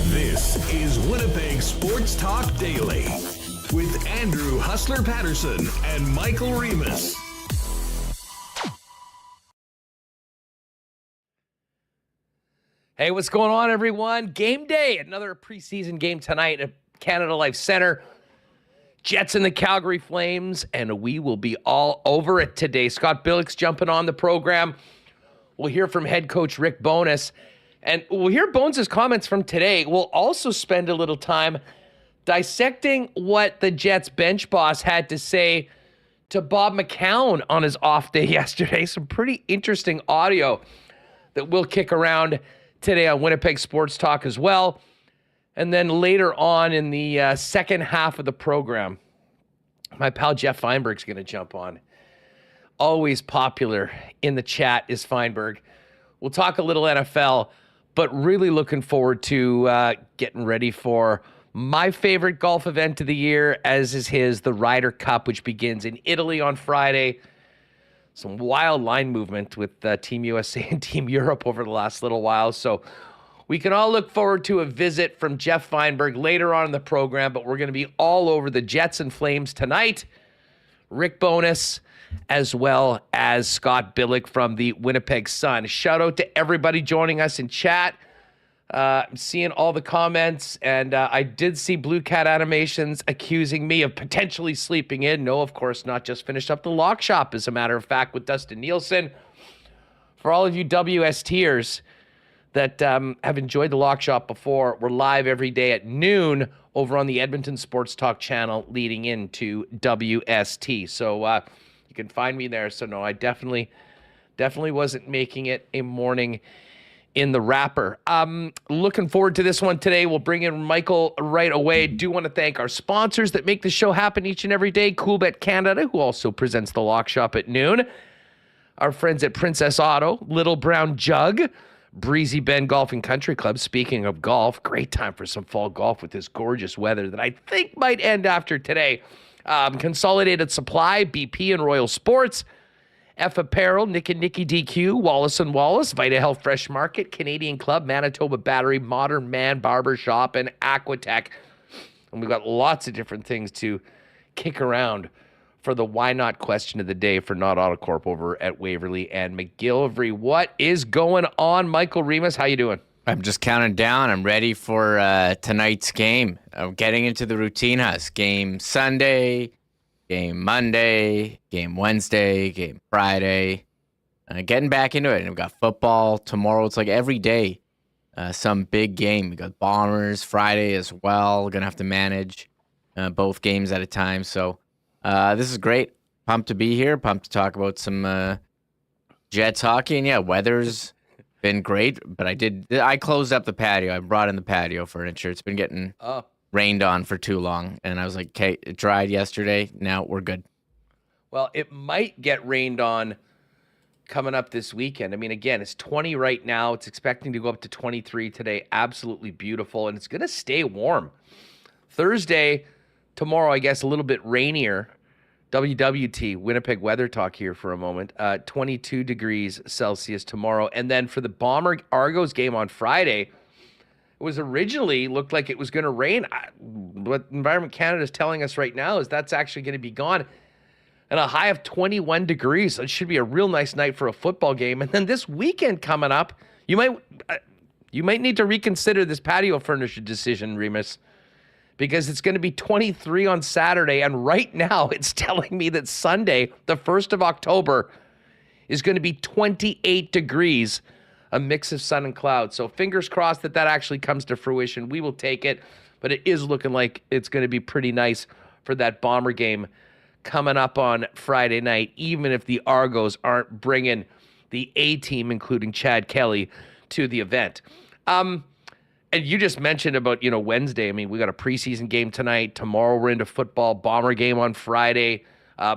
This is Winnipeg Sports Talk Daily with Andrew Hustler Paterson and Michael Remis. Hey, what's going on, everyone? Game day, another preseason game tonight at Canada Life Center. Jets and the Calgary Flames, and we will be all over it today. Scott Billeck's jumping on the program. We'll hear from head coach Rick Bowness, and we'll hear Bones' comments from today. We'll also spend a little time dissecting what the Jets bench boss had to say to Bob McCown on his off day yesterday. Some pretty interesting audio that we'll kick around today on Winnipeg Sports Talk as well. And then later on in the second half of the program, my pal Geoff Fienberg's going to jump on. Always popular in the chat is Fienberg. We'll talk a little NFL, but really looking forward to getting ready for my favorite golf event of the year, as is his, the Ryder Cup, which begins in Italy on Friday. Some wild line movement with Team USA and Team Europe over the last little while. So we can all look forward to a visit from Geoff Fienberg later on in the program, but we're going to be all over the Jets and Flames tonight. Rick Bowness, as well as Scott Billeck from the Winnipeg Sun. Shout out to everybody joining us in chat. I'm seeing all the comments, and I did see Blue Cat Animations accusing me of potentially sleeping in. No, of course not. Just finished up the lock shop, as a matter of fact, with Dustin Nielsen. For all of you WSTers that have enjoyed the lock shop before, we're live every day at noon over on the Edmonton Sports Talk channel leading into WST. So you can find me there. So no, I definitely wasn't making it a morning in the wrapper. Looking forward to this one today. We'll bring in Michael right away. Do want to thank our sponsors that make the show happen each and every day. Coolbet Canada, who also presents the lock shop at noon. Our friends at Princess Auto, Little Brown Jug, Breezy Bend Golf and Country Club. Speaking of golf, great time for some fall golf with this gorgeous weather that I think might end after today. Consolidated Supply, BP and Royal Sports, F Apparel, Nick and Nicky DQ, Wallace and Wallace, Vita Health Fresh Market, Canadian Club, Manitoba Battery, Modern Man Barber Shop, and Aquatech. And we've got lots of different things to kick around for the why not question of the day for Not Autocorp over at Waverly and McGillivray. What is going on, Michael Remis? How you doing? I'm just counting down. I'm ready for tonight's game. I'm getting into the routine house. Game Sunday, game Monday, game Wednesday, game Friday. Getting back into it. And we've got football tomorrow. It's like every day, some big game. We got Bombers Friday as well. We're going to have to manage both games at a time. So this is great. Pumped to be here. Pumped to talk about some Jets hockey. And yeah, weather's been great, but I closed up the patio. I brought in the patio furniture. It's been getting rained on for too long. And I was like, okay, it dried yesterday. Now we're good. Well, it might get rained on coming up this weekend. I mean, again, it's 20 right now. It's expecting to go up to 23 today. Absolutely beautiful. And it's going to stay warm. Thursday, tomorrow, I guess, a little bit rainier. WWT, Winnipeg Weather Talk here for a moment. 22 degrees Celsius tomorrow. And then for the Bomber Argos game on Friday, it was originally looked like it was going to rain. What Environment Canada is telling us right now is that's actually going to be gone. And a high of 21 degrees. So it should be a real nice night for a football game. And then this weekend coming up, you might need to reconsider this patio furniture decision, Remis, because it's going to be 23 on Saturday. And right now it's telling me that Sunday, the 1st of October, is going to be 28 degrees, a mix of sun and clouds. So fingers crossed that actually comes to fruition. We will take it, but it is looking like it's going to be pretty nice for that Bomber game coming up on Friday night, even if the Argos aren't bringing the A-team, including Chad Kelly, to the event. And you just mentioned about, Wednesday. I mean, we got a preseason game tonight. Tomorrow we're into football. Bomber game on Friday.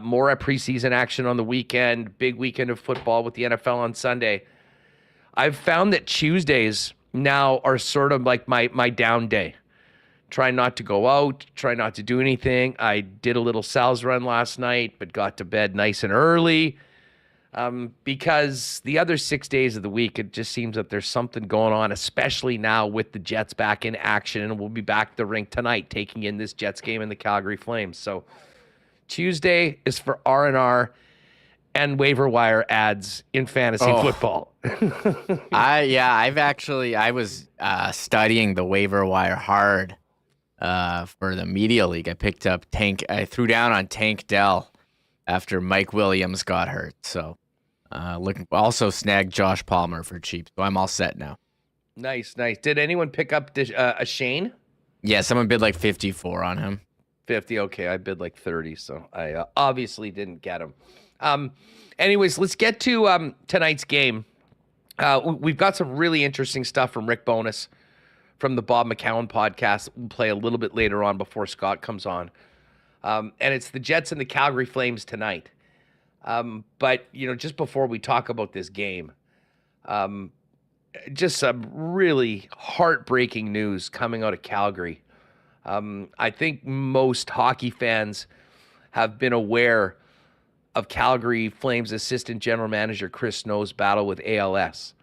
More at preseason action on the weekend. Big weekend of football with the NFL on Sunday. I've found that Tuesdays now are sort of like my down day. Try not to go out. Try not to do anything. I did a little Sal's run last night, but got to bed nice and early. Because the other 6 days of the week, it just seems that there's something going on, especially now with the Jets back in action, and we'll be back at the rink tonight taking in this Jets game and the Calgary Flames. So Tuesday is for R&R and waiver wire ads in fantasy football. I was studying the waiver wire hard for the media league. I picked up I threw down on Tank Dell after Mike Williams got hurt. So also snagged Josh Palmer for cheap. So I'm all set now. Nice. Did anyone pick up a Shane? Yeah, someone bid like 54 on him. 50, okay. I bid like 30, so I obviously didn't get him. Anyways, let's get to tonight's game. We've got some really interesting stuff from Rick Bowness from the Bob McCown podcast. We'll play a little bit later on before Scott comes on. And it's the Jets and the Calgary Flames tonight. But, just before we talk about this game, just some really heartbreaking news coming out of Calgary. I think most hockey fans have been aware of Calgary Flames assistant general manager Chris Snow's battle with ALS,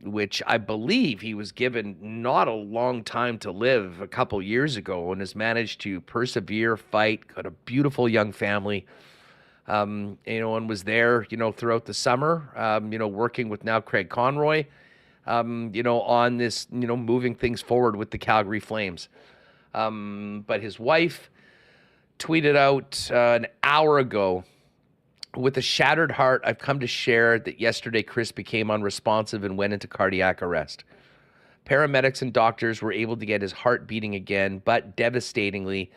which I believe he was given not a long time to live a couple years ago and has managed to persevere, fight, got a beautiful young family, and was there, throughout the summer, working with now Craig Conroy, on this, moving things forward with the Calgary Flames. But his wife tweeted out an hour ago, "With a shattered heart, I've come to share that yesterday Chris became unresponsive and went into cardiac arrest. Paramedics and doctors were able to get his heart beating again, but devastatingly,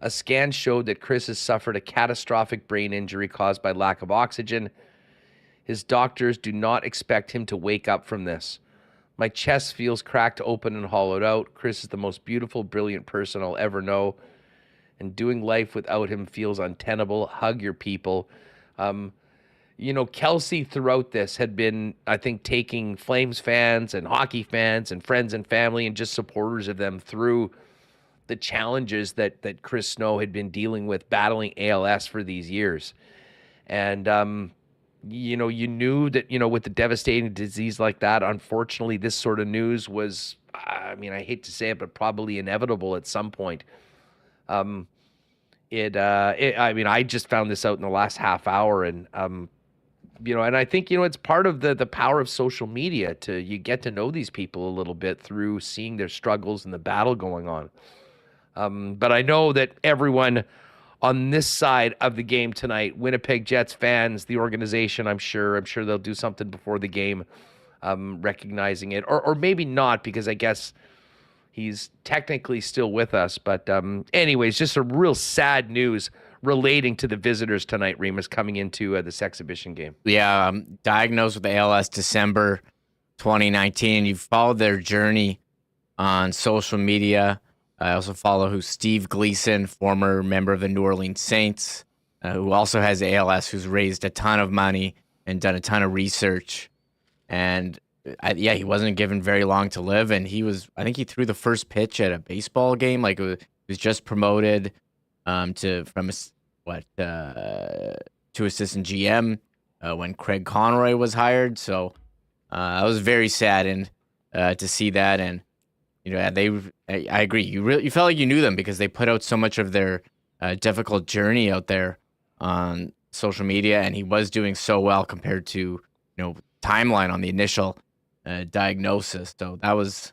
a scan showed that Chris has suffered a catastrophic brain injury caused by lack of oxygen. His doctors do not expect him to wake up from this. My chest feels cracked open and hollowed out. Chris is the most beautiful, brilliant person I'll ever know, and doing life without him feels untenable. Hug your people." Kelsey throughout this had been, I think, taking Flames fans and hockey fans and friends and family and just supporters of them through the challenges that Chris Snow had been dealing with, battling ALS for these years. And, you knew that, with the devastating disease like that, unfortunately, this sort of news was, I hate to say it, but probably inevitable at some point. I just found this out in the last half hour, and and I think it's part of the power of social media you get to know these people a little bit through seeing their struggles and the battle going on. But I know that everyone on this side of the game tonight, Winnipeg Jets fans, the organization, I'm sure they'll do something before the game, recognizing it, or maybe not, because I guess he's technically still with us. But anyways, just a real sad news relating to the visitors tonight, Remis, coming into this exhibition game. Yeah, diagnosed with ALS December 2019. You've followed their journey on social media. I also follow Steve Gleason, former member of the New Orleans Saints, who also has ALS, who's raised a ton of money and done a ton of research. And he wasn't given very long to live, and I think he threw the first pitch at a baseball game. Like, he was just promoted to assistant GM when Craig Conroy was hired. So I was very saddened to see that, and I agree. You felt like you knew them because they put out so much of their difficult journey out there on social media, and he was doing so well compared to timeline on the initial diagnosis. So that was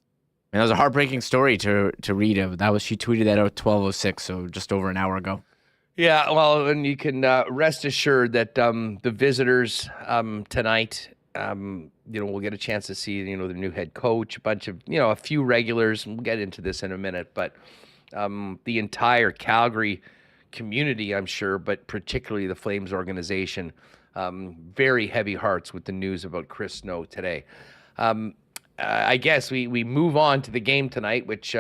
a heartbreaking story to read. She tweeted that out at 12:06, so just over an hour ago. Yeah, well, and you can rest assured that the visitors tonight, we'll get a chance to see the new head coach, a bunch of a few regulars, and we'll get into this in a minute. But the entire Calgary community, I'm sure, but particularly the Flames organization. Very heavy hearts with the news about Chris Snow today. I guess we move on to the game tonight, which,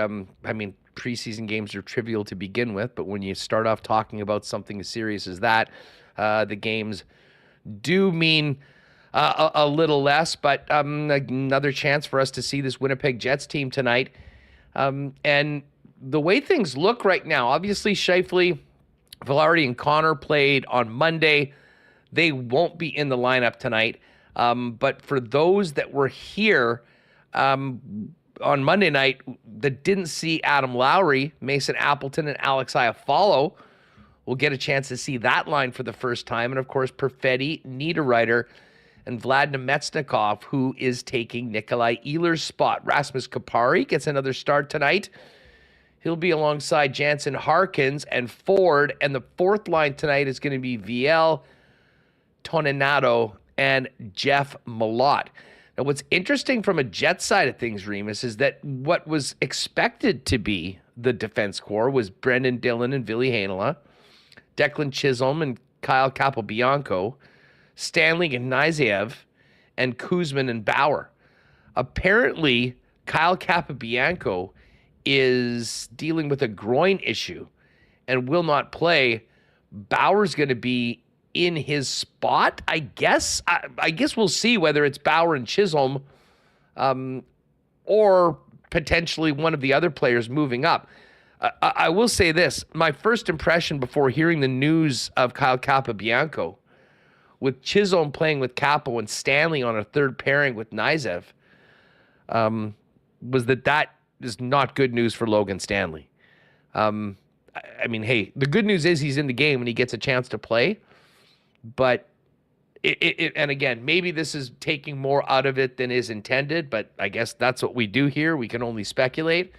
preseason games are trivial to begin with, but when you start off talking about something as serious as that, the games do mean a little less, but another chance for us to see this Winnipeg Jets team tonight. And the way things look right now, obviously Scheifele, Balharry, and Connor played on Monday. They won't be in the lineup tonight. But for those that were here on Monday night that didn't see Adam Lowry, Mason Appleton, and Alex Iafallo, will get a chance to see that line for the first time. And, of course, Perfetti, Niederreiter, and Vlad Nemetsnikov, who is taking Nikolai Ehlers' spot. Rasmus Kapari gets another start tonight. He'll be alongside Jansen Harkins and Ford. And the fourth line tonight is going to be Viel, Toninato, and Geoff Malott. Now, what's interesting from a Jet side of things, Remis, is that what was expected to be the defense core was Brendan Dillon and Ville Heinola, Declan Chisholm and Kyle Capobianco, Stanley and Nizaev, and Kuzman and Bauer. Apparently, Kyle Capobianco is dealing with a groin issue and will not play. Bauer's going to be in his spot, I guess. I guess we'll see whether it's Bauer and Chisholm or potentially one of the other players moving up. I will say this. My first impression before hearing the news of Kyle Capobianco, with Chisholm playing with Capo and Stanley on a third pairing with Nizaev, was that is not good news for Logan Stanley. Hey, the good news is he's in the game and he gets a chance to play. But and again, maybe this is taking more out of it than is intended, but I guess that's what we do here. We can only speculate.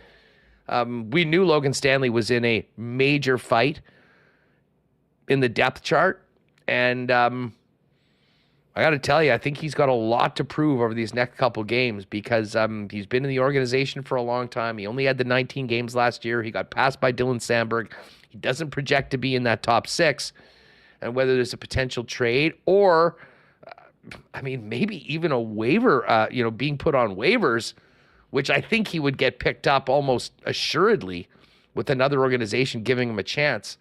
We knew Logan Stanley was in a major fight in the depth chart, and I got to tell you, I think he's got a lot to prove over these next couple games because he's been in the organization for a long time. He only had the 19 games last year. He got passed by Dylan Sandberg. He doesn't project to be in that top six. And whether there's a potential trade or, maybe even a waiver, being put on waivers, which I think he would get picked up almost assuredly with another organization giving him a chance.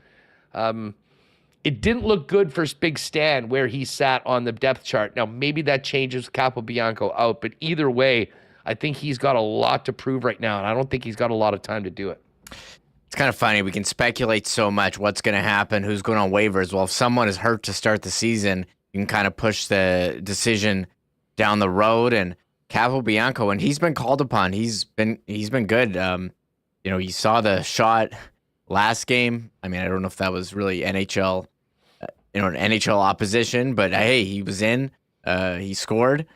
It didn't look good for Big Stan where he sat on the depth chart. Now, maybe that changes with Capobianco out, but either way, I think he's got a lot to prove right now, and I don't think he's got a lot of time to do it. It's kind of funny. We can speculate so much what's going to happen, who's going on waivers. Well, if someone is hurt to start the season, you can kind of push the decision down the road. And Capobianco, when he's been called upon, he's been good. You saw the shot last game. I don't know if that was really NHL, an NHL opposition, but hey, he was in. He scored.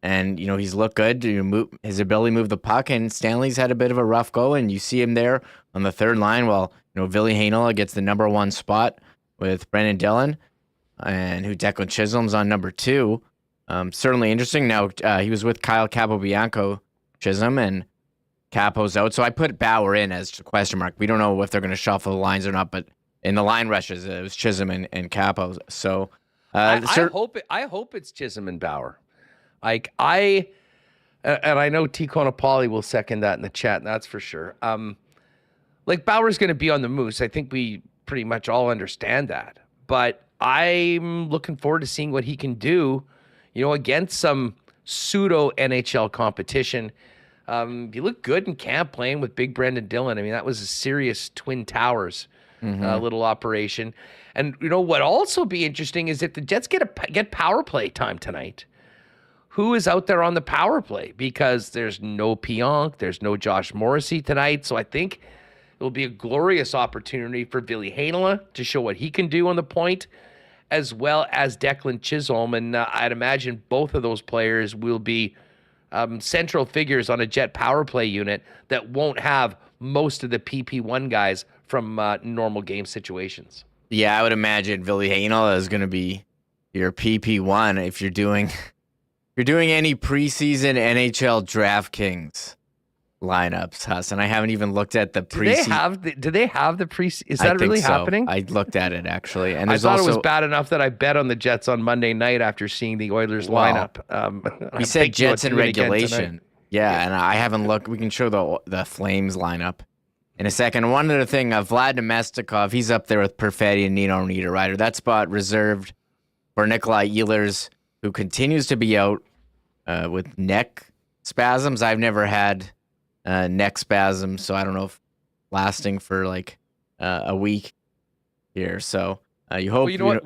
And, he's looked good. His ability to move the puck, and Stanley's had a bit of a rough go, and you see him there on the third line. Well, Ville Heinola gets the number one spot with Brendan Dillon, and who Declan Chisholm's on number two. Certainly interesting. Now, he was with Kyle Capobianco, Chisholm, and Capo's out. So I put Bauer in as a question mark. We don't know if they're going to shuffle the lines or not, but in the line rushes, it was Chisholm and Capo. So I hope it's Chisholm and Bauer. And I know T. Conopoli will second that in the chat, and that's for sure. Bauer's going to be on the Moose. I think we pretty much all understand that. But I'm looking forward to seeing what he can do, against some pseudo NHL competition. He looked good in camp playing with Big Brendan Dillon. That was a serious Twin Towers little operation. And what also be interesting is if the Jets get power play time tonight. Who is out there on the power play? Because there's no Pionk, there's no Josh Morrissey tonight. So I think it will be a glorious opportunity for Ville Heinola to show what he can do on the point, as well as Declan Chisholm. And I'd imagine both of those players will be central figures on a Jet power play unit that won't have most of the PP1 guys from normal game situations. Yeah, I would imagine Ville Heinola is going to be your PP1 if you're doing any preseason NHL DraftKings. lineups, Huss, and I haven't even looked at the Do they preseason. have the pre? Is I that think really so. happening? I looked at it actually, and I there's thought also it was bad enough that I bet on the Jets on Monday night after seeing the Oilers Wow. lineup. we said Jets in regulation. Yeah, and I haven't looked. We can show the Flames lineup in a second. One other thing, Vlad Nemestikov, he's up there with Perfetti and Nino Ryder. That spot reserved for Nikolai Ehlers, who continues to be out with neck spasms. I've never had neck spasms, so I don't know if lasting for like a week here. So you hope. Well, you know what?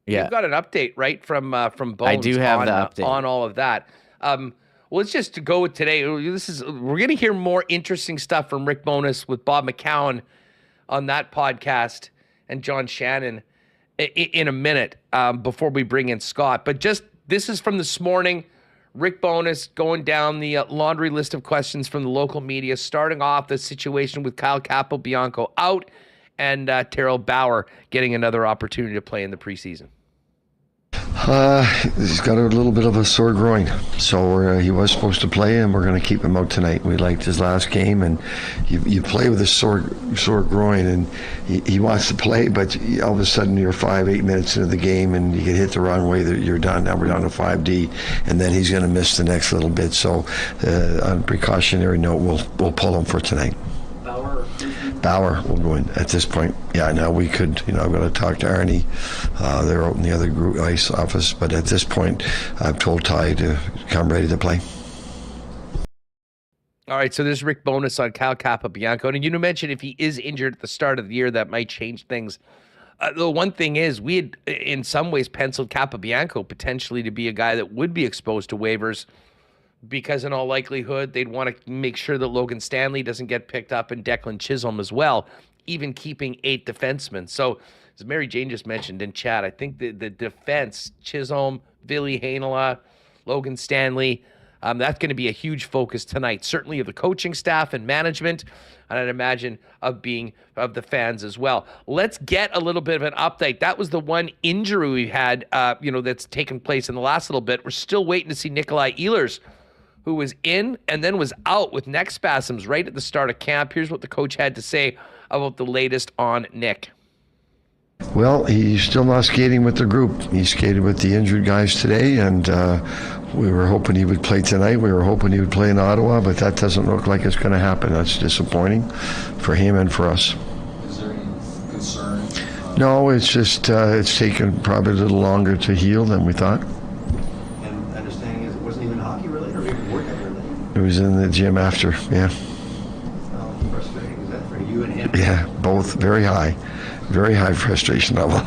Yeah. You've got an update, right, from Bones. I do have the update on all of that. Well, let's just go with today. We're going to hear more interesting stuff from Rick Bowness with Bob McCown on that podcast and John Shannon in a minute before we bring in Scott. But this is from this morning. Rick Bowness going down the laundry list of questions from the local media, starting off the situation with Kyle Capobianco out and Terrell Bauer getting another opportunity to play in the preseason. He's got a little bit of a sore groin, so he was supposed to play, and we're going to keep him out tonight. We liked his last game, and you play with a sore groin, and he wants to play, but all of a sudden you're 5-8 minutes into the game, and you get hit the wrong way, that you're done. Now we're down to 5D, and then he's going to miss the next little bit. So on precautionary note, we'll pull him for tonight. Bauer will go in at this point. Yeah, now we could, I'm going to talk to Arnie. They're out in the other group ice office, but at this point, I've told Ty to come ready to play. All right, so there's Rick Bowness on Kyle Capobianco. And you mentioned if he is injured at the start of the year, that might change things. The one thing is, we had in some ways penciled Capobianco potentially to be a guy that would be exposed to waivers, because in all likelihood, they'd want to make sure that Logan Stanley doesn't get picked up and Declan Chisholm as well, even keeping 8 defensemen. So, as Mary Jane just mentioned in chat, I think the defense, Chisholm, Ville Heinola, Logan Stanley, that's going to be a huge focus tonight, certainly of the coaching staff and management, and I'd imagine of the fans as well. Let's get a little bit of an update. That was the one injury we had, that's taken place in the last little bit. We're still waiting to see Nikolai Ehlers, who was in and then was out with neck spasms right at the start of camp. Here's what the coach had to say about the latest on Nick. Well, he's still not skating with the group. He skated with the injured guys today, and we were hoping he would play tonight. We were hoping he would play in Ottawa, but that doesn't look like it's going to happen. That's disappointing for him and for us. Is there any concern? No, it's just it's taken probably a little longer to heal than we thought. And understanding is it wasn't even hockey related or even workout related? It was in the gym after, yeah. How frustrating is that for you and him? Yeah, both very high frustration level.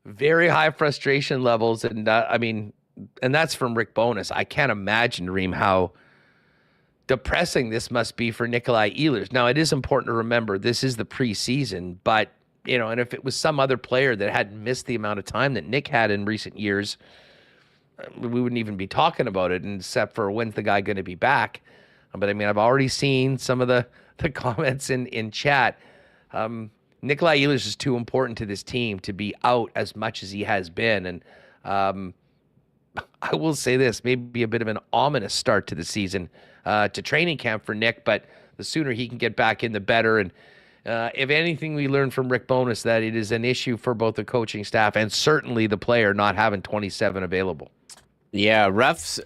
Very high frustration levels, and and that's from Rick Bowness. I can't imagine, Reem, how depressing this must be for Nikolai Ehlers. Now, it is important to remember this is the preseason, but and if it was some other player that hadn't missed the amount of time that Nick had in recent years, we wouldn't even be talking about it, except for when's the guy going to be back. But I've already seen some of the comments in chat. Nikolai Ehlers is too important to this team to be out as much as he has been. And I will say this, maybe a bit of an ominous start to the season, to training camp for Nick, but the sooner he can get back in, the better. And if anything, we learned from Rick Bowness that it is an issue for both the coaching staff and certainly the player not having 27 available. Yeah, rough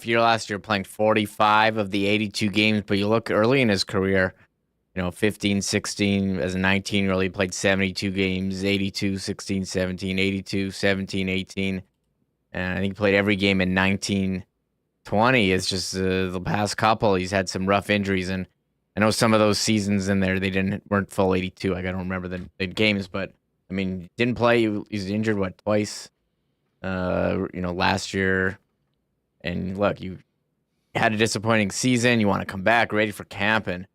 year last year, playing 45 of the 82 games, but you look early in his career, 15, 16, as a 19-year-old, he played 72 games, 82, 16, 17, 82, 17, 18, and I think he played every game in 19, 20. It's just the past couple, he's had some rough injuries, and I know some of those seasons in there, they weren't full 82. I don't remember the games, but, didn't play. He's injured, twice? Last year, and look, you had a disappointing season. You want to come back ready for camp, and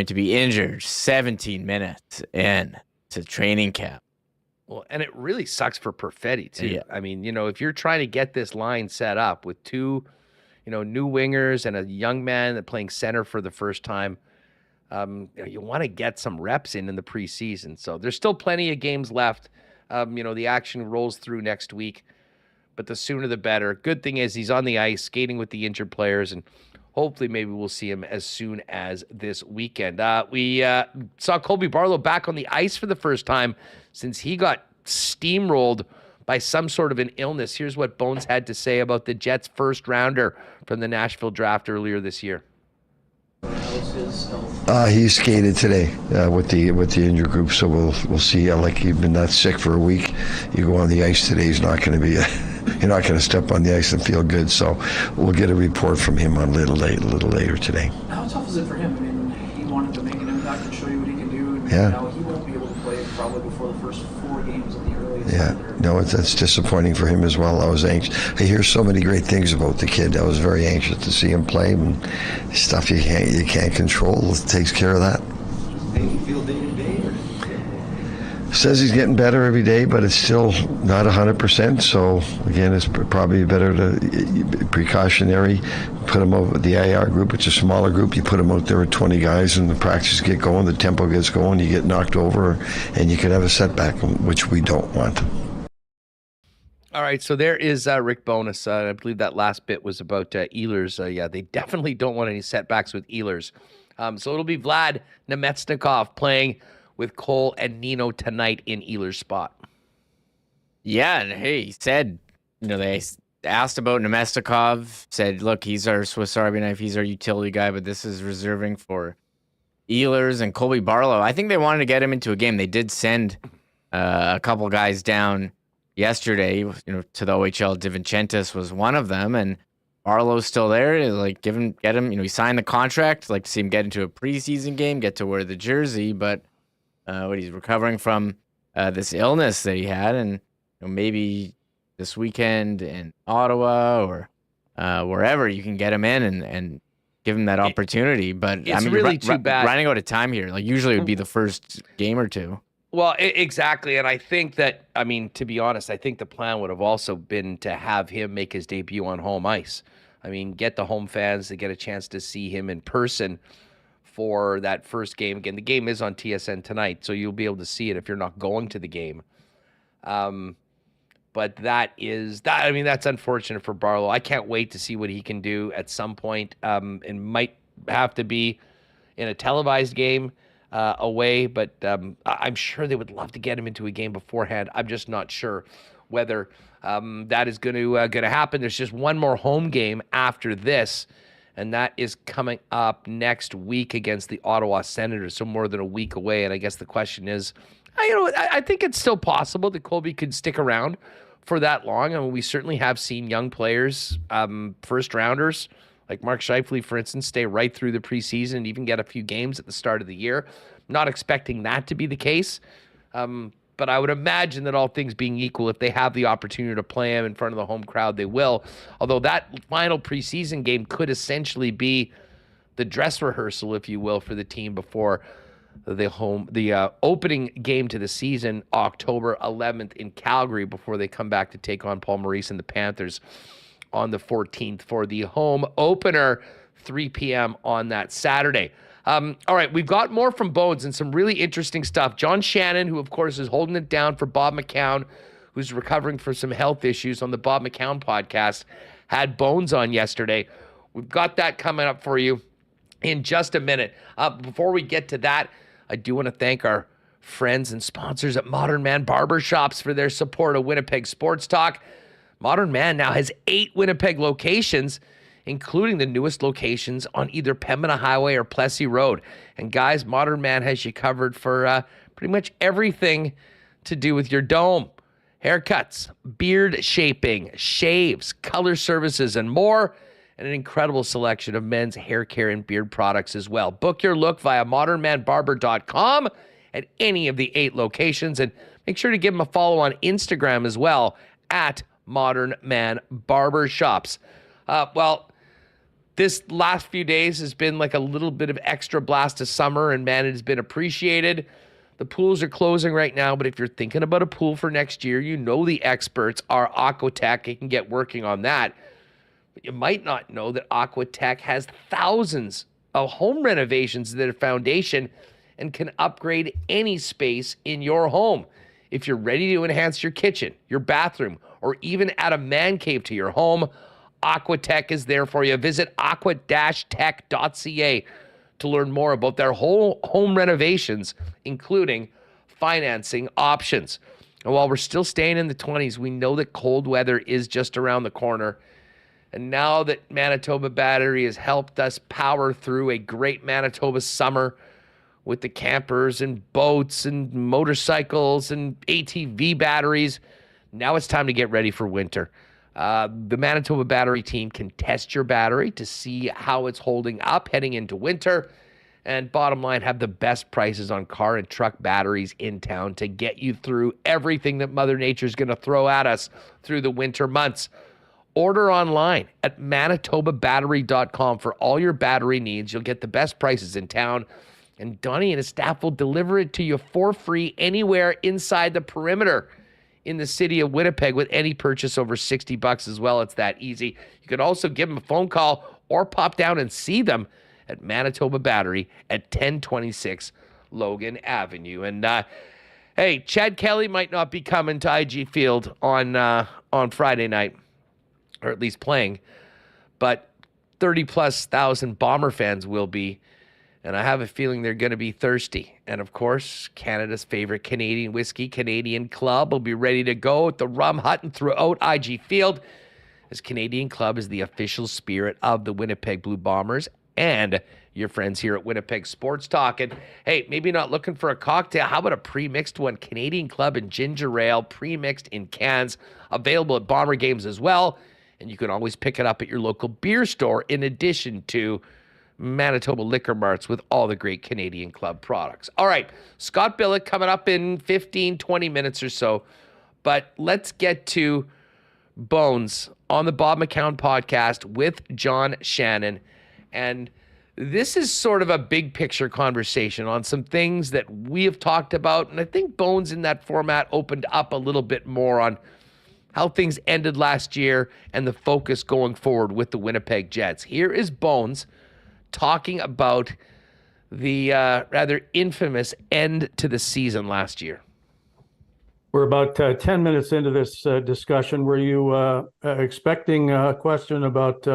to be injured 17 minutes in to training camp. Well, and it really sucks for Perfetti too. Yeah. If you're trying to get this line set up with two, new wingers and a young man that playing center for the first time, you want to get some reps in the preseason. So there's still plenty of games left. The action rolls through next week. but the sooner the better. Good thing is he's on the ice skating with the injured players, and hopefully maybe we'll see him as soon as this weekend. We saw Colby Barlow back on the ice for the first time since he got steamrolled by some sort of an illness. Here's what Bones had to say about the Jets' first rounder from the Nashville draft earlier this year. He skated today with the injury group, so we'll see. Like, he's been that sick for a week. You go on the ice today, he's not going to be. You're not going to step on the ice and feel good. So we'll get a report from him on a little later today. How tough is it for him? I mean, he wanted to make an impact and show you what he can do. And Yeah. now he won't be able to play probably before the first 4 games of the earliest. Yeah, no, that's disappointing for him as well. I was anxious. I hear so many great things about the kid. I was very anxious to see him play, and stuff you can't control takes care of that. Make you feel day to day, or Says he's getting better every day, but it's still not 100%. So again, it's probably better to precautionary. Put him over the IR group. It's a smaller group. You put him out there with 20 guys, and the practice get going, the tempo gets going. You get knocked over, and you could have a setback, which we don't want. All right, so there is Rick Bowness. I believe that last bit was about Ehlers. Yeah, they definitely don't want any setbacks with Ehlers. So it'll be Vlad Nemetsnikov playing with Cole and Nino tonight in Ehlers' spot. Yeah, and hey, he said, they asked about Nemestikov, said, look, he's our Swiss Army knife, he's our utility guy, but this is reserving for Ehlers and Colby Barlow. I think they wanted to get him into a game. They did send a couple guys down yesterday, to the OHL. DiVincentis was one of them, and Barlow's still there. Like, get him, he signed the contract. Like to see him get into a preseason game, get to wear the jersey, but he's recovering from this illness that he had, and maybe this weekend in Ottawa or wherever you can get him in and give him that opportunity. But it's really too bad. Running out of time here. Like, usually it would be the first game or two. Well, exactly. And I think that, to be honest, I think the plan would have also been to have him make his debut on home ice. Get the home fans to get a chance to see him in person for that first game. Again, the game is on TSN tonight, so you'll be able to see it if you're not going to the game. But that's unfortunate for Barlow. I can't wait to see what he can do at some point. It might have to be in a televised game away, but I'm sure they would love to get him into a game beforehand. I'm just not sure whether that is going to happen. There's just one more home game after this, and that is coming up next week against the Ottawa Senators, so more than a week away. And I guess the question is, I think it's still possible that Colby could stick around for that long. We certainly have seen young players, first rounders, like Mark Scheifele, for instance, stay right through the preseason and even get a few games at the start of the year. Not expecting that to be the case. But I would imagine that all things being equal, if they have the opportunity to play him in front of the home crowd, they will. Although that final preseason game could essentially be the dress rehearsal, if you will, for the team before the opening game to the season, October 11th in Calgary, before they come back to take on Paul Maurice and the Panthers on the 14th for the home opener, 3 p.m. on that Saturday. All right, we've got more from Bones and some really interesting stuff. John Shannon, who, of course, is holding it down for Bob McCown, who's recovering for some health issues on the Bob McCown podcast, had Bones on yesterday. We've got that coming up for you in just a minute. Before we get to that, I do want to thank our friends and sponsors at Modern Man Barbershops for their support of Winnipeg Sports Talk. Modern Man now has 8 Winnipeg locations, including the newest locations on either Pembina Highway or Plessy Road. And guys, Modern Man has you covered for pretty much everything to do with your dome. Haircuts, beard shaping, shaves, color services, and more. And an incredible selection of men's hair care and beard products as well. Book your look via modernmanbarber.com at any of the 8 locations. And make sure to give them a follow on Instagram as well at Modern Man Barbershops. This last few days has been like a little bit of extra blast of summer, and man, it has been appreciated. The pools are closing right now, but if you're thinking about a pool for next year, the experts are Aquatech. You can get working on that. But you might not know that Aquatech has thousands of home renovations to their foundation and can upgrade any space in your home. If you're ready to enhance your kitchen, your bathroom, or even add a man cave to your home, Aquatech is there for you. Visit aqua-tech.ca to learn more about their whole home renovations, including financing options. And while we're still staying in the 20s, we know that cold weather is just around the corner. And now that Manitoba Battery has helped us power through a great Manitoba summer with the campers and boats and motorcycles and ATV batteries, now it's time to get ready for winter. The Manitoba Battery team can test your battery to see how it's holding up heading into winter. And bottom line, have the best prices on car and truck batteries in town to get you through everything that Mother Nature's going to throw at us through the winter months. Order online at manitobabattery.com for all your battery needs. You'll get the best prices in town. And Donnie and his staff will deliver it to you for free anywhere inside the perimeter in the city of Winnipeg with any purchase over $60 as well. It's that easy. You can also give them a phone call or pop down and see them at Manitoba Battery at 1026 Logan Avenue. And hey, Chad Kelly might not be coming to IG Field on Friday night, or at least playing, but 30+ thousand Bomber fans will be. And I have a feeling they're going to be thirsty. And of course, Canada's favorite Canadian whiskey, Canadian Club, will be ready to go at the Rum Hut and throughout IG Field, as Canadian Club is the official spirit of the Winnipeg Blue Bombers and your friends here at Winnipeg Sports Talk. And hey, maybe not looking for a cocktail. How about a pre-mixed one? Canadian Club and ginger ale, pre-mixed in cans, available at Bomber games as well. And you can always pick it up at your local beer store, in addition to Manitoba Liquor Marts with all the great Canadian Club products. All right, Scott Billeck coming up in 15, 20 minutes or so. But let's get to Bones on the Bob McCown podcast with John Shannon. And this is sort of a big picture conversation on some things that we have talked about. And I think Bones in that format opened up a little bit more on how things ended last year and the focus going forward with the Winnipeg Jets. Here is Bones talking about the rather infamous end to the season last year. We're about 10 minutes into this discussion. Were you expecting a question about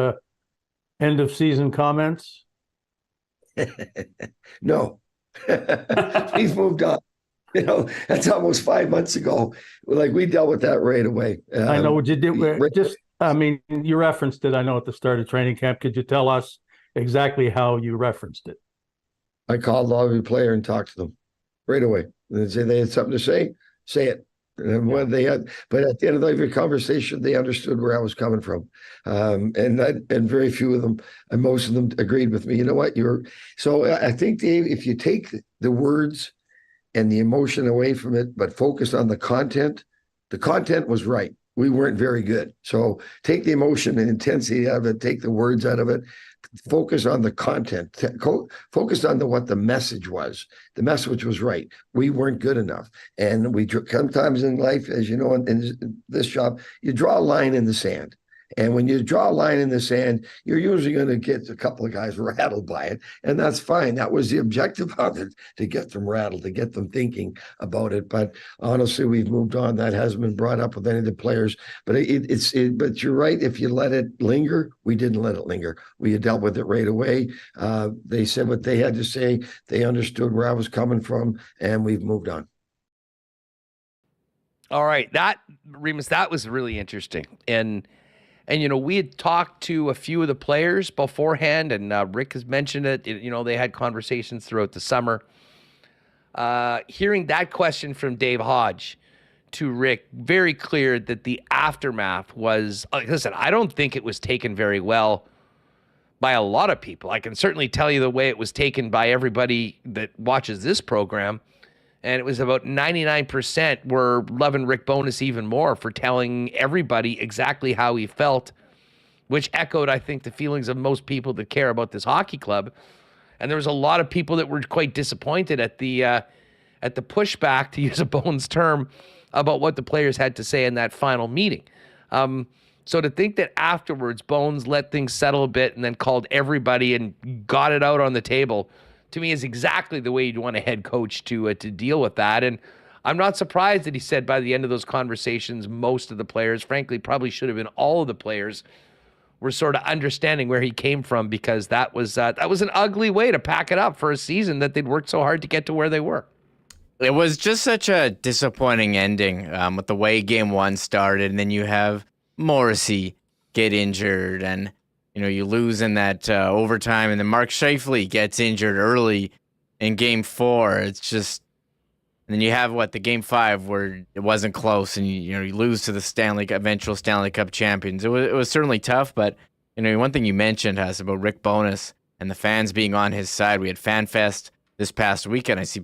end of season comments? No. We've moved on. You know, that's almost 5 months ago. Like, we dealt with that right away. I know what you did. You referenced it, I know, at the start of training camp. Could you tell us exactly how you referenced it? I called every player and talked to them right away. And they had something to say it. And when they had, but at the end of every conversation, they understood where I was coming from, and very few of them, and most of them agreed with me. You know what? So I think, Dave, if you take the words and the emotion away from it, but focus on the content was right. We weren't very good. So take the emotion and intensity out of it, take the words out of it, focus on the content, focus on what the message was. The message was right. We weren't good enough. And sometimes in life, as you know, in this job, you draw a line in the sand. And when you draw a line in the sand, you're usually going to get a couple of guys rattled by it. And that's fine. That was the objective of it, to get them rattled, to get them thinking about it. But honestly, we've moved on. That hasn't been brought up with any of the players. But but you're right. If you let it linger, we didn't let it linger. We dealt with it right away. They said what they had to say. They understood where I was coming from, and we've moved on. All right. Remis, that was really interesting. And, you know, we had talked to a few of the players beforehand, and Rick has mentioned it. You know, they had conversations throughout the summer. Hearing that question from Dave Hodge to Rick, very clear that the aftermath was, listen, I don't think it was taken very well by a lot of people. I can certainly tell you the way it was taken by everybody that watches this program. And it was about 99% were loving Rick Bowness even more for telling everybody exactly how he felt, which echoed, I think, the feelings of most people that care about this hockey club. And there was a lot of people that were quite disappointed at the pushback, to use a Bones term, about what the players had to say in that final meeting. So to think that afterwards Bones let things settle a bit and then called everybody and got it out on the table, to me, is exactly the way you'd want a head coach to deal with that. And I'm not surprised that he said by the end of those conversations, most of the players, frankly, probably should have been all of the players, were sort of understanding where he came from, because that was an ugly way to pack it up for a season that they'd worked so hard to get to where they were. It was just such a disappointing ending with the way game one started, and then you have Morrissey get injured, and you lose in that overtime, and then Mark Scheifele gets injured early in game four. It's just, and then you have the game five where it wasn't close, and you lose to the eventual Stanley Cup champions. It was certainly tough, but one thing you mentioned has about Rick Bowness and the fans being on his side. We had Fan Fest this past weekend. I see,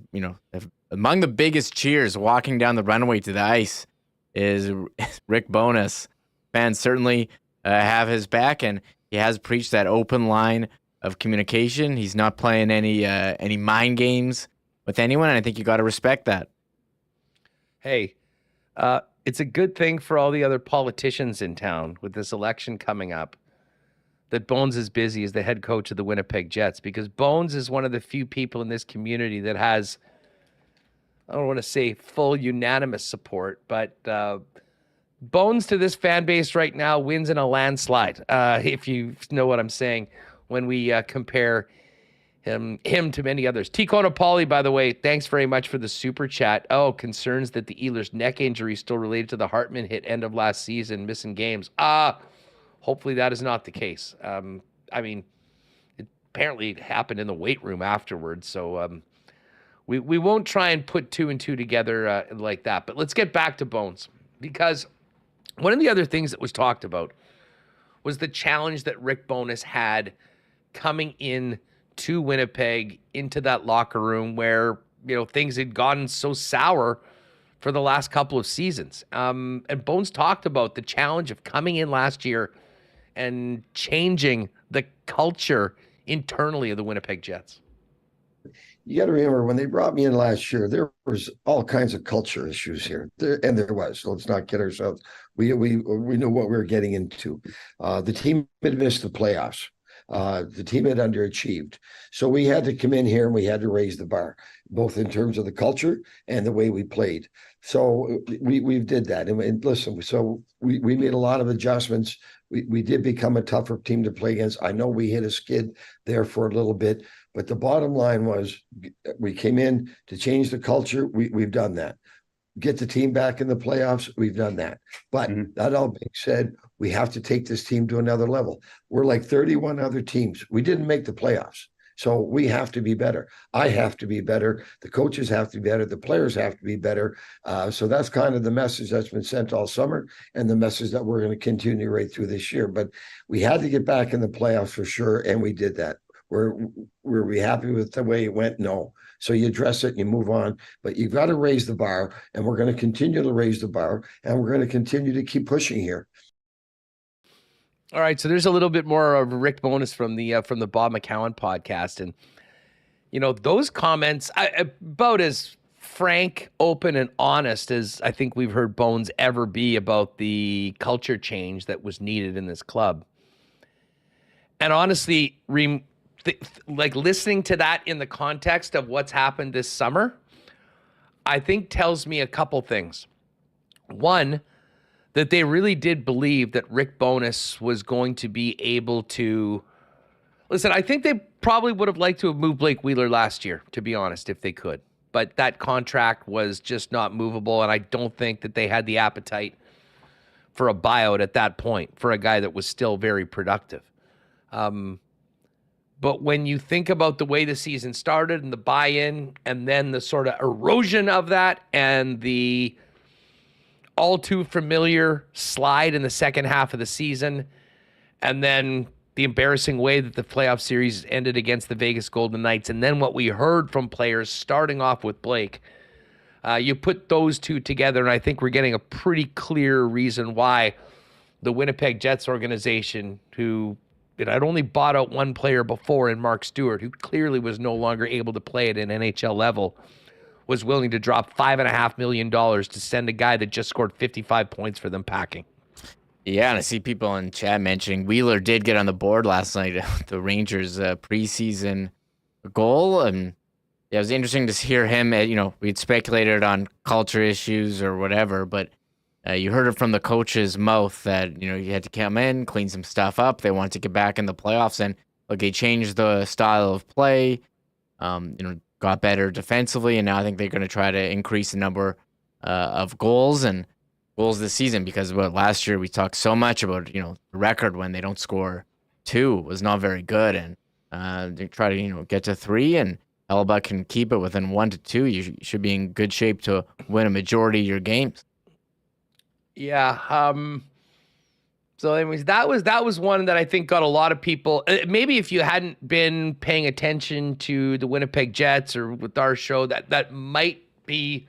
among the biggest cheers walking down the runway to the ice is Rick Bowness. Fans certainly have his back, and he has preached that open line of communication. He's not playing any mind games with anyone, and I think you got to respect that. Hey, it's a good thing for all the other politicians in town with this election coming up that Bones is busy as the head coach of the Winnipeg Jets, because Bones is one of the few people in this community that has, I don't want to say full unanimous support, but Bones to this fan base right now wins in a landslide, if you know what I'm saying, when we compare him to many others. Ticona Pauly, by the way, thanks very much for the super chat. Oh, concerns that the Ehlers' neck injury is still related to the Hartman hit end of last season, missing games. Hopefully that is not the case. I mean, it apparently happened in the weight room afterwards, so we won't try and put two and two together like that. But let's get back to Bones, because one of the other things that was talked about was the challenge that Rick Bowness had coming in to Winnipeg, into that locker room where, things had gotten so sour for the last couple of seasons. And Bones talked about the challenge of coming in last year and changing the culture internally of the Winnipeg Jets. You got to remember, when they brought me in last year, there was all kinds of culture issues here, and there was. So let's not get ourselves. We knew what we were getting into. The team had missed the playoffs. The team had underachieved. So we had to come in here and we had to raise the bar, both in terms of the culture and the way we played. So we did that. And listen, so we made a lot of adjustments. We did become a tougher team to play against. I know we hit a skid there for a little bit, but the bottom line was we came in to change the culture. We've done that. Get the team back in the playoffs. We've done that. But that all being said, we have to take this team to another level. We're like 31 other teams. We didn't make the playoffs. So we have to be better. I have to be better. The coaches have to be better. The players have to be better. So that's kind of the message that's been sent all summer, and the message that we're going to continue right through this year. But we had to get back in the playoffs for sure, and we did that. Were we happy with the way it went? No. So you address it and you move on, but you've got to raise the bar, and we're going to continue to raise the bar, and we're going to continue to keep pushing here. All right, so there's a little bit more of Rick Bowness from the Bob McCown podcast, and those comments about as frank, open, and honest as I think we've heard Bones ever be about the culture change that was needed in this club. And honestly, like listening to that in the context of what's happened this summer, I think tells me a couple things. One, that they really did believe that Rick Bowness was going to be able to... Listen, I think they probably would have liked to have moved Blake Wheeler last year, to be honest, if they could. But that contract was just not movable, and I don't think that they had the appetite for a buyout at that point for a guy that was still very productive. But when you think about the way the season started and the buy-in, and then the sort of erosion of that, and the all too familiar slide in the second half of the season, and then the embarrassing way that the playoff series ended against the Vegas Golden Knights, and then what we heard from players starting off with Blake, you put those two together, and I think we're getting a pretty clear reason why the Winnipeg Jets organization, who had only bought out one player before in Mark Stewart, who clearly was no longer able to play at an NHL level, was willing to drop $5.5 million to send a guy that just scored 55 points for them packing. Yeah, and I see people in chat mentioning Wheeler did get on the board last night, the Rangers preseason goal, and Yeah, it was interesting to hear him. We'd speculated on culture issues or whatever, but you heard it from the coach's mouth that, you had to come in, clean some stuff up. They wanted to get back in the playoffs, and look, they changed the style of play, got better defensively, and now I think they're going to try to increase the number of goals this season, because last year we talked so much about, the record when they don't score 2 was not very good, and they try to, get to 3, and Hellebuyck can keep it within 1 to 2. You should be in good shape to win a majority of your games. Yeah. So anyways, that was one that I think got a lot of people. Maybe if you hadn't been paying attention to the Winnipeg Jets or with our show, that might be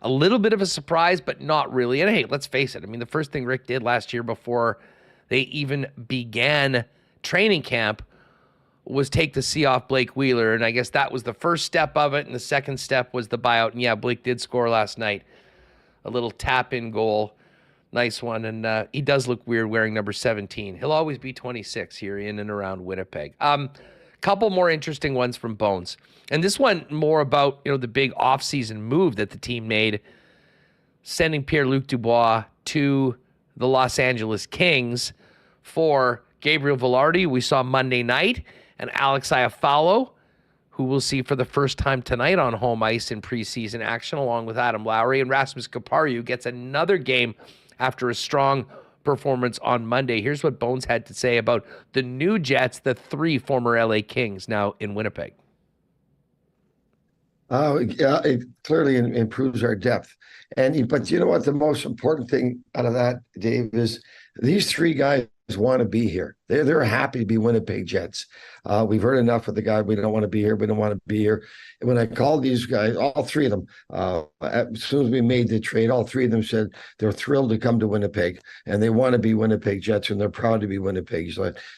a little bit of a surprise, but not really. And hey, let's face it. I mean, the first thing Rick did last year before they even began training camp was take the C off Blake Wheeler. And I guess that was the first step of it. And the second step was the buyout. And yeah, Blake did score last night. A little tap-in goal. Nice one. And he does look weird wearing number 17. He'll always be 26 here in and around Winnipeg. Couple more interesting ones from Bones. And this one more about, the big offseason move that the team made, sending Pierre-Luc Dubois to the Los Angeles Kings for Gabriel Vilardi, we saw Monday night, and Alex Iafallo, who we'll see for the first time tonight on home ice in preseason action, along with Adam Lowry, and Rasmus Kupariu gets another game after a strong performance on Monday. Here's what Bones had to say about the new Jets, the 3 former LA Kings now in Winnipeg. Yeah, it clearly improves our depth. But you know what? The most important thing out of that, Dave, is these 3 guys want to be here. They're happy to be Winnipeg Jets. We've heard enough of the guy. We don't want to be here. We don't want to be here. And when I called these guys, all 3 of them, as soon as we made the trade, all 3 of them said they're thrilled to come to Winnipeg and they want to be Winnipeg Jets and they're proud to be Winnipeg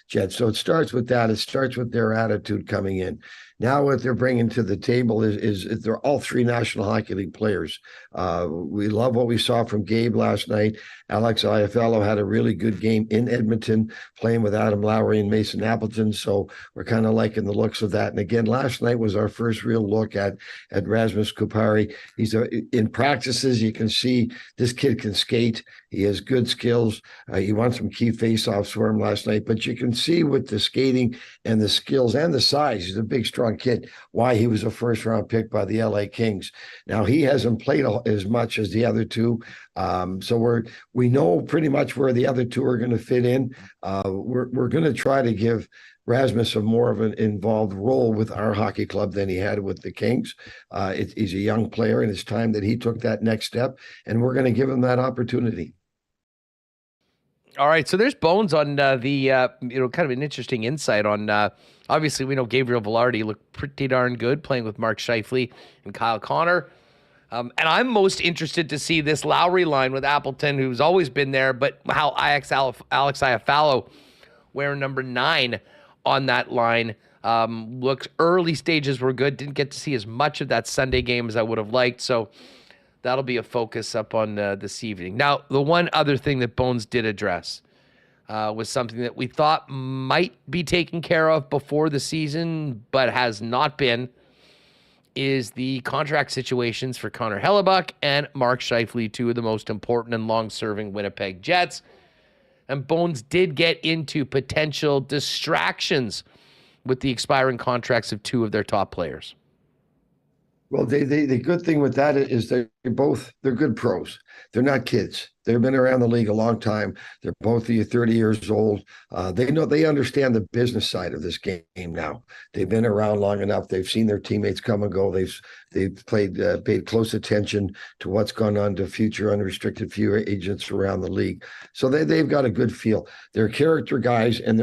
Jets. So it starts with that. It starts with their attitude coming in. Now what they're bringing to the table is they're all 3 National Hockey League players. We love what we saw from Gabe last night. Alex Iafallo had a really good game in Edmonton, playing with Adam Lowry and Mason Appleton. So we're kind of liking the looks of that. And again, last night was our first real look at Rasmus Kupari. He's in practices. You can see this kid can skate. He has good skills. He won some key faceoffs for him last night. But you can see with the skating and the skills and the size, he's a big, strong kid, why he was a first-round pick by the LA Kings. Now, he hasn't played as much as the other 2. So we know pretty much where the other 2 are going to fit in. We're going to try to give Rasmus a more of an involved role with our hockey club than he had with the Kings. He's a young player, and it's time that he took that next step, and we're going to give him that opportunity. All right, so there's Bones on the kind of an interesting insight on. Obviously, we know Gabriel Vilardi looked pretty darn good playing with Mark Scheifele and Kyle Connor. And I'm most interested to see this Lowry line with Appleton, who's always been there, but how Alex Iafallo, wearing number 9 on that line, looks early stages were good. Didn't get to see as much of that Sunday game as I would have liked, so that'll be a focus up on this evening. Now, the one other thing that Bones did address was something that we thought might be taken care of before the season, but has not been, is the contract situations for Connor Hellebuyck and Mark Scheifele, 2 of the most important and long-serving Winnipeg Jets. And Bones did get into potential distractions with the expiring contracts of 2 of their top players. Well, the good thing with that is they're good pros. They're not kids. They've been around the league a long time. They're both 30 years old. They understand the business side of this game now. They've been around long enough. They've seen their teammates come and go. They've paid close attention to what's gone on to future unrestricted free agents around the league. So they've got a good feel. They're character guys, and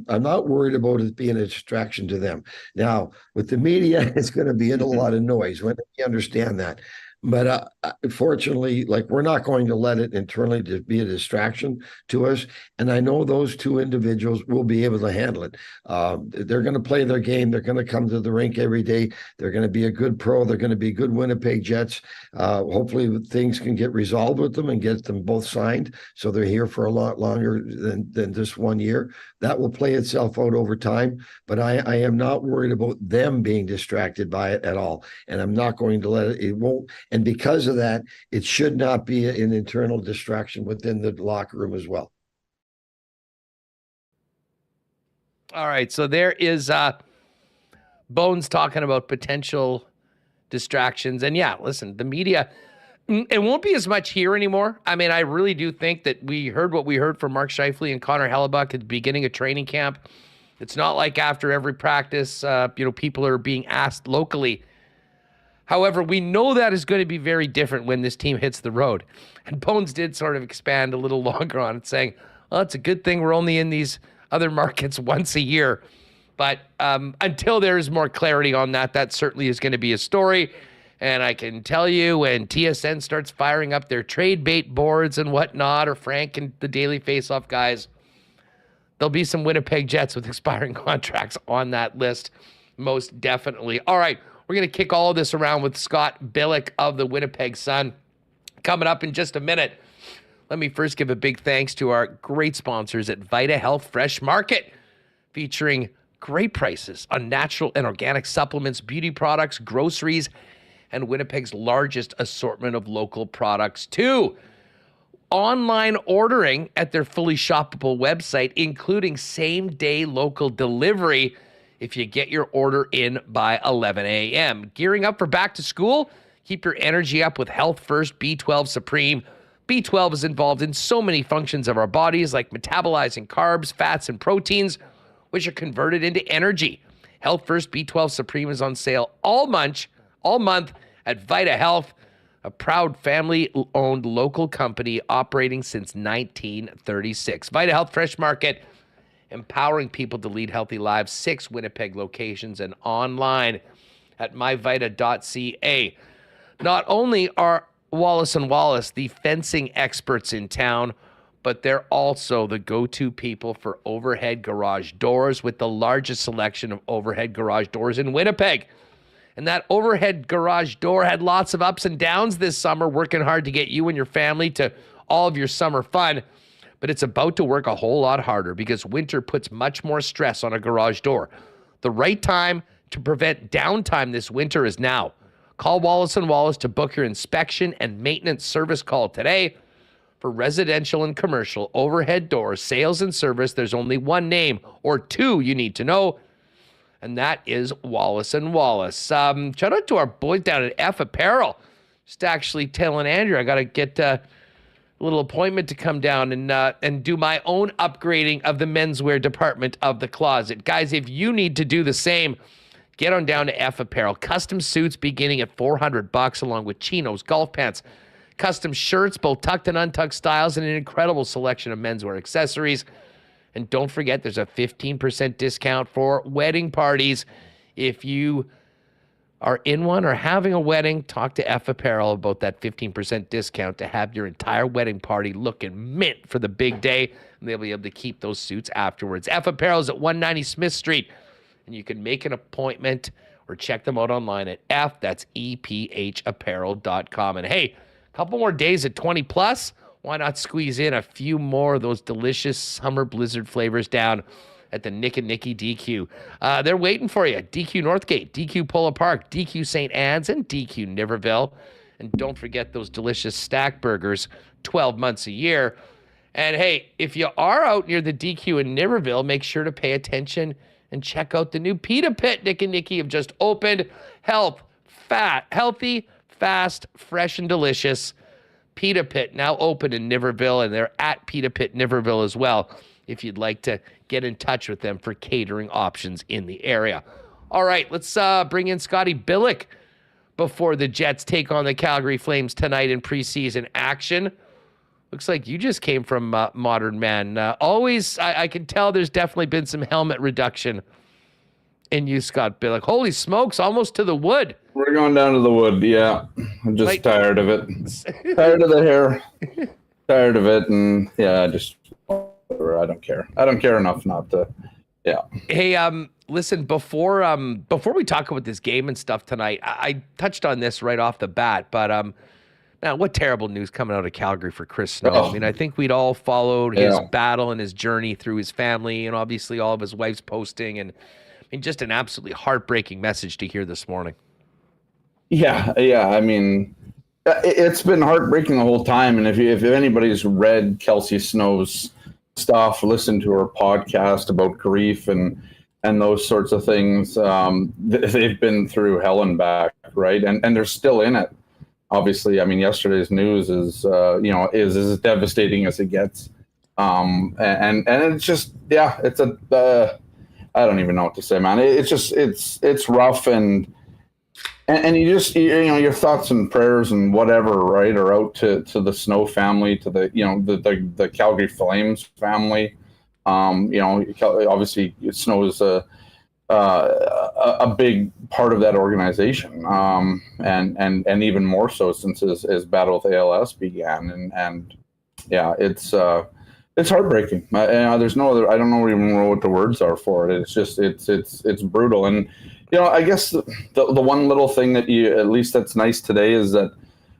I'm not worried about it being a distraction to them. Now, with the media, it's going to be a lot of noise. When we understand that. But fortunately, like, we're not going to let it internally to be a distraction to us. And I know those two individuals will be able to handle it. They're going to play their game. They're going to come to the rink every day. They're going to be a good pro. They're going to be good Winnipeg Jets. Hopefully things can get resolved with them and get them both signed, so they're here for a lot longer than just 1 year. That will play itself out over time. But I am not worried about them being distracted by it at all. And I'm not going to let it won't. And because of that, it should not be an internal distraction within the locker room as well. All right, so there is Bones talking about potential distractions. And yeah, listen, the media, it won't be as much here anymore. I mean, I really do think that we heard what we heard from Mark Scheifele and Connor Hellebuyck at the beginning of training camp. It's not like after every practice, people are being asked locally. However, we know that is going to be very different when this team hits the road. And Bones did sort of expand a little longer on it, saying, well, it's a good thing we're only in these other markets once a year. But until there is more clarity on that, that certainly is going to be a story. And I can tell you, when TSN starts firing up their trade bait boards and whatnot, or Frank and the Daily Faceoff guys, there'll be some Winnipeg Jets with expiring contracts on that list, most definitely. All right. We're going to kick all of this around with Scott Billeck of the Winnipeg Sun coming up in just a minute. Let me first give a big thanks to our great sponsors at Vita Health Fresh Market, featuring great prices on natural and organic supplements, beauty products, groceries, and Winnipeg's largest assortment of local products too. Online ordering at their fully shoppable website, including same-day local delivery if you get your order in by 11 a.m. Gearing up for back to school? Keep your energy up with Health First B12 Supreme. B12 is involved in so many functions of our bodies, like metabolizing carbs, fats, and proteins, which are converted into energy. Health First B12 Supreme is on sale all month at Vita Health, a proud family-owned local company operating since 1936. Vita Health Fresh Market, empowering people to lead healthy lives. 6 Winnipeg locations and online at myvita.ca. Not only are Wallace & Wallace the fencing experts in town, but they're also the go-to people for overhead garage doors, with the largest selection of overhead garage doors in Winnipeg. And that overhead garage door had lots of ups and downs this summer, working hard to get you and your family to all of your summer fun. But it's about to work a whole lot harder, because winter puts much more stress on a garage door. The right time to prevent downtime this winter is now. Call Wallace & Wallace to book your inspection and maintenance service call today. For residential and commercial overhead doors, sales and service, there's only one name, or two, you need to know, and that is Wallace & Wallace. Shout out to our boys down at F Apparel. Just actually telling Andrew I got to get little appointment to come down and do my own upgrading of the menswear department of the closet. Guys, if you need to do the same, get on down to F Apparel. Custom suits beginning at $400, along with chinos, golf pants, custom shirts, both tucked and untucked styles, and an incredible selection of menswear accessories. And don't forget, there's a 15% discount for wedding parties. If you are in one or having a wedding, talk to F Apparel about that 15% discount to have your entire wedding party looking mint for the big day, and they'll be able to keep those suits afterwards. F Apparel is at 190 Smith Street, and you can make an appointment or check them out online at that's EPHapparel.com. And hey, a couple more days at 20 plus, why not squeeze in a few more of those delicious summer blizzard flavors down at the Nick and Nicky DQ. They're waiting for you. DQ Northgate, DQ Polo Park, DQ St. Anne's, and DQ Niverville. And don't forget those delicious stack burgers, 12 months a year. And hey, if you are out near the DQ in Niverville, make sure to pay attention and check out the new Pita Pit Nick and Nicky have just opened. Healthy, fast, fresh, and delicious. Pita Pit now open in Niverville, and they're at Pita Pit Niverville as well, if you'd like to get in touch with them for catering options in the area. All right, let's bring in Scotty Billeck before the Jets take on the Calgary Flames tonight in preseason action. Looks like you just came from Modern Man. I can tell there's definitely been some helmet reduction and you, Scott Billeck. Holy smokes, almost to the wood. We're going down to the wood, yeah. I'm just tired of it. Tired of the hair. Tired of it, and yeah, just whatever. I don't care. I don't care enough not to. Yeah. Hey, listen, before we talk about this game and stuff tonight, I touched on this right off the bat, but man, what terrible news coming out of Calgary for Chris Snow. Oh. I mean, I think we'd all followed his battle and his journey through his family, and obviously all of his wife's posting, and I mean, just an absolutely heartbreaking message to hear this morning. Yeah. I mean, it's been heartbreaking the whole time, and if anybody's read Kelsey Snow's stuff, listened to her podcast about grief and those sorts of things, they've been through hell and back, right? And they're still in it. Obviously, I mean, yesterday's news is as devastating as it gets, and it's just it's I don't even know what to say, man. It's rough, and you just your thoughts and prayers and whatever, right, are out to the Snow family, to the Calgary Flames family. Obviously Snow is a big part of that organization, and even more so since his battle with ALS began, and it's heartbreaking. There's no other. I don't even know what the words are for it. It's just it's brutal, and I guess the one little thing that at least that's nice today is that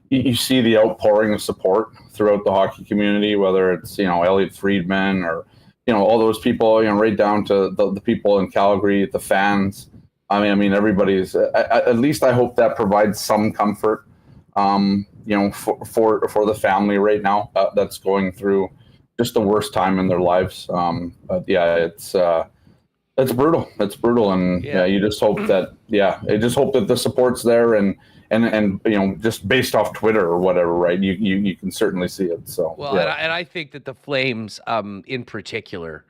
you see the outpouring of support throughout the hockey community, whether it's Elliot Friedman or all those people, right down to the people in Calgary, the fans. I mean, everybody's. At least I hope that provides some comfort, for the family right now that's going through just the worst time in their lives. But yeah, it's brutal. It's brutal, and you just hope that the support's there, and just based off Twitter or whatever, right? You can certainly see it. So and I think that the Flames, in particular,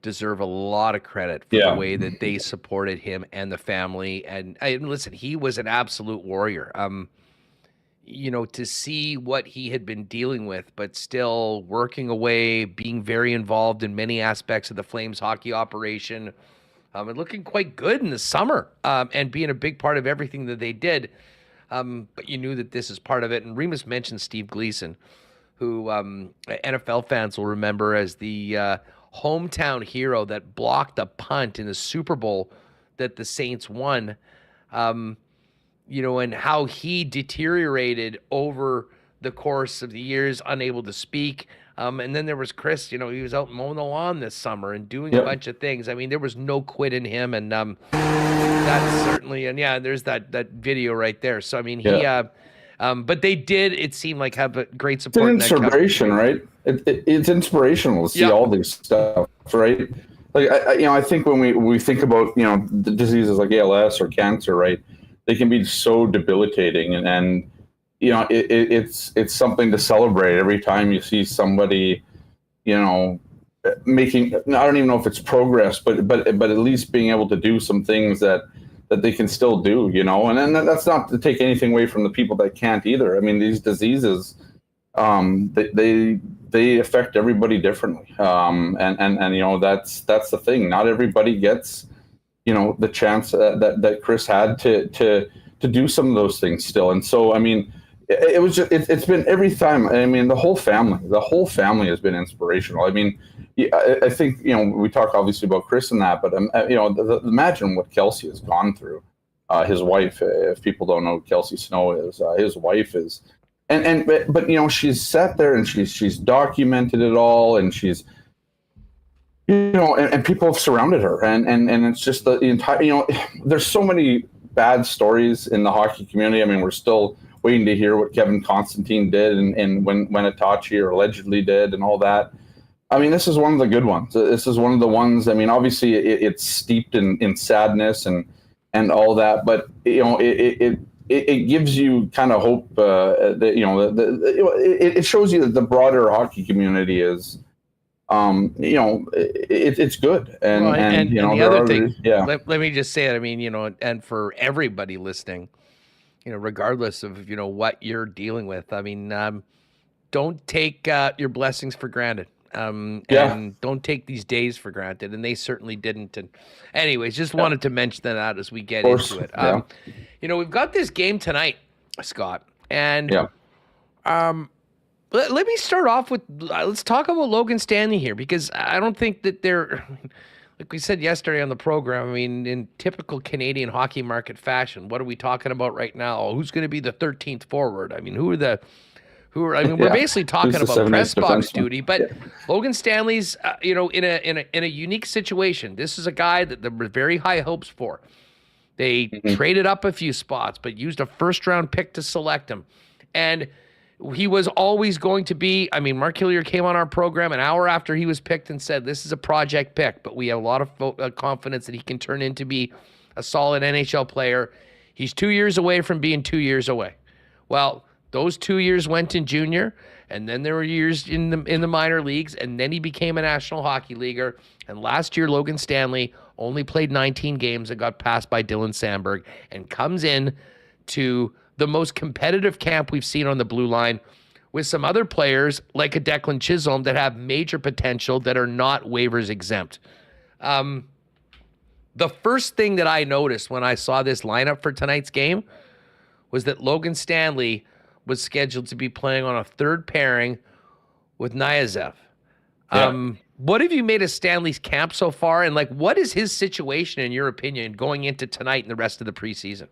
deserve a lot of credit for the way that they supported him and the family. And listen, he was an absolute warrior. To see what he had been dealing with, but still working away, being very involved in many aspects of the Flames hockey operation, and looking quite good in the summer, and being a big part of everything that they did. But you knew that this is part of it. And Remis mentioned Steve Gleason, who NFL fans will remember as the hometown hero that blocked a punt in the Super Bowl that the Saints won. And how he deteriorated over the course of the years, unable to speak. And then there was Chris, he was out mowing the lawn this summer and doing a bunch of things. I mean, there was no quit in him. And that's certainly, and there's that video right there. So, I mean, but they did, it seemed like, have a great support. It's an inspiration, right? It's inspirational to see all these stuff, right? Like, I think when we think about, the diseases like ALS or cancer, right? They can be so debilitating, and it's something to celebrate every time you see somebody, making. I don't even know if it's progress, but at least being able to do some things that they can still do, and then that's not to take anything away from the people that can't either. I mean, these diseases, they affect everybody differently, and that's the thing. Not everybody gets the chance that Chris had to do some of those things still. And so, I mean, it's been every time. I mean, the whole family has been inspirational. I mean, I think, we talk obviously about Chris and that, but imagine what Kelsey has gone through. His wife, if people don't know who Kelsey Snow is, his wife is, but she's sat there and she's documented it all, and she's, and people have surrounded her, and it's just the entire, there's so many bad stories in the hockey community. I mean, we're still waiting to hear what Kevin Constantine did and when Itachi or allegedly did and all that. I mean, this is one of the good ones. This is one of the ones, I mean, obviously it's steeped in sadness and all that, but it gives you kind of hope that, it shows you that the broader hockey community is, it's good. And the other thing, let me just say it. I mean, and for everybody listening, regardless of, what you're dealing with, I mean, don't take your blessings for granted. And don't take these days for granted. And they certainly didn't. And anyways, just wanted to mention that as we get into it. We've got this game tonight, Scott. And let me start off with, let's talk about Logan Stanley here, because I don't think that they're, like we said yesterday on the program, I mean, in typical Canadian hockey market fashion, what are we talking about right now? Who's going to be the 13th forward? I mean, we're basically talking about press box duty, but Logan Stanley's, in a unique situation. This is a guy that there were very high hopes for. They traded up a few spots, but used a first-round pick to select him. And he was always going to be, I mean, Mark Hillier came on our program an hour after he was picked and said, this is a project pick, but we have a lot of confidence that he can turn into be a solid NHL player. He's 2 years away from being 2 years away. Well, those 2 years went in junior, and then there were years in the minor leagues, and then he became a National Hockey Leaguer. And last year, Logan Stanley only played 19 games and got passed by Dylan Sandberg, and comes in to the most competitive camp we've seen on the blue line with some other players like a Declan Chisholm that have major potential that are not waivers exempt. The first thing that I noticed when I saw this lineup for tonight's game was that Logan Stanley was scheduled to be playing on a third pairing with Nyazev. What have you made of Stanley's camp so far? And what is his situation, in your opinion, going into tonight and the rest of the preseason?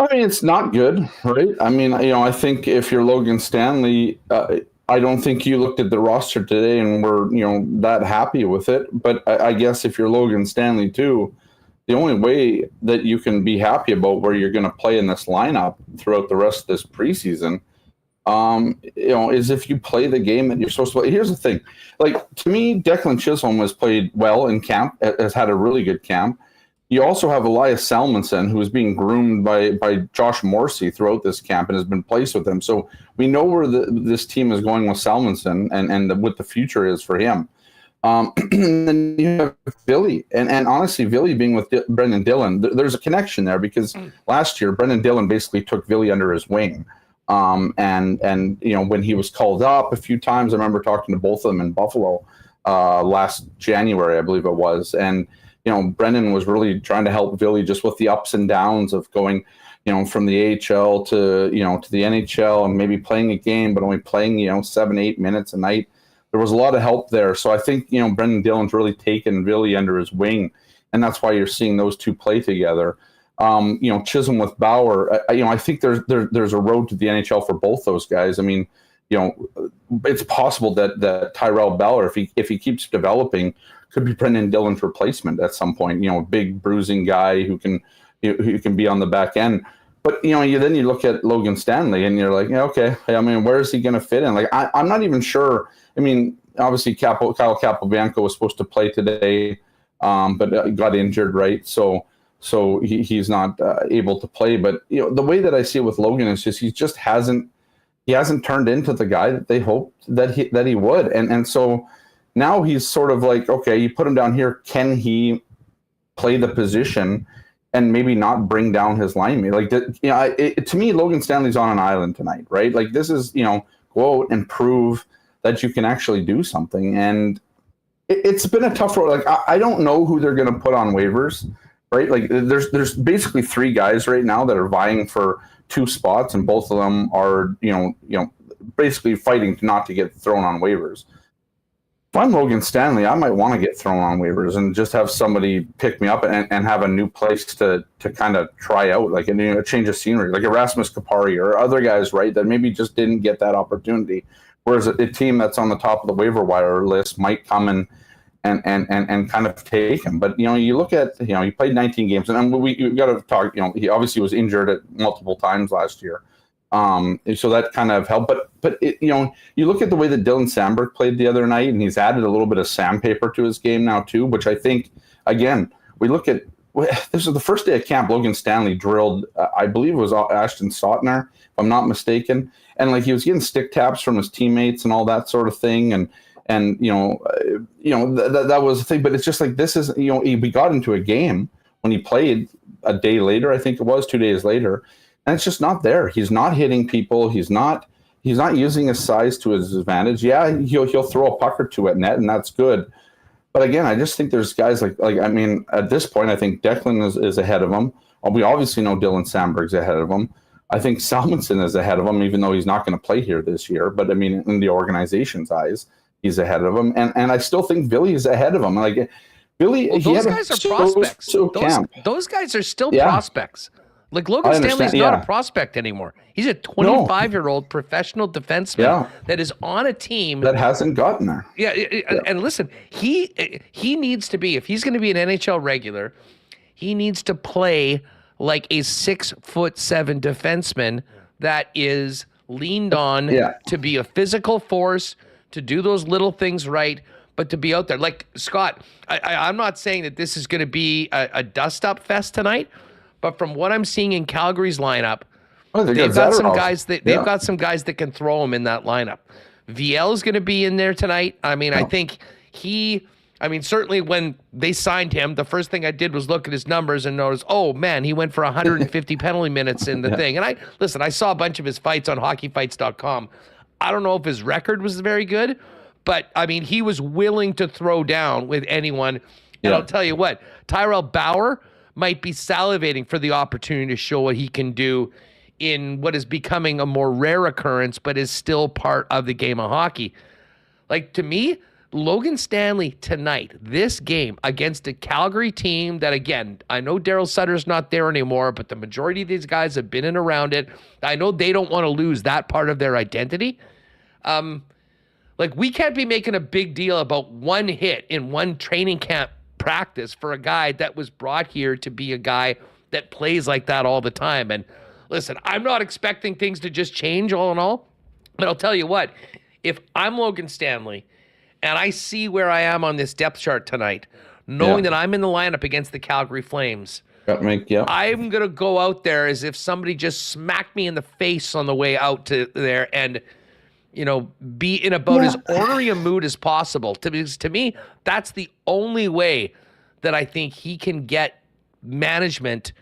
I mean, it's not good, right? I mean, I think if you're Logan Stanley, I don't think you looked at the roster today and were, that happy with it. But I guess if you're Logan Stanley too, the only way that you can be happy about where you're going to play in this lineup throughout the rest of this preseason, is if you play the game that you're supposed to play. Here's the thing. To me, Declan Chisholm has played well in camp, has had a really good camp. You also have Elias Salmonson, who is being groomed by Josh Morrissey throughout this camp and has been placed with him. So we know where this team is going with Salmonson and what the future is for him. And then you have Billy. And honestly, Billy being with Brendan Dillon, there's a connection there because last year, Brendan Dillon basically took Billy under his wing. And when he was called up a few times, I remember talking to both of them in Buffalo last January, I believe it was. And Brendan was really trying to help Billy just with the ups and downs of going, from the AHL to the NHL and maybe playing a game, but only playing, 7-8 minutes a night. There was a lot of help there. So I think, Brendan Dillon's really taken Billy under his wing, and that's why you're seeing those two play together. Chisholm with Bauer, I think there's a road to the NHL for both those guys. I mean, it's possible that Tyrell Bauer, if he keeps developing, could be Brendan Dillon's replacement at some point. A big bruising guy who can be on the back end. But then you look at Logan Stanley and you're like, okay. I mean, where is he going to fit in? I'm not even sure. I mean, obviously Kyle Capobianco was supposed to play today, but got injured, right? So he's not able to play. But the way that I see it with Logan is just he hasn't turned into the guy that they hoped that he would, and so. Now he's sort of like, okay, you put him down here. Can he play the position and maybe not bring down his line mate? To me, Logan Stanley's on an island tonight, right? This is, go out and prove that you can actually do something. And it's been a tough road. I don't know who they're going to put on waivers, right? There's basically three guys right now that are vying for two spots, and both of them are, basically fighting not to get thrown on waivers. If I'm Logan Stanley, I might want to get thrown on waivers and just have somebody pick me up and have a new place to kind of try out, a change of scenery, like Erasmus Kapari or other guys, right, that maybe just didn't get that opportunity. Whereas a team that's on the top of the waiver wire list might come and kind of take him. But, you look at, he played 19 games, and we got to talk, he obviously was injured at multiple times last year. So that kind of helped, but you look at the way that Dylan Sandberg played the other night, and he's added a little bit of sandpaper to his game now too, which I think, again, we look at, this is the first day of camp, Logan Stanley drilled, I believe it was Ashton Sautner, if I'm not mistaken. And he was getting stick taps from his teammates and all that sort of thing. And that was the thing, but it's just this is, we got into a game when he played a day later, I think it was 2 days later. And it's just not there. He's not hitting people. He's not, He's not using his size to his advantage. Yeah, he'll throw a puck or two at net, and that's good. But again, I just think there's guys like I mean, at this point, I think Declan is ahead of him. We obviously know Dylan Sandberg's ahead of him. I think Salmonson is ahead of him, even though he's not going to play here this year. But I mean, in the organization's eyes, he's ahead of him, and I still think Billy is ahead of him. Like Billy, those guys are prospects. Those guys are still prospects. Like Logan Stanley's not a prospect anymore. He's a 25-year-old professional defenseman that is on a team that hasn't gotten there. Yeah, and listen, he needs to be, if he's going to be an NHL regular, he needs to play like a 6'7" defenseman that is leaned on to be a physical force, to do those little things right, but to be out there. Like Scott, I'm not saying that this is going to be a dust-up fest tonight. But from what I'm seeing in Calgary's lineup, they've got some guys that can throw them in that lineup. VL is going to be in there tonight. I mean, I think certainly when they signed him, the first thing I did was look at his numbers and notice, oh man, he went for 150 penalty minutes in the thing. And I saw a bunch of his fights on hockeyfights.com. I don't know if his record was very good, but I mean, he was willing to throw down with anyone. And I'll tell you what, Tyrell Bauer might be salivating for the opportunity to show what he can do in what is becoming a more rare occurrence, but is still part of the game of hockey. Like, to me, Logan Stanley tonight, this game against a Calgary team that, again, I know Daryl Sutter's not there anymore, but the majority of these guys have been in around it. I know they don't want to lose that part of their identity. Like, we can't be making a big deal about one hit in one training camp practice for a guy that was brought here to be a guy that plays like that all the time. And listen, I'm not expecting things to just change all in all, but I'll tell you what, if I'm Logan Stanley and I see where I am on this depth chart tonight, knowing that I'm in the lineup against the Calgary Flames, I'm going to go out there as if somebody just smacked me in the face on the way out to there and be in about as ornery a mood as possible. To me, that's the only way that I think he can get management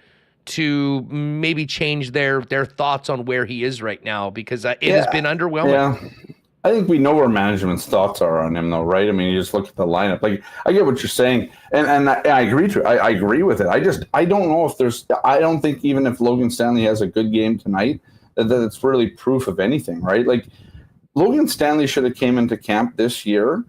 to maybe change their thoughts on where he is right now, because it has been underwhelming. Yeah. I think we know where management's thoughts are on him, though, right? I mean, you just look at the lineup. Like, I get what you're saying, and I agree to it. I agree with it. I don't know if I don't think even if Logan Stanley has a good game tonight, that it's really proof of anything, right? Like, Logan Stanley should have came into camp this year,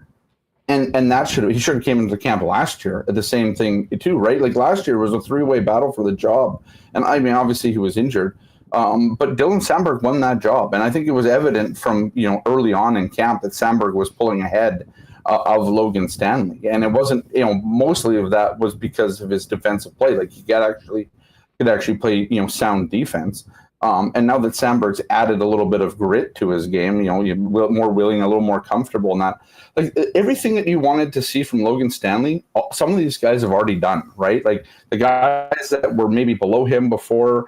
and he should have came into camp last year at the same thing too, right? Like last year was a three-way battle for the job, and I mean obviously he was injured, but Dylan Sandberg won that job, and I think it was evident from early on in camp that Sandberg was pulling ahead of Logan Stanley, and it wasn't mostly of that was because of his defensive play. Like he could actually play sound defense. And now that Sandberg's added a little bit of grit to his game, you're more willing, a little more comfortable in that. Like everything that you wanted to see from Logan Stanley, some of these guys have already done, right? Like the guys that were maybe below him before,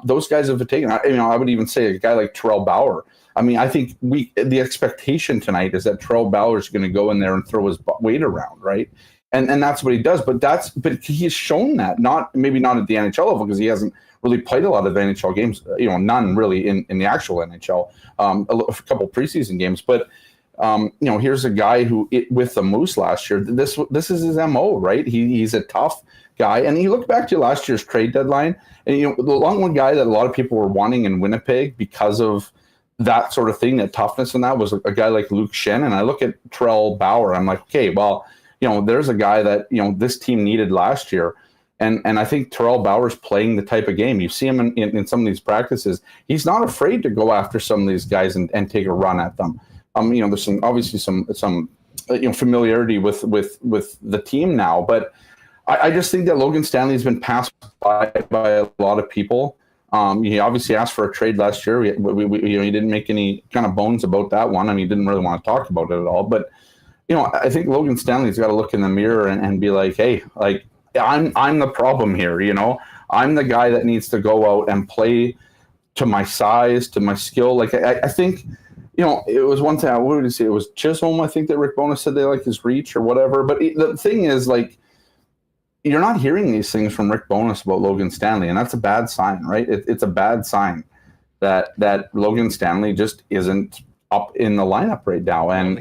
those guys have taken. I would even say a guy like Tyrell Bauer. I mean, I think the expectation tonight is that Tyrell Bauer is going to go in there and throw his weight around, right? And that's what he does. But he's shown that, maybe not at the NHL level because he hasn't really played a lot of NHL games, none really in the actual NHL, a couple preseason games. But, here's a guy who, with the Moose last year, this is his MO, right? He's a tough guy. And you look back to last year's trade deadline, and, the long one guy that a lot of people were wanting in Winnipeg because of that sort of thing, that toughness and that was a guy like Luke Shen. And I look at Tyrell Bauer, I'm like, okay, well, there's a guy that, this team needed last year. And I think Tyrell Bauer's playing the type of game. You see him in some of these practices. He's not afraid to go after some of these guys and take a run at them. There's some familiarity with the team now. But I just think that Logan Stanley's been passed by a lot of people. He obviously asked for a trade last year. He didn't make any kind of bones about that one. I mean, he didn't really want to talk about it at all. But I think Logan Stanley's got to look in the mirror and be like, hey, like, I'm the problem here, I'm the guy that needs to go out and play to my size, to my skill. Like I think, it was one time, what did he say? It was Chisholm, I think that Rick Bowness said they like his reach or whatever. But the thing is, like, you're not hearing these things from Rick Bowness about Logan Stanley, and that's a bad sign, right? It's a bad sign. that Logan Stanley just isn't up in the lineup right now. And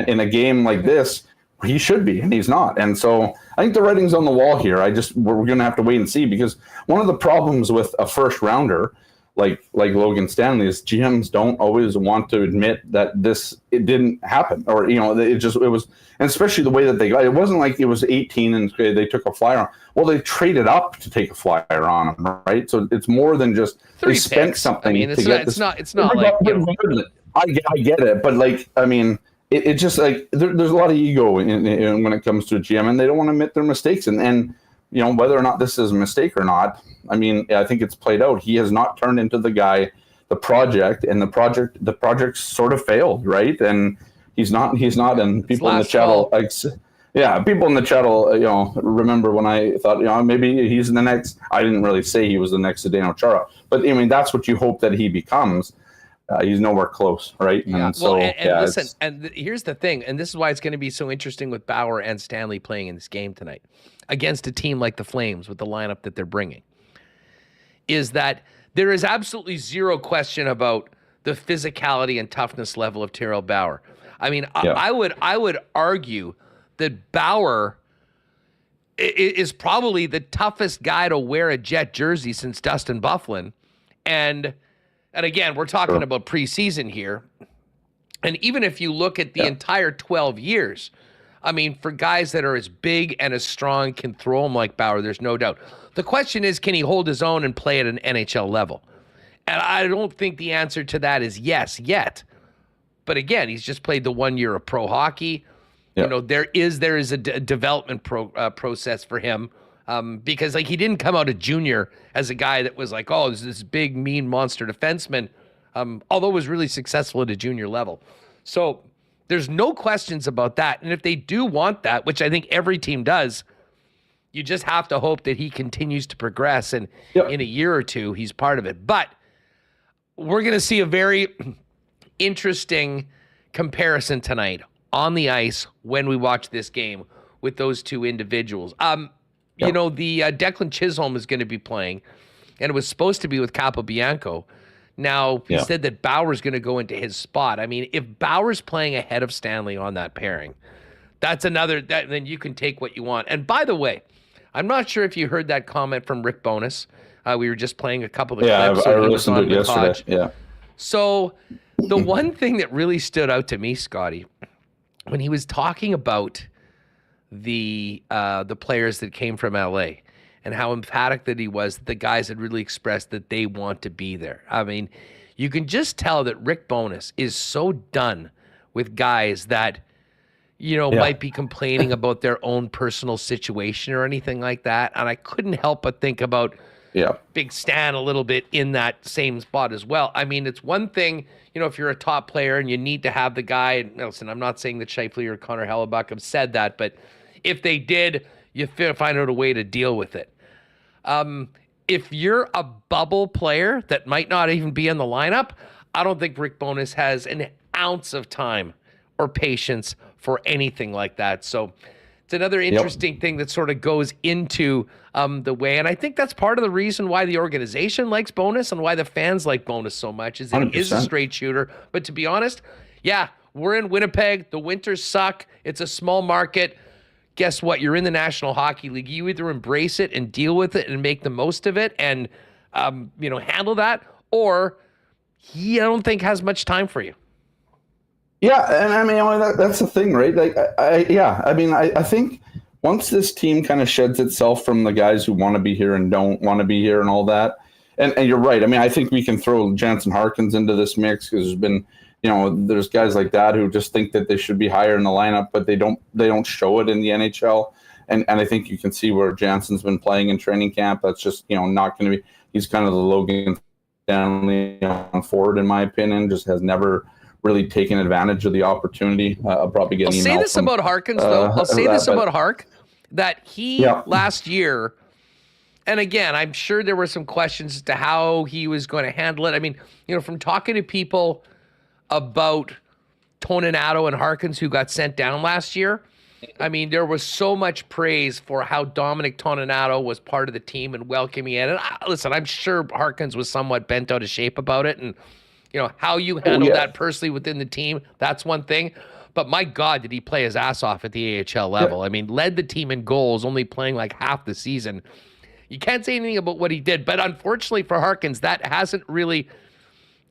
in a game like this, he should be, and he's not. And so I think the writing's on the wall here. We're going to have to wait and see, because one of the problems with a first rounder like Logan Stanley is GMs don't always want to admit that it didn't happen, or it was, and especially the way that they got it. Wasn't like it was 18 and they took a flyer on. Well, they traded up to take a flyer on him, right? So it's more than just they spent something. I mean, it's not like I get it, but it just like there's a lot of ego in when it comes to a GM, and they don't want to admit their mistakes, and whether or not this is a mistake or not. I mean, I think it's played out. He has not turned into the project, and the project sort of failed, right? And he's not, and people in the chat people in the chat remember when I thought, maybe he's the next. I didn't really say he was the next Zdeno Chara, but I mean, that's what you hope that he becomes. He's nowhere close, right? Yeah. And so, listen, here's the thing, and this is why it's going to be so interesting with Bauer and Stanley playing in this game tonight against a team like the Flames with the lineup that they're bringing, is that there is absolutely zero question about the physicality and toughness level of Terrell Bauer. I mean, I would argue that Bauer is probably the toughest guy to wear a Jet jersey since Dustin Byfuglien, and again, we're talking about preseason here. And even if you look at the entire 12 years, I mean, for guys that are as big and as strong, can throw them like Bauer, there's no doubt. The question is, can he hold his own and play at an NHL level? And I don't think the answer to that is yes yet. But again, he's just played the 1 year of pro hockey. Yep. There is a development process for him. Because he didn't come out of junior as a guy that was like, oh, this big, mean monster defenseman, although was really successful at a junior level. So there's no questions about that. And if they do want that, which I think every team does, you just have to hope that he continues to progress. And in a year or two, he's part of it. But we're going to see a very interesting comparison tonight on the ice when we watch this game with those two individuals. The Declan Chisholm is going to be playing, and it was supposed to be with Capobianco. Now, he said that Bauer's going to go into his spot. I mean, if Bauer's playing ahead of Stanley on that pairing, then you can take what you want. And by the way, I'm not sure if you heard that comment from Rick Bowness. We were just playing a couple of clips. I listened to it yesterday. Hodge. Yeah. So the one thing that really stood out to me, Scotty, when he was talking about the players that came from LA and how emphatic that he was, that the guys had really expressed that they want to be there. I mean, you can just tell that Rick Bowness is so done with guys that, might be complaining about their own personal situation or anything like that. And I couldn't help but think about Big Stan a little bit in that same spot as well. I mean, it's one thing, if you're a top player and you need to have the guy, and listen, I'm not saying that Scheifele or Connor Hellebuyck have said that, but if they did, you find out a way to deal with it. If you're a bubble player that might not even be in the lineup, I don't think Rick Bowness has an ounce of time or patience for anything like that. So it's another interesting thing that sort of goes into the way. And I think that's part of the reason why the organization likes Bowness and why the fans like Bowness so much, is that he is a straight shooter. But to be honest, we're in Winnipeg. The winters suck. It's a small market. Guess what? You're in the National Hockey League. You either embrace it and deal with it and make the most of it and, handle that, or he, I don't think, has much time for you. Yeah, and I mean, that's the thing, right? Like, I think once this team kind of sheds itself from the guys who want to be here and don't want to be here and all that, and you're right. I mean, I think we can throw Jansen Harkins into this mix because there's been, there's guys like that who just think that they should be higher in the lineup, but they don't show it in the NHL. And I think you can see where Jansen's been playing in training camp. That's just, not going to be, he's kind of the Logan Stanley forward, in my opinion, just has never really taken advantage of the opportunity. I'll probably get an email. I'll say this about Harkins, though. I'll say this about Hark, that he last year, and again, I'm sure there were some questions as to how he was going to handle it. I mean, from talking to people about Toninato and Harkins who got sent down last year, I mean, there was so much praise for how Dominic Toninato was part of the team and welcoming in. And listen, I'm sure Harkins was somewhat bent out of shape about it. And, how you handle that personally within the team, that's one thing. But my God, did he play his ass off at the AHL level? Yeah. I mean, led the team in goals, only playing like half the season. You can't say anything about what he did. But unfortunately for Harkins, that hasn't really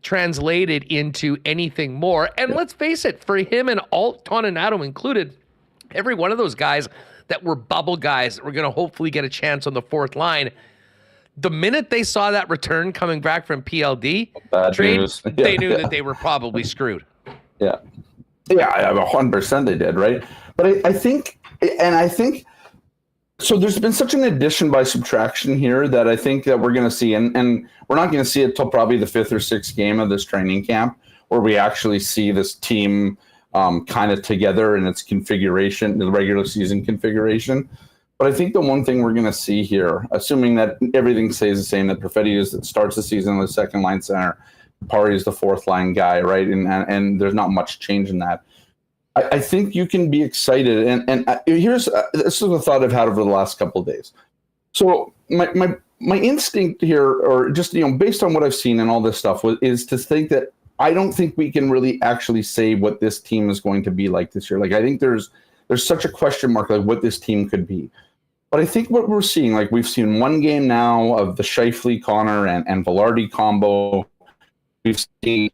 translated into anything more. And let's face it, for him and Alt Toninato included, every one of those guys that were bubble guys that were going to hopefully get a chance on the fourth line, the minute they saw that return coming back from PLD trade, they knew that they were probably screwed. Yeah. Yeah, 100% they did, right? But I think, so there's been such an addition by subtraction here that I think that we're going to see, and we're not going to see it till probably the 5th or 6th game of this training camp, where we actually see this team kind of together in its configuration, the regular season configuration. But I think the one thing we're going to see here, assuming that everything stays the same, that Perfetti starts the season in the second line center, Parry is the fourth line guy, right? And there's not much change in that. I think you can be excited. And this is a thought I've had over the last couple of days. So my instinct here, or just based on what I've seen and all this stuff, is to think that I don't think we can really actually say what this team is going to be like this year. Like, I think there's such a question mark like what this team could be. But I think what we're seeing, like we've seen one game now of the Scheifele, Connor, and Vilardi combo. We've seen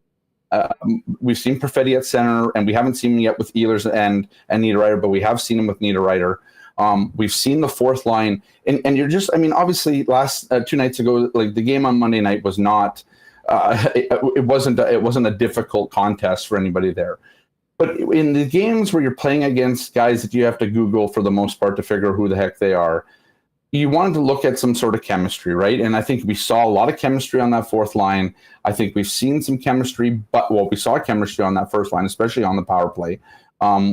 Perfetti at center, and we haven't seen him yet with Ehlers and Niederreiter, but we have seen him with Niederreiter. We've seen the fourth line, and you're just, I mean, obviously last 2 nights ago, like the game on Monday night was not, it wasn't a difficult contest for anybody there. But in the games where you're playing against guys that you have to Google for the most part to figure out who the heck they are, you wanted to look at some sort of chemistry, right? And I think we saw a lot of chemistry on that fourth line. I think we've seen some chemistry, we saw chemistry on that first line, especially on the power play,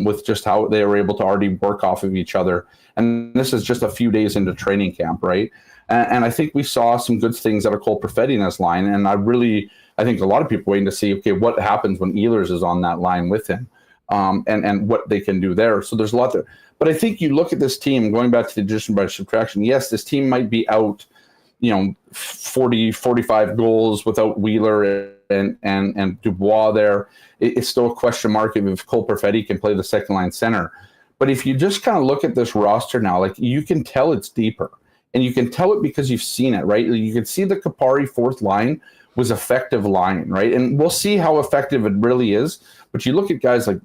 with just how they were able to already work off of each other. And this is just a few days into training camp, right? And I think we saw some good things out of Cole Perfetti in this line. And I think a lot of people waiting to see, okay, what happens when Ehlers is on that line with him, and what they can do there. So there's a lot there. But I think you look at this team, going back to the addition by subtraction, yes, this team might be out, 40, 45 goals without Wheeler and Dubois there. It's still a question mark if Cole Perfetti can play the second line center. But if you just kind of look at this roster now, like you can tell it's deeper. And you can tell it because you've seen it, right? You can see the Kupari fourth line was effective line, right? And we'll see how effective it really is. But you look at guys like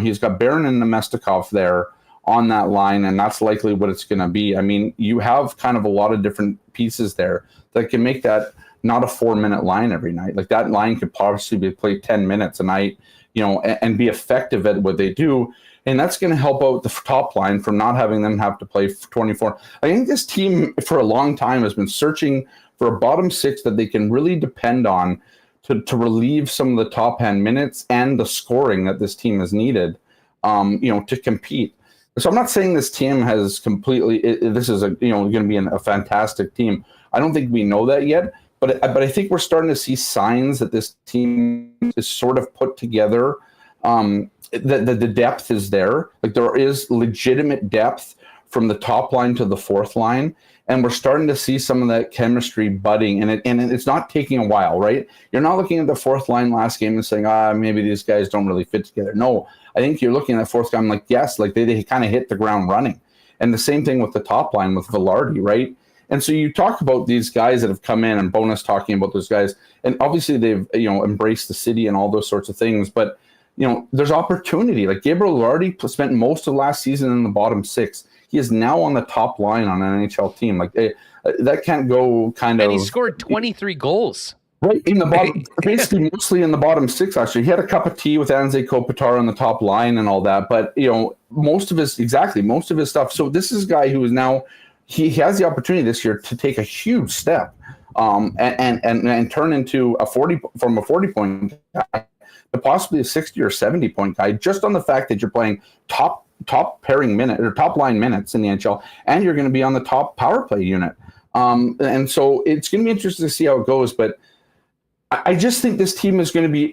he's got Barron and Nemestikov there on that line, and that's likely what it's going to be. I mean, you have kind of a lot of different pieces there that can make that not a 4-minute line every night. Like that line could possibly be played 10 minutes a night, and be effective at what they do. And that's going to help out the top line from not having them have to play 24. I think this team for a long time has been searching for a bottom six that they can really depend on to relieve some of the top end minutes and the scoring that this team has needed, to compete. So I'm not saying this team has completely. This is going to be a fantastic team. I don't think we know that yet, but I think we're starting to see signs that this team is sort of put together. The depth is there. Like there is legitimate depth from the top line to the fourth line, and we're starting to see some of that chemistry budding. And it's not taking a while, right? You're not looking at the fourth line last game and saying, maybe these guys don't really fit together. No, I think you're looking at fourth line like, yes, like they kind of hit the ground running. And the same thing with the top line with Vilardi, right? And so you talk about these guys that have come in, and Bowness talking about those guys, and obviously they've embraced the city and all those sorts of things, but there's opportunity. Like Gabriel Vilardi spent most of last season in the bottom six. He is now on the top line on an NHL team. Like that can't go kind of. And he scored 23 goals. Right in the bottom, basically mostly in the bottom six. Actually, he had a cup of tea with Anze Kopitar on the top line and all that. But most of his stuff. So this is a guy who is now he has the opportunity this year to take a huge step, and turn into a 40-point guy to possibly a 60 or 70-point guy, just on the fact that you're playing top pairing minute or top line minutes in the NHL, and you're going to be on the top power play unit. And so it's going to be interesting to see how it goes. But I just think this team is going to be.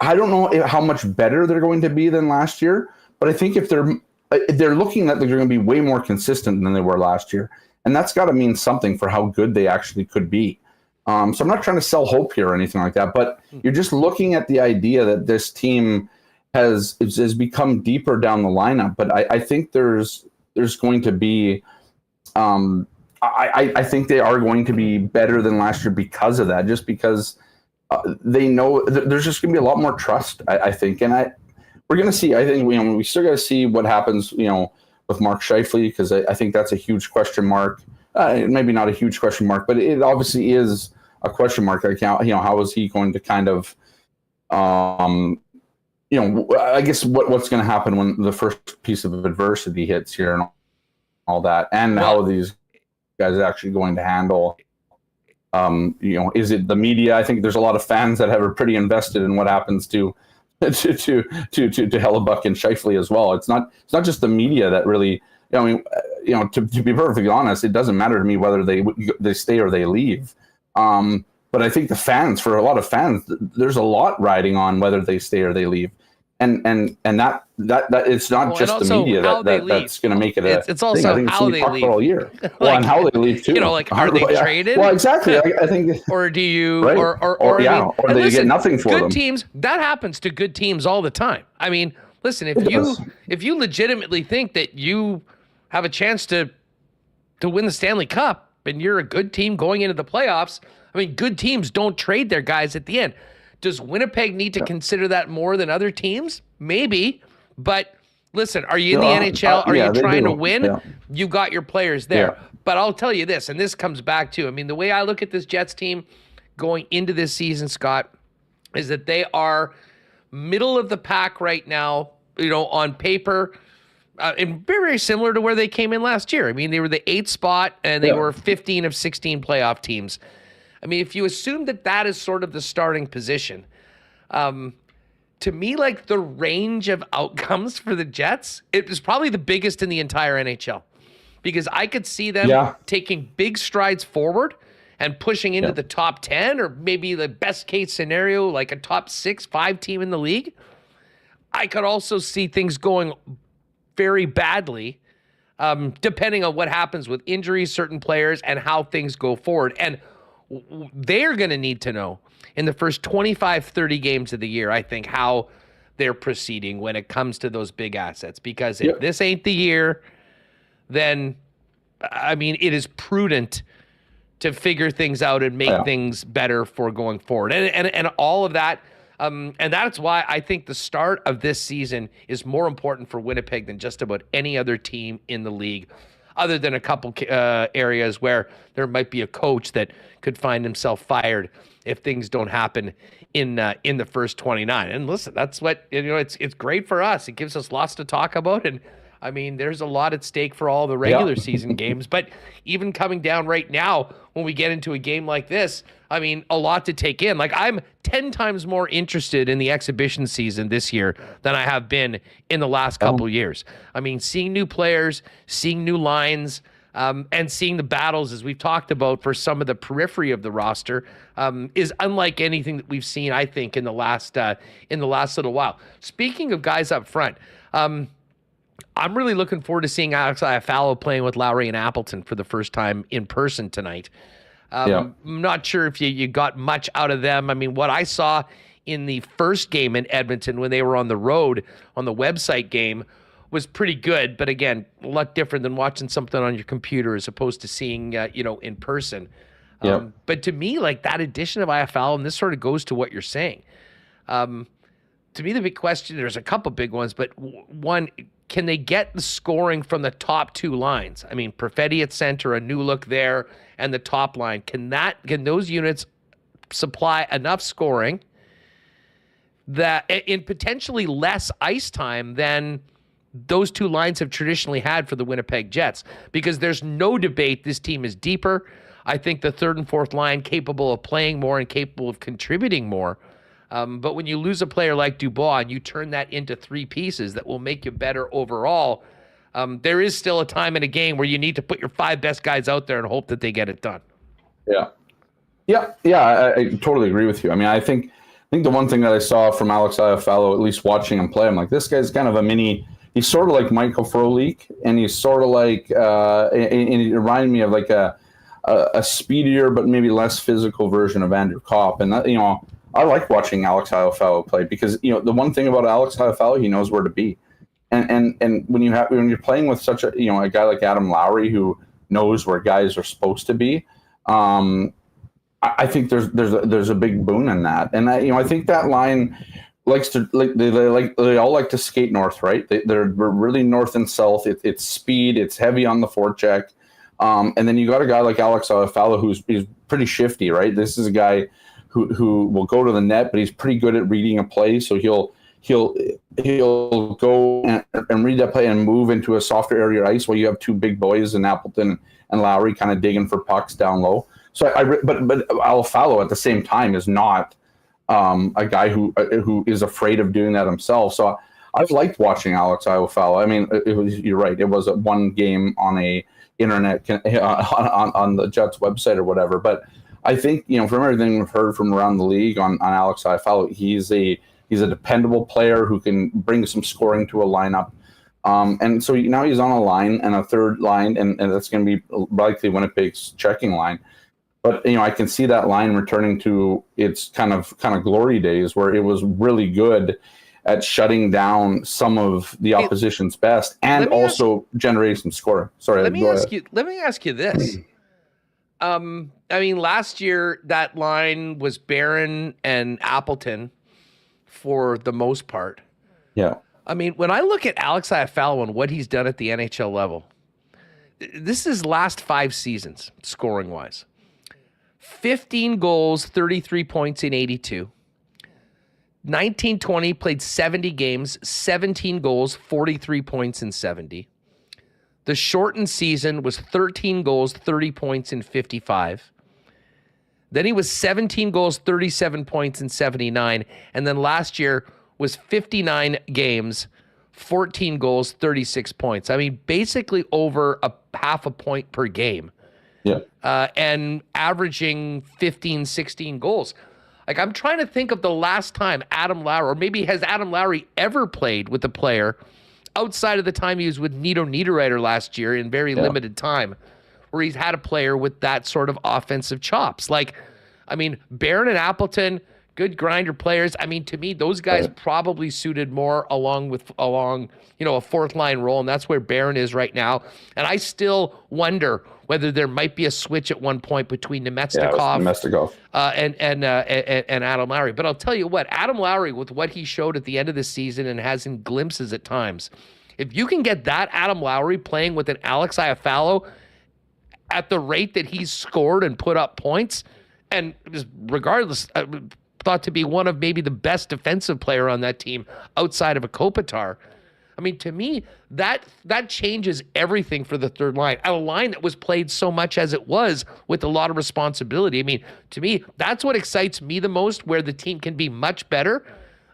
I don't know how much better they're going to be than last year, but I think if they're they're looking that they're going to be way more consistent than they were last year. And that's got to mean something for how good they actually could be. So I'm not trying to sell hope here or anything like that, but you're just looking at the idea that this team has become deeper down the lineup. But I think there's going to be, I think they are going to be better than last year because of that, just because they know there's just going to be a lot more trust, I think. And we're going to see, I think, we still got to see what happens, with Mark Scheifele, because I think that's a huge question mark. Maybe not a huge question mark, but it obviously is a question mark. Like, how is he going to kind of, I guess what's going to happen when the first piece of adversity hits here and all that, and how are these guys actually going to handle, is it the media? I think there's a lot of fans that are pretty invested in what happens to Hellebuyck and Scheifele as well. It's not just the media that really, to be perfectly honest, it doesn't matter to me whether they stay or they leave. But I think for a lot of fans, there's a lot riding on whether they stay or they leave. And that it's not just the media that's going to make it it's also thing. how they leave all year. And how they leave too. Are they traded? Well, exactly. I think. Or do you, right? or they get nothing for them. Good teams, that happens to good teams all the time. I mean, listen, if you legitimately think that you have a chance to win the Stanley Cup and you're a good team going into the playoffs, I mean, good teams don't trade their guys at the end. Does Winnipeg need to consider that more than other teams? Maybe. But listen, are you in the NHL? Are you trying to win? Yeah. You got your players there. Yeah. But I'll tell you this, and this comes back to, the way I look at this Jets team going into this season, Scott, is that they are middle of the pack right now, on paper, and very, very similar to where they came in last year. They were the 8th spot, and they were 15 of 16 playoff teams. If you assume that is sort of the starting position, to me, like, the range of outcomes for the Jets, it is probably the biggest in the entire NHL, because I could see them taking big strides forward and pushing into the top 10, or maybe the best case scenario, like a top 6-5 team in the league. I could also see things going very badly, depending on what happens with injuries, certain players, and how things go forward. And they're going to need to know in the first 25, 30 games of the year, I think, how they're proceeding when it comes to those big assets. Because if this ain't the year, then, it is prudent to figure things out and make things better for going forward. And all of that, and that's why I think the start of this season is more important for Winnipeg than just about any other team in the league, other than a couple areas where there might be a coach that could find himself fired if things don't happen in the first 29. And listen, that's what, it's great for us. It gives us lots to talk about. And there's a lot at stake for all the regular season games, but even coming down right now, when we get into a game like this, a lot to take in. Like, I'm 10 times more interested in the exhibition season this year than I have been in the last couple years. Seeing new players, seeing new lines, and seeing the battles, as we've talked about, for some of the periphery of the roster, is unlike anything that we've seen, I think, in the last little while. Speaking of guys up front, I'm really looking forward to seeing Alex Iafallo playing with Lowry and Appleton for the first time in person tonight. I'm not sure if you got much out of them. What I saw in the first game in Edmonton when they were on the road on the website game was pretty good. But again, a lot different than watching something on your computer as opposed to seeing, in person. But to me, like, that addition of Iafallo, and this sort of goes to what you're saying. To me, the big question, there's a couple big ones, but one, can they get the scoring from the top two lines? Perfetti at center, a new look there, and the top line. Can those units supply enough scoring that in potentially less ice time than those two lines have traditionally had for the Winnipeg Jets? Because there's no debate this team is deeper. I think the third and fourth line capable of playing more and capable of contributing more. But when you lose a player like Dubois and you turn that into three pieces that will make you better overall, there is still a time in a game where you need to put your 5 best guys out there and hope that they get it done. I totally agree with you. I think the one thing that I saw from Alex Iafallo, at least watching him play, I'm like, this guy's kind of a mini he's sort of like Michael Frolik, and he's sort of like and he reminded me of like a speedier but maybe less physical version of Andrew Kopp. And that, I like watching Alex Iafallo play because the one thing about Alex Iafallo, he knows where to be. And when you're playing with such a a guy like Adam Lowry who knows where guys are supposed to be, I think there's a big boon in that. And I think that line likes to they all like to skate north, right? They're really north and south. It's speed. It's heavy on the forecheck. And then you got a guy like Alex Iafallo who's pretty shifty, right? This is a guy who will go to the net, but he's pretty good at reading a play. So he'll go and read that play and move into a softer area of ice while you have two big boys in Appleton and Lowry kind of digging for pucks down low. So but Iafallo at the same time is not a guy who is afraid of doing that himself. So I've liked watching Alex Iafallo. I mean, you're right. It was one game on a internet on the Jets website or whatever. But I think from everything we've heard from around the league on Alex Iafallo, he's a dependable player who can bring some scoring to a lineup. And so now he's on a line and a third line, and that's going to be likely Winnipeg's checking line. But I can see that line returning to its kind of glory days where it was really good at shutting down some of the opposition's best and also generating some scoring. Sorry, let me ask you this. I mean, last year that line was Barron and Appleton for the most part. Yeah. I mean, when I look at Alex Iafallo and what he's done at the NHL level, this is last 5 seasons, scoring-wise. 15 goals, 33 points in 82. 1920 played 70 games, 17 goals, 43 points in 70. The shortened season was 13 goals, 30 points in 55. Then he was 17 goals, 37 points in 79. And then last year was 59 games, 14 goals, 36 points. I mean, basically over a half a point per game. Yeah. And averaging 15, 16 goals. Like, I'm trying to think of the last time Adam Lowry, or maybe has Adam Lowry ever played with a player outside of the time he was with Nito Niederreiter last year in very limited time, where he's had a player with that sort of offensive chops. Like, I mean, Barron and Appleton, good grinder players. I mean, to me, those guys probably suited more along a fourth line role, and that's where Barron is right now. And I still wonder whether there might be a switch at one point between Nemestikov and Adam Lowry. But I'll tell you what, Adam Lowry, with what he showed at the end of the season and has in glimpses at times, if you can get that Adam Lowry playing with an Alex Iafallo at the rate that he's scored and put up points, and regardless, thought to be one of maybe the best defensive player on that team outside of a Kopitar. I mean, to me, that changes everything for the third line. A line that was played so much as it was with a lot of responsibility. I mean, to me, that's what excites me the most, where the team can be much better.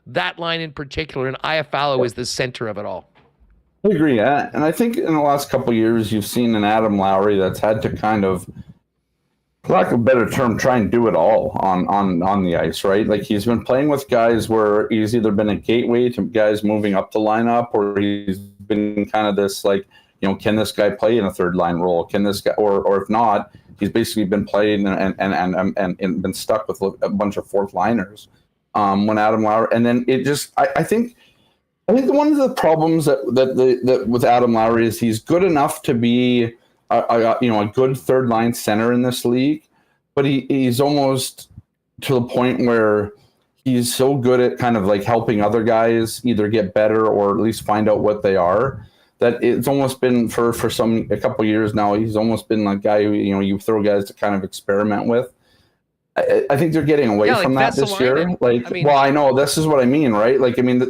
That line in particular, and Iafallo is the center of it all. I agree. And I think in the last couple of years, you've seen an Adam Lowry that's had to kind of, for lack of a better term, try and do it all on the ice, right? Like, he's been playing with guys where he's either been a gateway to guys moving up the lineup, or he's been kind of this, like, can this guy play in a third line role? Can this guy, or if not, he's basically been playing and been stuck with a bunch of fourth liners. When Adam Lowry, and then it just, I think one of the problems that with Adam Lowry is he's good enough to be a good third line center in this league, but he's almost to the point where he's so good at kind of like helping other guys either get better or at least find out what they are, that it's almost been for a couple of years now, he's almost been a guy who, you throw guys to kind of experiment with. I think they're getting away from that this year. I know this is what I mean, right? Like, I mean,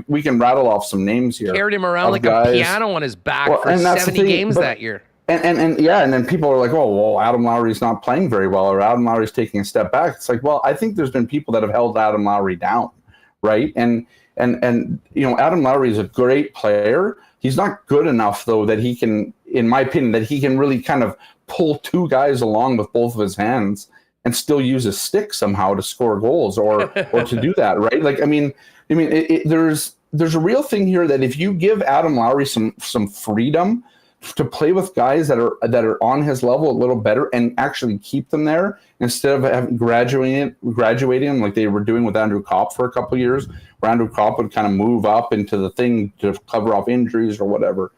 we can rattle off some names here. Carried him around like guys, a piano on his back for 70 games that year. And then people are like, oh, well, Adam Lowry's not playing very well, or Adam Lowry's taking a step back. It's like, well, I think there's been people that have held Adam Lowry down, right? And Adam Lowry is a great player. He's not good enough, though, that he can, in my opinion, that he can really kind of pull two guys along with both of his hands and still use a stick somehow to score goals or to do that, right? Like, I mean, there's there's a real thing here that if you give Adam Lowry some freedom to play with guys that are on his level a little better and actually keep them there instead of graduating like they were doing with Andrew Kopp for a couple of years, where Andrew Kopp would kind of move up into the thing to cover off injuries or whatever.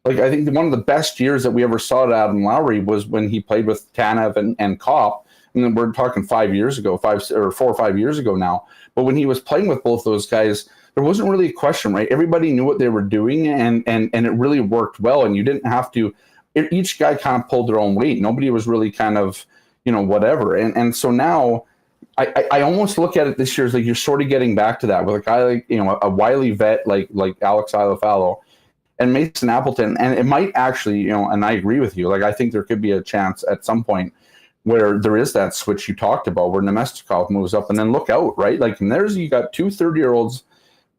Like, I think one of the best years that we ever saw at Adam Lowry was when he played with Tanev and Kopp. And we're talking 4 or 5 years ago now. But when he was playing with both those guys, there wasn't really a question, right? Everybody knew what they were doing, and it really worked well. And you didn't have to. Each guy kind of pulled their own weight. Nobody was really kind of, whatever. And so now, I almost look at it this year as like you're sort of getting back to that with a guy like a wily vet like Alex Iafallo and Mason Appleton, and it might actually and I agree with you. Like, I think there could be a chance at some point where there is that switch you talked about, where Nemestikov moves up, and then look out, right? Like, and you got 2 30-year-olds.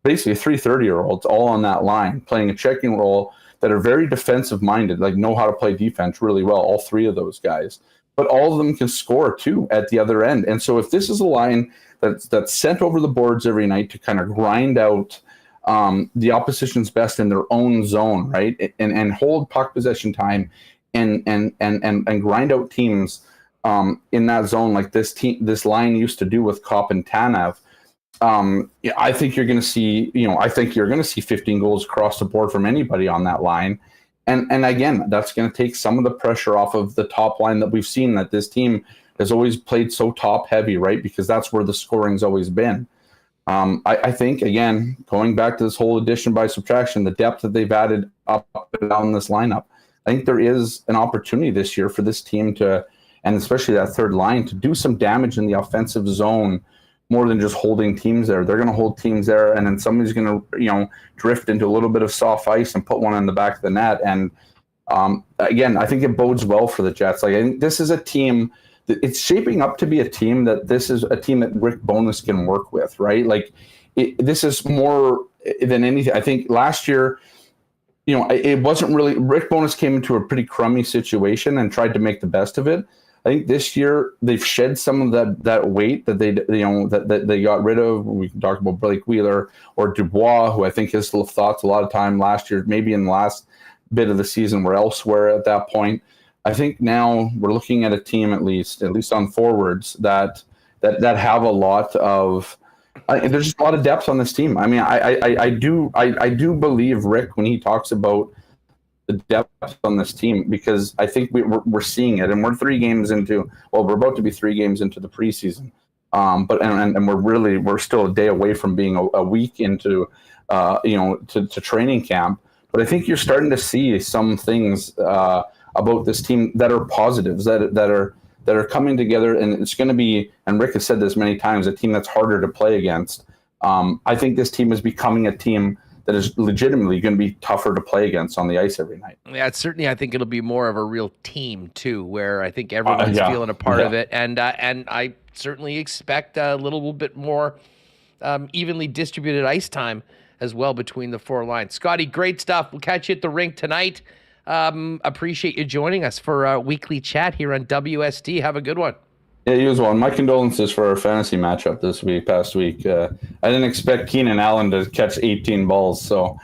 Basically 3 30-year-olds all on that line playing a checking role that are very defensive minded, like know how to play defense really well, all 3 of those guys. But all of them can score too at the other end. And so if this is a line that's sent over the boards every night to kind of grind out the opposition's best in their own zone, right? And hold puck possession time and grind out teams in that zone like this line used to do with Kopp and Tanev. I think you're going to see, 15 goals across the board from anybody on that line. And again, that's going to take some of the pressure off of the top line that we've seen, that this team has always played so top heavy, right? Because that's where the scoring's always been. I think, again, going back to this whole addition by subtraction, the depth that they've added up and down this lineup, I think there is an opportunity this year for this team to, and especially that third line, to do some damage in the offensive zone more than just holding teams there. They're going to hold teams there, and then somebody's going to, drift into a little bit of soft ice and put one in the back of the net. And again, I think it bodes well for the Jets. Like, I think this is a team that it's shaping up to be a team that Rick Bowness can work with, right? Like, this is more than anything. I think last year, it wasn't really, Rick Bowness came into a pretty crummy situation and tried to make the best of it. I think this year they've shed some of that weight that they got rid of. We can talk about Blake Wheeler or Dubois, who I think his thoughts a lot of time last year, maybe in the last bit of the season, were elsewhere at that point. I think now we're looking at a team, at least on forwards, that have a lot of. There's just a lot of depth on this team. I mean, I do believe Rick when he talks about the depth on this team, because I think we're seeing it, and we're 3 games into. Well, we're about to be 3 games into the preseason, but we're still a day away from being a week into, to training camp. But I think you're starting to see some things about this team that are positives, that are coming together, and it's going to be. And Rick has said this many times, a team that's harder to play against. I think this team is becoming a team that is legitimately going to be tougher to play against on the ice every night. Yeah, certainly. I think it'll be more of a real team too, where I think everyone's feeling a part of it, and I certainly expect a little bit more evenly distributed ice time as well between the 4 lines. Scotty, great stuff. We'll catch you at the rink tonight. Appreciate you joining us for a weekly chat here on WST. Have a good one. Yeah, you as well. My condolences for our fantasy matchup past week. I didn't expect Keenan Allen to catch 18 balls, so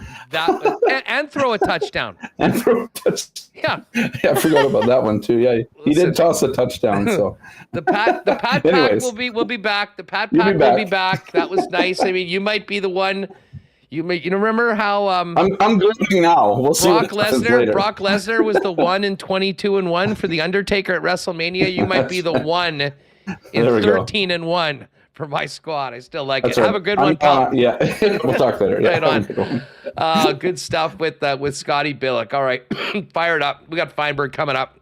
and throw a touchdown. Yeah, I forgot about that one too. Yeah, he did toss a touchdown. So the Pat Pack will be back. The Pat Pack will be back. That was nice. I mean, you might be the one. You remember how I'm googling now. We'll see. Brock Lesnar was the 1 in 22-1 for the Undertaker at WrestleMania. You might be the 1 in 13-1 for my squad. I still like it. Right. Have a good one, pal. Yeah, we'll talk later. Right on. Good stuff with Scotty Billeck. All right, fired up. We got Fienberg coming up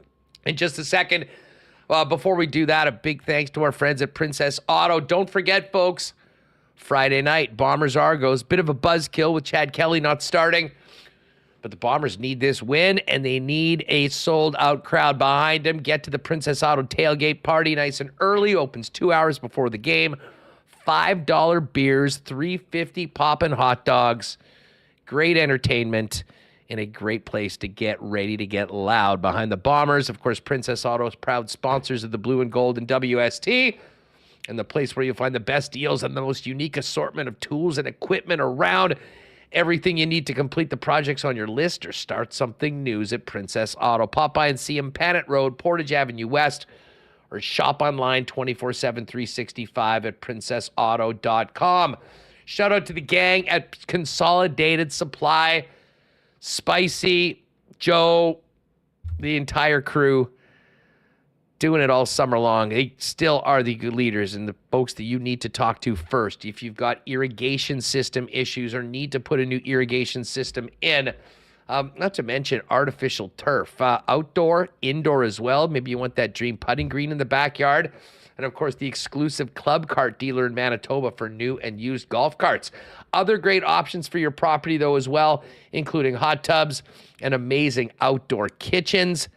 in just a second. Before we do that, a big thanks to our friends at Princess Auto. Don't forget, folks. Friday night, Bombers Argos, bit of a buzzkill with Chad Kelly not starting, but the Bombers need this win, and they need a sold-out crowd behind them. Get to the Princess Auto tailgate party nice and early, opens 2 hours before the game. $5 beers, $3.50 poppin' hot dogs, great entertainment, and a great place to get ready to get loud behind the Bombers. Of course, Princess Auto is proud sponsors of the Blue and Gold and WST, and the place where you'll find the best deals and the most unique assortment of tools and equipment around. Everything you need to complete the projects on your list or start something new is at Princess Auto. Pop by and see them, Panet Road, Portage Avenue West, or shop online 24/7, 365 at princessauto.com. Shout out to the gang at Consolidated Supply, Spicy, Joe, the entire crew, doing it all summer long. They still are the good leaders and the folks that you need to talk to first. If you've got irrigation system issues or need to put a new irrigation system in, not to mention artificial turf, outdoor, indoor as well. Maybe you want that dream putting green in the backyard. And of course, the exclusive club cart dealer in Manitoba for new and used golf carts. Other great options for your property though as well, including hot tubs and amazing outdoor kitchens.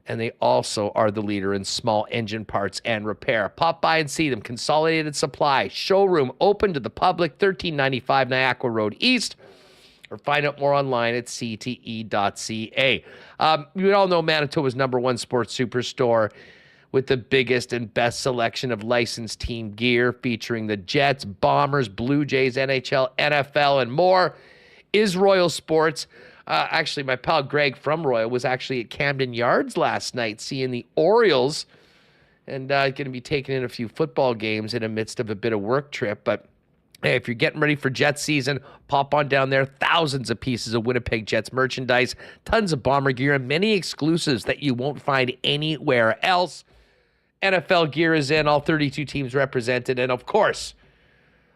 And they also are the leader in small engine parts and repair. Pop by and see them. Consolidated Supply, showroom open to the public, 1395 Niagara Road East, or find out more online at cte.ca. You all know Manitoba's #1 sports superstore with the biggest and best selection of licensed team gear featuring the Jets, Bombers, Blue Jays, NHL, NFL, and more is Royal Sports. Actually, my pal Greg from Royal was actually at Camden Yards last night seeing the Orioles and going to be taking in a few football games in the midst of a bit of work trip. But hey, if you're getting ready for Jets season, pop on down there. Thousands of pieces of Winnipeg Jets merchandise, tons of Bomber gear, and many exclusives that you won't find anywhere else. NFL gear is in, all 32 teams represented, and of course,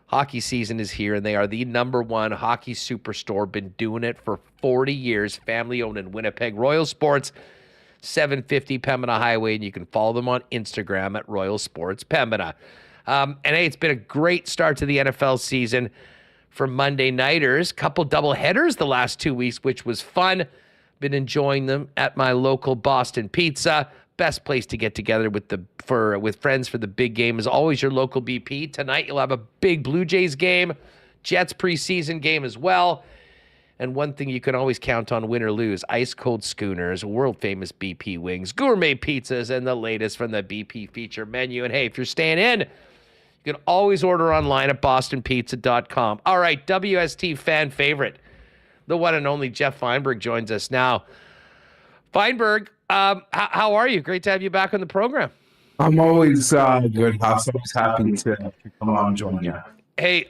hockey season is here, and they are the #1 hockey superstore. Been doing it for 40 years. Family-owned in Winnipeg. Royal Sports, 750 Pembina Highway, and you can follow them on Instagram at Royal Sports Pembina. And hey, it's been a great start to the NFL season for Monday Nighters. Couple double headers the last 2 weeks, which was fun. Been enjoying them at my local Boston Pizza. Best place to get together with friends for the big game is always your local BP. Tonight you'll have a big Blue Jays game, Jets preseason game as well. And one thing you can always count on, win or lose, ice cold schooners, world famous BP wings, gourmet pizzas, and the latest from the BP feature menu. And hey, if you're staying in, you can always order online at bostonpizza.com. All right, WST fan favorite, the one and only Geoff Fienberg joins us now. Fienberg, how are you? Great to have you back on the program. I'm always good. I'm always happy to come on and join you. Hey,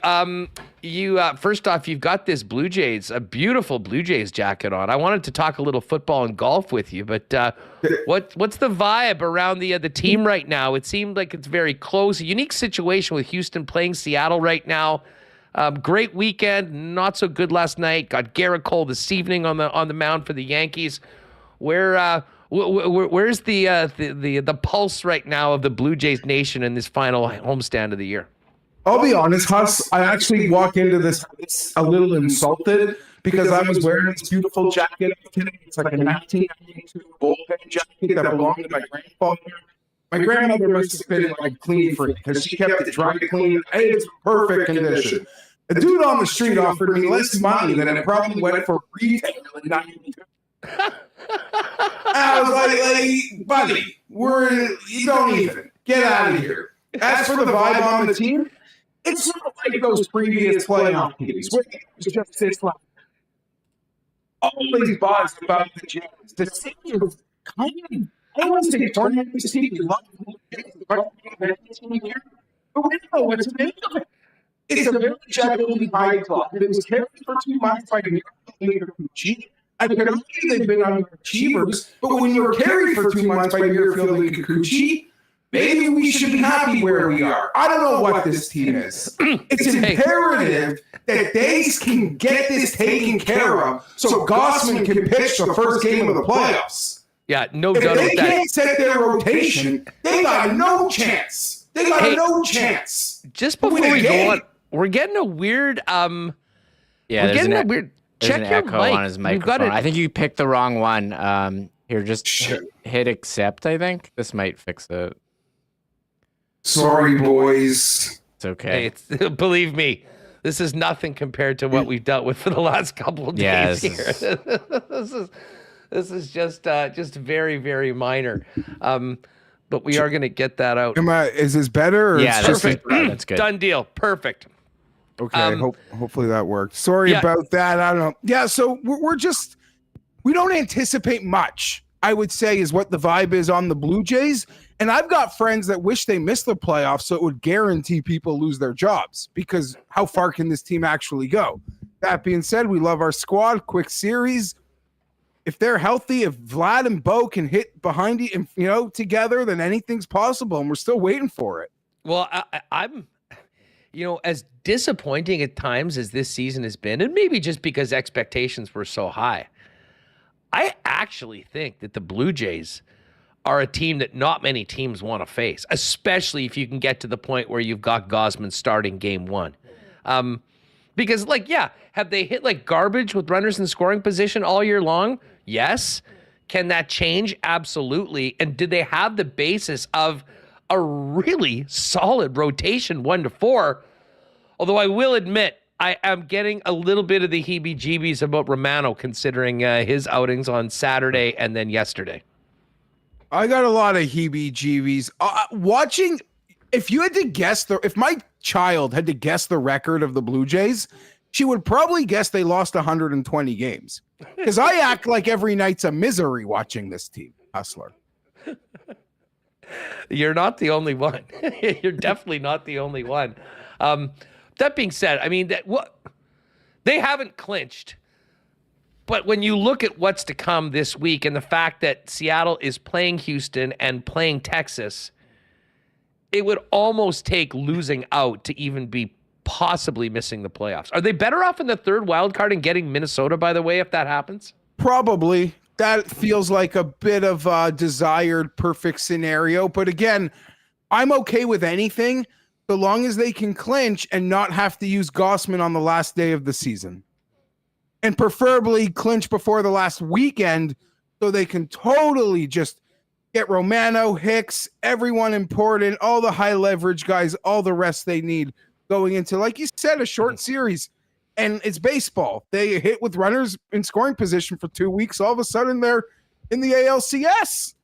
you first off, you've got this Blue Jays, a beautiful Blue Jays jacket on. I wanted to talk a little football and golf with you, but what's the vibe around the team right now? It seemed like it's very close. A unique situation with Houston playing Seattle right now. Great weekend, not so good last night. Got Garrett Cole this evening on the mound for the Yankees. Where's the pulse right now of the Blue Jays nation in this final homestand of the year? I'll be honest, Huss, I actually walk into this a little insulted because I was wearing this beautiful jacket. It's like a 1992 bullpen jacket that belonged to my grandfather. My grandmother must have been like clean freak because she kept it dry clean. It's perfect condition. A dude on the street offered me less money than it probably went for retail in 92. I was like, buddy, you don't even get out of here. As for the vibe on the team, it's not like those previous playoff teams where it was just this like always buzz about the Jets. The city is kind of, I don't want to say tornado city. We love but we don't know what's the name of it. It's a very Japanese high club. It was carried for 2 months by the Kikuchi. I could argue they've been underachievers, but when you were carried for 2 months by Muirfield and Kikuchi, maybe we should be happy where we are. I don't know what this team is. It's imperative that they can get this taken care of so Gossman can pitch the first game of the playoffs. Yeah, no doubt about that. If they can't set their rotation, they got no chance. They got no chance. Just before we go on, we're getting a weird check an your echo mic. on his microphone. I think you picked the wrong one. Here, just hit accept, I think. This might fix it. Sorry, boys. It's okay. Hey, believe me, this is nothing compared to what we've dealt with for the last couple of days here. This is just very, very minor. But we are going to get that out. Is this better? Or yeah, perfect. that's good. Done deal. Perfect. Okay, hopefully that worked. Sorry about that. I don't know. Yeah, so we don't anticipate much, I would say, is what the vibe is on the Blue Jays. And I've got friends that wish they missed the playoffs so it would guarantee people lose their jobs, because how far can this team actually go? That being said, we love our squad. Quick series. If they're healthy, if Vlad and Bo can hit behind you, together, then anything's possible, and we're still waiting for it. Well, I'm, as disappointing at times as this season has been, and maybe just because expectations were so high, I actually think that the Blue Jays are a team that not many teams want to face, especially if you can get to the point where you've got Gausman starting game one. Because, have they hit like garbage with runners in scoring position all year long? Yes. Can that change? Absolutely. And did they have the basis of a really solid rotation 1-4? Although I will admit, I am getting a little bit of the heebie-jeebies about Romano, considering his outings on Saturday and then yesterday. I got a lot of heebie-jeebies. Watching, if my child had to guess the record of the Blue Jays, she would probably guess they lost 120 games. Because I act like every night's a misery watching this team, Hustler. You're not the only one. You're definitely not the only one. That being said, they haven't clinched. But when you look at what's to come this week and the fact that Seattle is playing Houston and playing Texas, it would almost take losing out to even be possibly missing the playoffs. Are they better off in the third wild card and getting Minnesota, by the way, if that happens? Probably. That feels like a bit of a desired perfect scenario. But again, I'm okay with anything so long as they can clinch and not have to use Gausman on the last day of the season. And preferably clinch before the last weekend so they can totally just get Romano, Hicks, everyone important, all the high leverage guys, all the rest they need going into, like you said, a short series. And it's baseball. They hit with runners in scoring position for 2 weeks. All of a sudden, they're in the ALCS.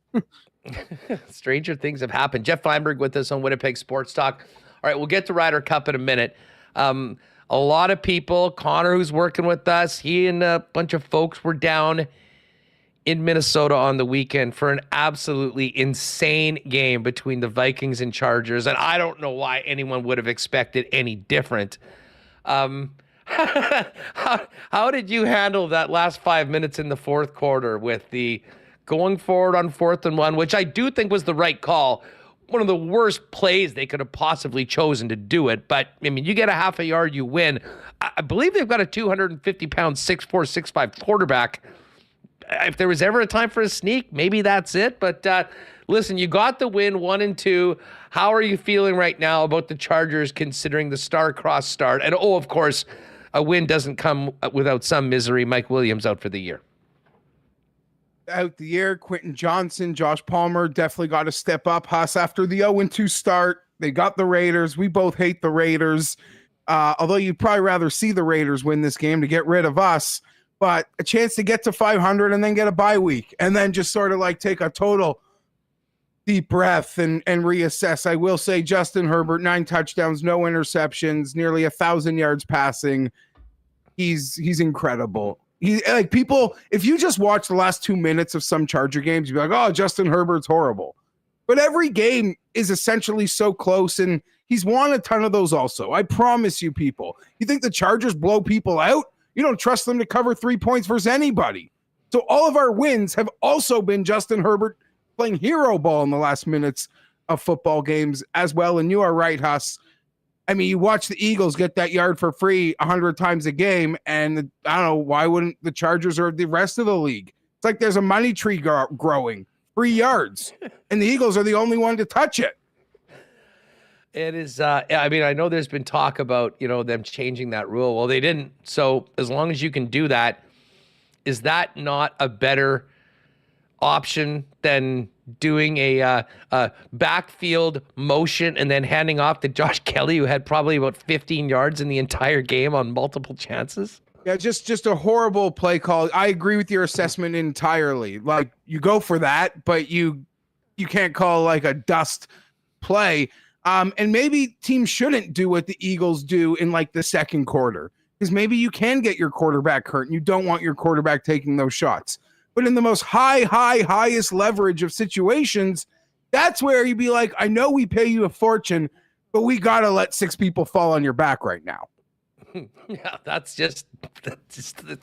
Stranger things have happened. Geoff Fienberg with us on Winnipeg Sports Talk. All right, we'll get to Ryder Cup in a minute. A lot of people, Connor, who's working with us, he and a bunch of folks were down in Minnesota on the weekend for an absolutely insane game between the Vikings and Chargers. And I don't know why anyone would have expected any different. How did you handle that last 5 minutes in the fourth quarter with the going forward on 4th and 1, which I do think was the right call? One of the worst plays they could have possibly chosen to do it. But, you get a half a yard, you win. I believe they've got a 250-pound, 6'4", 6'5" quarterback. If there was ever a time for a sneak, maybe that's it. But listen, you got the win 1-2. How are you feeling right now about the Chargers considering the star-crossed start? And, of course, a win doesn't come without some misery. Mike Williams out for the year. Out the year, Quentin Johnson, Josh Palmer definitely got to step up. Huss, after the 0-2 start, they got the Raiders. We both hate the Raiders, although you'd probably rather see the Raiders win this game to get rid of us. But a chance to get to 500 and then get a bye week and then just sort of take a total deep breath and reassess. I will say Justin Herbert, 9 touchdowns, no interceptions, nearly 1,000 yards passing. He's incredible. People, if you just watch the last 2 minutes of some Charger games, you'd be like, oh, Justin Herbert's horrible. But every game is essentially so close, and he's won a ton of those also. I promise you, people. You think the Chargers blow people out? You don't trust them to cover 3 points versus anybody. So all of our wins have also been Justin Herbert playing hero ball in the last minutes of football games as well. And you are right, Huss. You watch the Eagles get that yard for free 100 times a game, and I don't know, why wouldn't the Chargers or the rest of the league? It's like there's a money tree growing, free yards, and the Eagles are the only one to touch it. It is, I know there's been talk about, them changing that rule. Well, they didn't. So as long as you can do that, is that not a better option than doing a backfield motion and then handing off to Josh Kelly, who had probably about 15 yards in the entire game on multiple chances? Yeah, just a horrible play call. I agree with your assessment entirely. You go for that, but you can't call a dust play. And maybe teams shouldn't do what the Eagles do in like the second quarter, because maybe you can get your quarterback hurt and you don't want your quarterback taking those shots. But in the most highest leverage of situations, that's where you'd be like, I know we pay you a fortune, but we got to let 6 people fall on your back right now. Yeah, that's just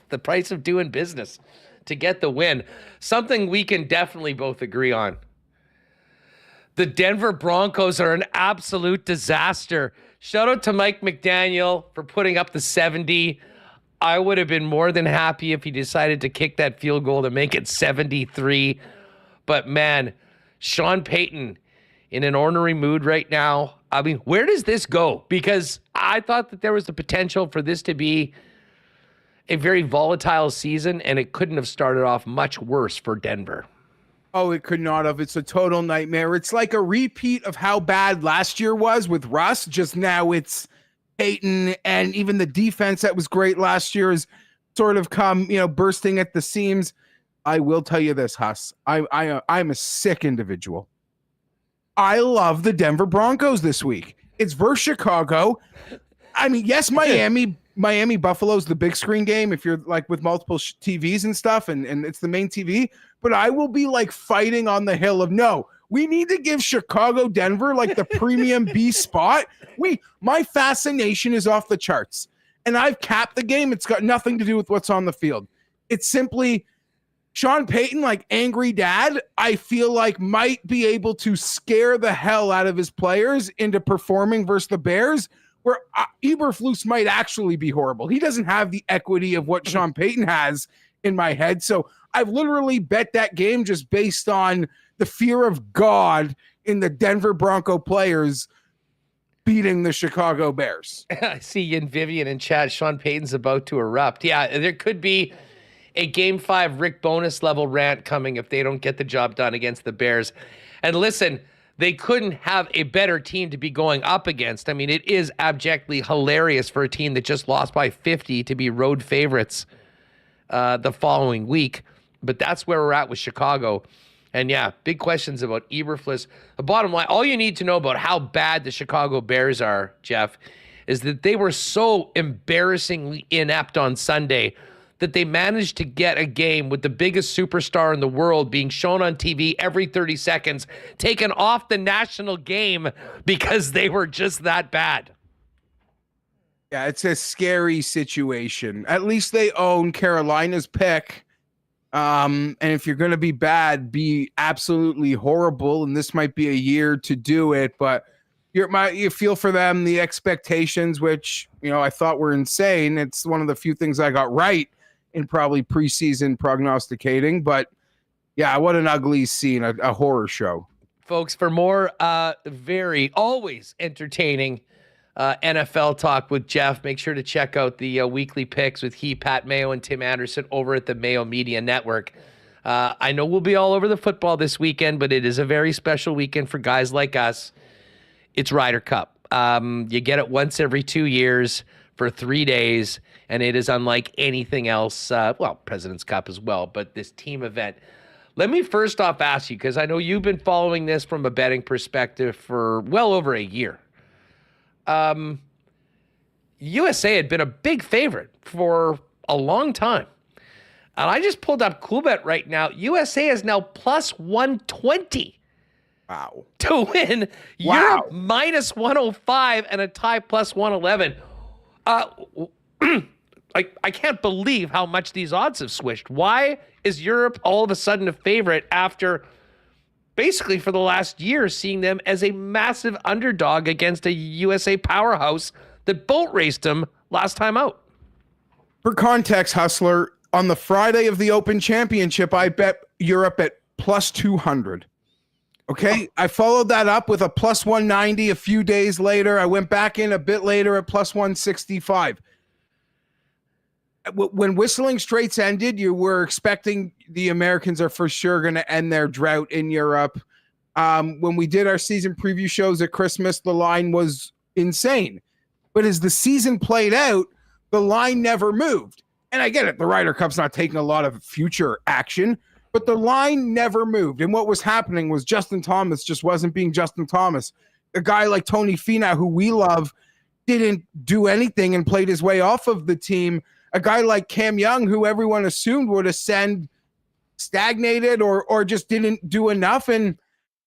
the price of doing business to get the win. Something we can definitely both agree on. The Denver Broncos are an absolute disaster. Shout out to Mike McDaniel for putting up the 70. I would have been more than happy if he decided to kick that field goal to make it 73. But man, Sean Payton in an ornery mood right now. I mean, where does this go? Because I thought that there was the potential for this to be a very volatile season, and it couldn't have started off much worse for Denver. Oh, it could not have. It's a total nightmare. It's like a repeat of how bad last year was with Russ. Just now it's Peyton, and even the defense that was great last year has sort of come, bursting at the seams. I will tell you this, Huss. I'm a sick individual. I love the Denver Broncos this week. It's versus Chicago. I mean, yes, Miami Buffalo's the big screen game if you're like with multiple TVs and stuff, and it's the main TV. But I will be like fighting on the hill of no. We need to give Chicago Denver like the premium B spot. My fascination is off the charts, and I've capped the game. It's got nothing to do with what's on the field. It's simply Sean Payton, like angry dad, I feel like might be able to scare the hell out of his players into performing versus the Bears, where Eberflus might actually be horrible. He doesn't have the equity of what Sean Payton has in my head. So I've literally bet that game just based on the fear of God in the Denver Bronco players beating the Chicago Bears. I see Yin Vivian in chat. Sean Payton's about to erupt. Yeah, there could be a Game 5 Rick Bowness level rant coming if they don't get the job done against the Bears. And listen, they couldn't have a better team to be going up against. I mean, it is abjectly hilarious for a team that just lost by 50 to be road favorites the following week. But that's where we're at with Chicago. And yeah, big questions about Eberflus. The bottom line, all you need to know about how bad the Chicago Bears are, Geoff, is that they were so embarrassingly inept on Sunday that they managed to get a game with the biggest superstar in the world being shown on TV every 30 seconds, taken off the national game because they were just that bad. Yeah, it's a scary situation. At least they own Carolina's pick. And if you're going to be bad, be absolutely horrible. And this might be a year to do it, but you feel for them, the expectations, which, I thought were insane. It's one of the few things I got right in probably preseason prognosticating, but yeah, what an ugly scene, a horror show. Folks, for more very always entertaining NFL talk with Geoff, make sure to check out the weekly picks with Pat Mayo and Tim Anderson over at the Mayo Media Network. I know we'll be all over the football this weekend, but it is a very special weekend for guys like us. It's Ryder Cup. You get it once every 2 years for 3 days, and it is unlike anything else. President's Cup as well, but this team event. Let me first off ask you, because I know you've been following this from a betting perspective for well over a year. USA had been a big favorite for a long time. And I just pulled up Coolbet right now. USA is now plus 120. Wow. To win. Wow. Europe minus 105 and a tie plus 111. I can't believe how much these odds have switched. Why is Europe all of a sudden a favorite after basically for the last year seeing them as a massive underdog against a USA powerhouse that boat raced them last time out? For context, Hustler, on the Friday of the Open Championship, I bet Europe at plus 200. Okay, I followed that up with a plus 190 a few days later. I went back in a bit later at plus 165. When Whistling Straits ended, you were expecting the Americans are for sure going to end their drought in Europe. When we did our season preview shows at Christmas, the line was insane. But as the season played out, the line never moved. And I get it, the Ryder Cup's not taking a lot of future action, but the line never moved. And what was happening was Justin Thomas just wasn't being Justin Thomas. a guy like Tony Finau, who we love, didn't do anything and played his way off of the team. A guy like Cam Young, who everyone assumed would ascend, stagnated or just didn't do enough. And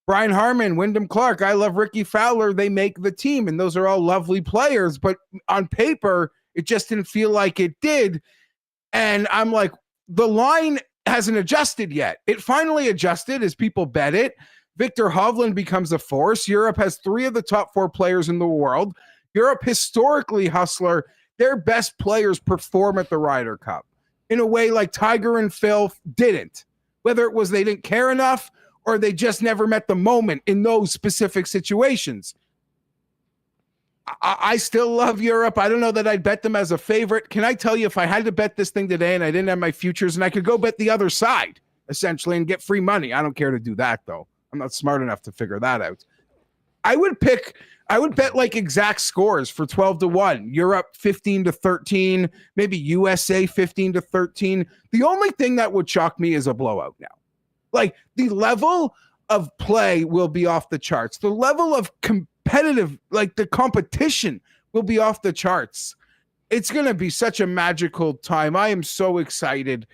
Brian Harman, Wyndham Clark, I love Ricky Fowler. They make the team, and those are all lovely players. But on paper, it just didn't feel like it did. And I'm like, the line hasn't adjusted yet. It finally adjusted as people bet it. Victor Hovland becomes a force. Europe has 3 of the top 4 players in the world. Europe historically, Hustler, their best players perform at the Ryder Cup in a way like Tiger and Phil didn't. Whether it was they didn't care enough or they just never met the moment in those specific situations. I still love Europe. I don't know that I'd bet them as a favorite. Can I tell you, if I had to bet this thing today and I didn't have my futures and I could go bet the other side, essentially, and get free money. I don't care to do that, though. I'm not smart enough to figure that out. I would bet like exact scores for 12-1, Europe 15-13, maybe USA 15-13. The only thing that would shock me is a blowout now. Like, the level of play will be off the charts. The level of competitive, like the competition will be off the charts. It's going to be such a magical time. I am so excited.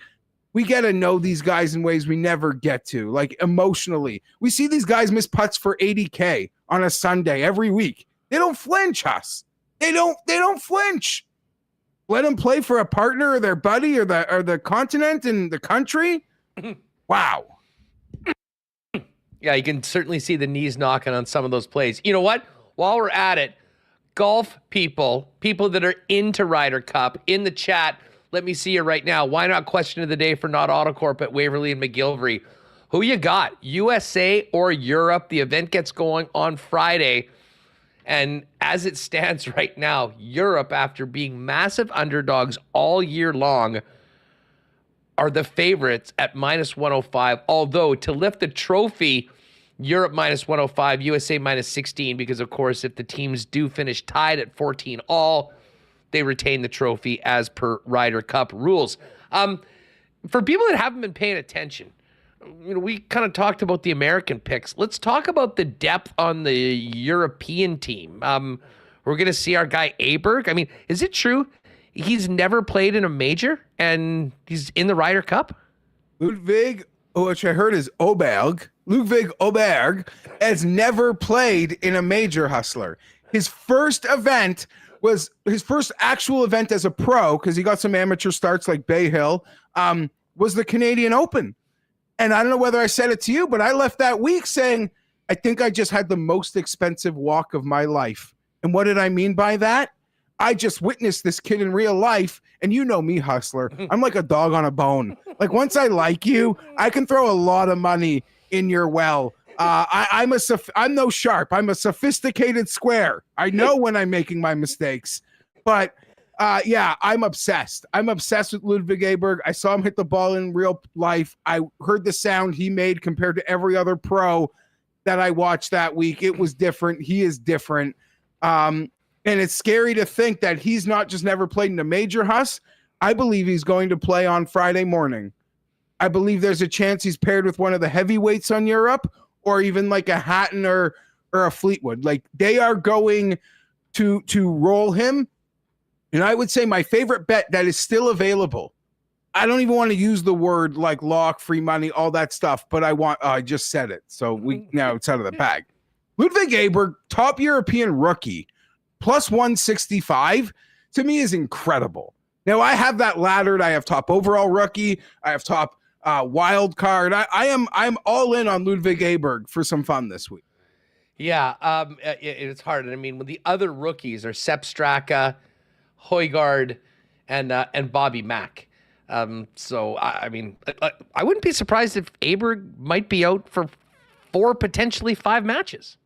We get to know these guys in ways we never get to, like emotionally. We see these guys miss putts for 80K on a Sunday every week. They don't flinch us. They don't flinch. Let them play for a partner or their buddy or the continent and the country. Wow. Yeah, you can certainly see the knees knocking on some of those plays. You know what? While we're at it, golf people that are into Ryder Cup, in the chat, let me see you right now. Why not question of the day for Not Autocorp at Waverly and McGillivray? Who you got, USA or Europe? The event gets going on Friday. And as it stands right now, Europe, after being massive underdogs all year long, are the favorites at -105. Although to lift the trophy, Europe -105, USA -16, because of course, if the teams do finish tied at 14 all, they retain the trophy as per Ryder Cup rules. For people that haven't been paying attention, you know, we kind of talked about the American picks. Let's talk about the depth on the European team. We're going to see our guy Aberg. I mean, is it true he's never played in a major and he's in the Ryder Cup? Ludwig, which I heard is Oberg. Ludwig Oberg has never played in a major, Hustler. His first event was his first actual event as a pro, because he got some amateur starts like Bay Hill, was the Canadian Open. And I don't know whether I said it to you, but I left that week saying, I think I just had the most expensive walk of my life. And what did I mean by that? I just witnessed this kid in real life, and you know me, Hustler. I'm like a dog on a bone. Like, once I like you, I can throw a lot of money in your well. I'm no sharp. I'm a sophisticated square. I know when I'm making my mistakes. But yeah, I'm obsessed. I'm obsessed with Ludwig Aberg. I saw him hit the ball in real life. I heard the sound he made compared to every other pro that I watched that week. It was different. He is different. And it's scary to think that he's not just never played in a major, Huss. I believe he's going to play on Friday morning. I believe there's a chance he's paired with one of the heavyweights on Europe, or even like a Hatton or a Fleetwood. Like, they are going to roll him. And I would say my favorite bet that is still available, I don't even want to use the word like lock, free money, all that stuff, but I just said it. So now it's out of the bag. Ludwig Aberg, top European rookie, +165, to me is incredible. Now, I have that laddered. I have top overall rookie. I have top wild card. I'm all in on Ludwig Aberg for some fun this week. Yeah, it's hard. I mean, when the other rookies are Sepp Straka, Højgaard, and Bobby Mack. So, I mean, I wouldn't be surprised if Aberg might be out for 4, potentially 5 matches.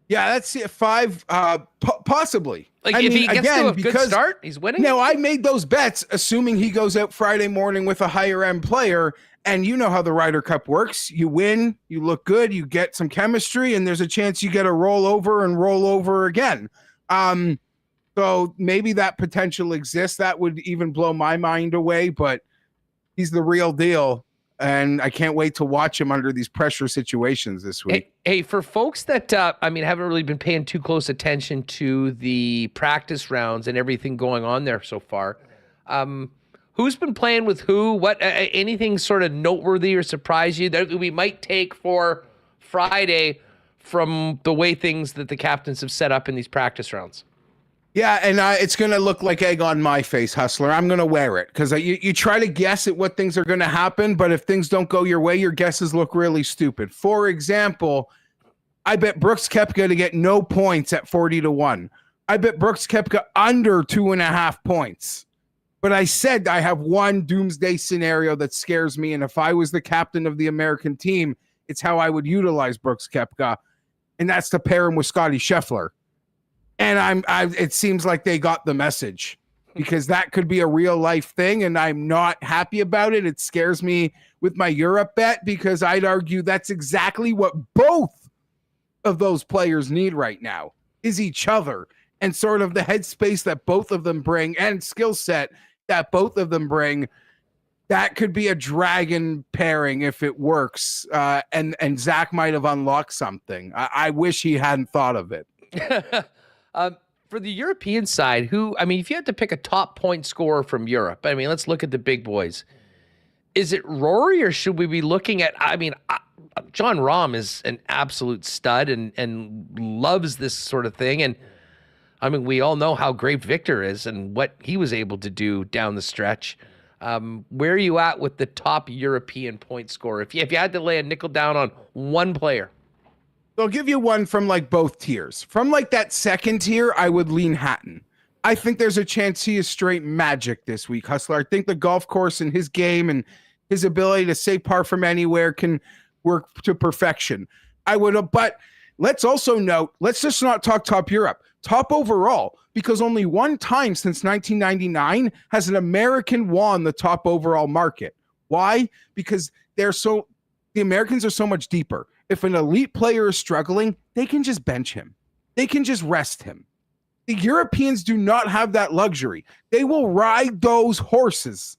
Yeah, that's it. 5, possibly. Like, if he gets to a good start, he's winning. No, I made those bets assuming he goes out Friday morning with a higher end player. And you know how the Ryder Cup works. You win, you look good, you get some chemistry, and there's a chance you get a roll over again. So maybe that potential exists. That would even blow my mind away, but he's the real deal. and I can't wait to watch him under these pressure situations this week. Hey, for folks that, haven't really been paying too close attention to the practice rounds and everything going on there so far, who's been playing with who? What? Anything sort of noteworthy or surprise you that we might take for Friday from the way things that the captains have set up in these practice rounds? Yeah, and it's going to look like egg on my face, Hustler. I'm going to wear it because you try to guess at what things are going to happen, but if things don't go your way, your guesses look really stupid. For example, I bet Brooks Koepka to get no points at 40-1. I bet Brooks Koepka under 2.5 points. But I said I have one doomsday scenario that scares me, and if I was the captain of the American team, it's how I would utilize Brooks Koepka, and that's to pair him with Scotty Scheffler. And it seems like they got the message because that could be a real life thing. And I'm not happy about it. It scares me with my Europe bet because I'd argue that's exactly what both of those players need right now is each other and sort of the headspace that both of them bring and skill set that both of them bring. That could be a dragon pairing if it works. And Zach might have unlocked something. I wish he hadn't thought of it. For the European side, if you had to pick a top point scorer from Europe, let's look at the big boys. Is it Rory or should we be looking at, John Rahm is an absolute stud and loves this sort of thing. And we all know how great Victor is and what he was able to do down the stretch. Where are you at with the top European point scorer? If you had to lay a nickel down on one player. I'll give you one from both tiers. From that second tier, I would lean Hatton. I think there's a chance he is straight magic this week, Hustler. I think the golf course and his game and his ability to say par from anywhere can work to perfection. But let's also note, let's just not talk top Europe, top overall, because only one time since 1999 has an American won the top overall market. Why? Because the Americans are so much deeper. If an elite player is struggling, they can just bench him. They can just rest him. The Europeans do not have that luxury. They will ride those horses,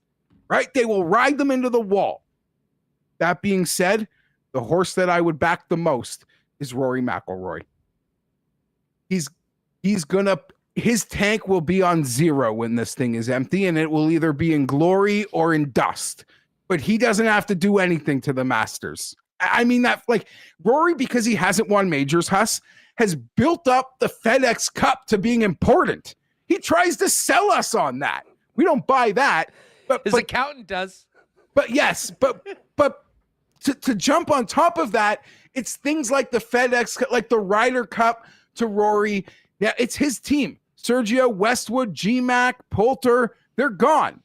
right? They will ride them into the wall. That being said, the horse that I would back the most is Rory McIlroy. His tank will be on zero when this thing is empty, and it will either be in glory or in dust. But he doesn't have to do anything to the Masters. Rory, because he hasn't won majors, has built up the FedEx Cup to being important. He tries to sell us on that. We don't buy that. But his accountant does. But yes, but to jump on top of that, it's things like the FedEx Cup, like the Ryder Cup to Rory. Yeah, it's his team. Sergio, Westwood, GMAC, Poulter, they're gone.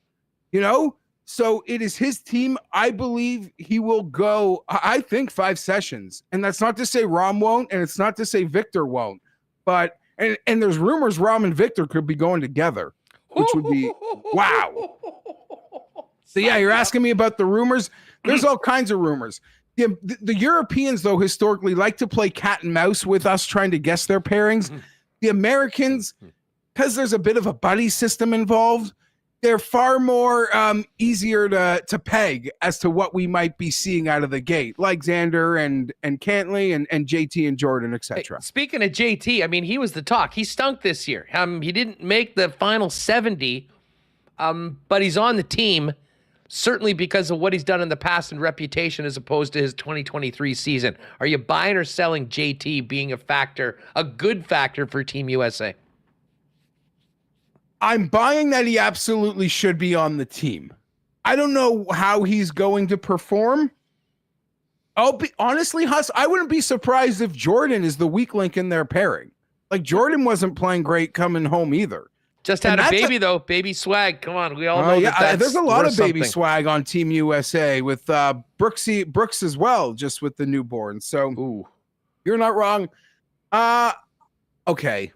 So it is his team. I believe he will go, 5 sessions. And that's not to say Rahm won't, and it's not to say Victor won't. But, and there's rumors Rahm and Victor could be going together, which would be, wow. So yeah, you're asking me about the rumors. There's all kinds of rumors. The Europeans, though, historically like to play cat and mouse with us trying to guess their pairings. The Americans, because there's a bit of a buddy system involved, they're far more easier to peg as to what we might be seeing out of the gate, like Xander and Cantley and JT and Jordan, etc. Hey, speaking of JT, he was the talk. He stunk this year. He didn't make the final 70, but he's on the team, certainly because of what he's done in the past and reputation as opposed to his 2023 season. Are you buying or selling JT being a good factor for Team USA? I'm buying that he absolutely should be on the team. I don't know how he's going to perform. Honestly, Huss, I wouldn't be surprised if Jordan is the weak link in their pairing. Jordan wasn't playing great coming home either. Just had a baby, though. Baby swag. Come on. We all know that's there's a lot of baby something. swag on Team USA with Brooks as well, just with the newborn. So you're not wrong. Okay.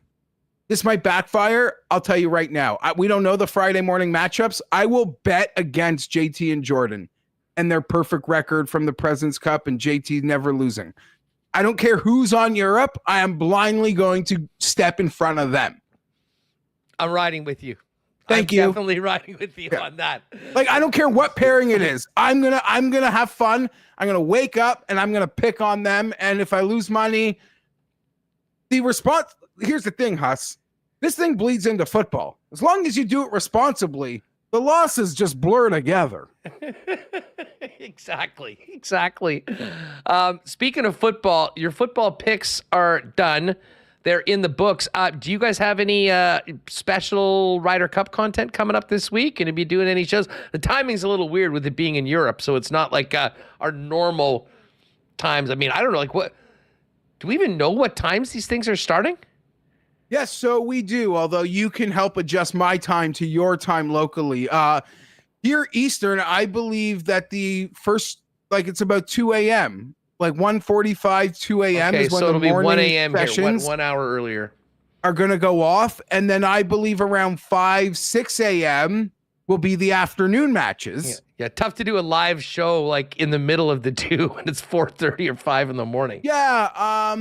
This might backfire. I'll tell you right now. We don't know the Friday morning matchups. I will bet against JT and Jordan and their perfect record from the President's Cup and JT never losing. I don't care who's on Europe. I am blindly going to step in front of them. I'm riding with you. Thank you. Definitely riding with you on that. Like, I don't care what pairing it is. I'm gonna have fun. I'm gonna wake up and I'm gonna pick on them. And if I lose money, here's the thing, Huss. This thing bleeds into football. As long as you do it responsibly, the losses just blur together. Exactly. Speaking of football, your football picks are done. They're in the books. Do you guys have any special Ryder Cup content coming up this week? Going to be doing any shows? The timing's a little weird with it being in Europe, so it's not like our normal times. I mean, I don't know. Like, what? Do we even know what times these things are starting? Yes, so we do. Although you can help adjust my time to your time locally. Here Eastern, I believe that the first, like, it's about 2 a.m. Like 1:45, 2 a.m. Okay, is when so the it'll be 1 morning a.m. here, sessions 1 hour earlier. are going to go off. And then I believe around 5, 6 a.m. will be the afternoon matches. Yeah, tough to do a live show like in the middle of the two when it's 4:30 or 5 in the morning. Yeah,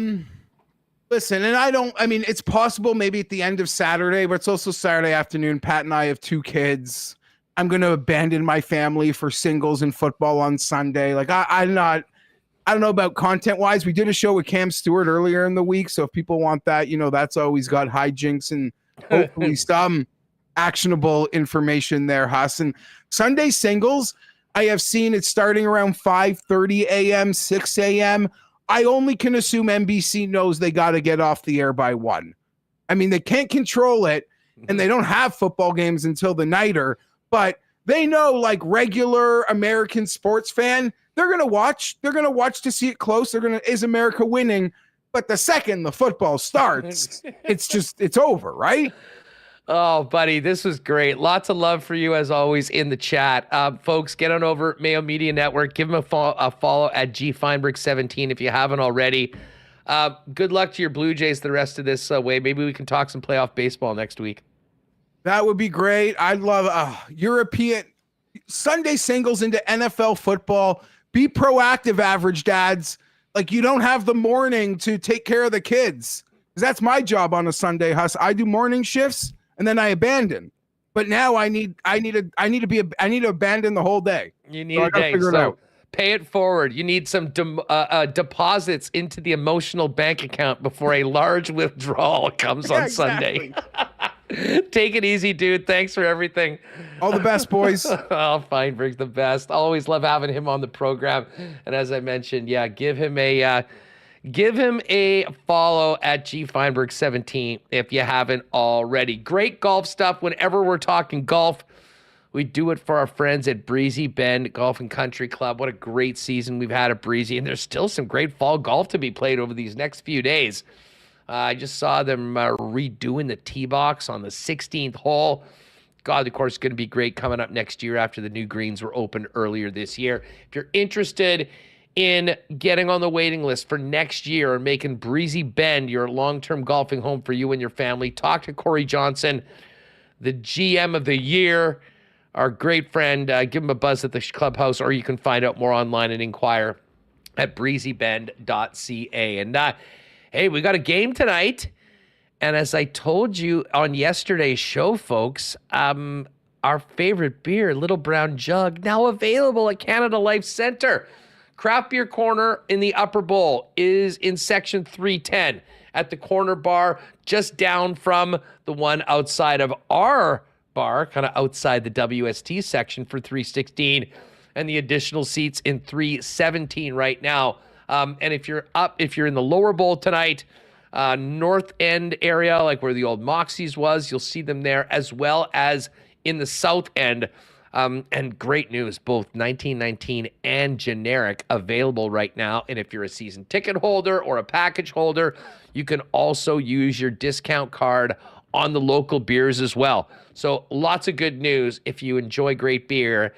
listen, and it's possible maybe at the end of Saturday, but it's also Saturday afternoon. Pat and I have 2 kids. I'm going to abandon my family for singles and football on Sunday. Like, I don't know about content-wise. We did a show with Cam Stewart earlier in the week, so if people want that, that's always got hijinks and hopefully some actionable information there, Huss. And Sunday singles, I have seen it starting around 5:30 a.m., 6 a.m., I only can assume NBC knows they got to get off the air by 1. I mean, they can't control it, and they don't have football games until the nighter, but they know, like regular American sports fan, they're going to watch. They're going to watch to see it close. Is America winning? But the second the football starts, it's over, right? Oh, buddy, this was great. Lots of love for you, as always, in the chat. Folks, get on over Mayo Media Network. Give him a follow at Fienberg17 if you haven't already. Good luck to your Blue Jays the rest of this way. Maybe we can talk some playoff baseball next week. That would be great. I'd love European Sunday singles into NFL football. Be proactive, average dads. Like, you don't have the morning to take care of the kids. Because that's my job on a Sunday, Huss. I do morning shifts and then I abandon. But now I need to abandon the whole day. You need a day. So pay it forward. You need some deposits into the emotional bank account before a large withdrawal comes on Sunday. Take it easy, dude. Thanks for everything. All the best, boys. Fienberg's the best. Always love having him on the program. And as I mentioned, give him a follow at Fienberg17 if you haven't already. Great golf stuff. Whenever we're talking golf, we do it for our friends at Breezy Bend Golf and Country Club. What a great season we've had at Breezy, and there's still some great fall golf to be played over these next few days. I just saw them redoing the tee box on the 16th hole. God, of course, it's going to be great coming up next year after the new greens were opened earlier this year. If you're interested in getting on the waiting list for next year and making Breezy Bend your long-term golfing home for you and your family, talk to Corey Johnson, the GM of the year, our great friend. Give him a buzz at the clubhouse, or you can find out more online and inquire at breezybend.ca. And hey, we got a game tonight. And as I told you on yesterday's show, folks, our favorite beer, Little Brown Jug, now available at Canada Life Centre. Craft Beer Corner in the Upper Bowl is in section 310 at the corner bar, just down from the one outside of our bar, kind of outside the WST section for 316, and the additional seats in 317 right now. And if you're in the lower bowl tonight, north end area, like where the old Moxies was, you'll see them there, as well as in the south end. And great news, both 1919 and generic available right now. And if you're a season ticket holder or a package holder, you can also use your discount card on the local beers as well. So lots of good news if you enjoy great beer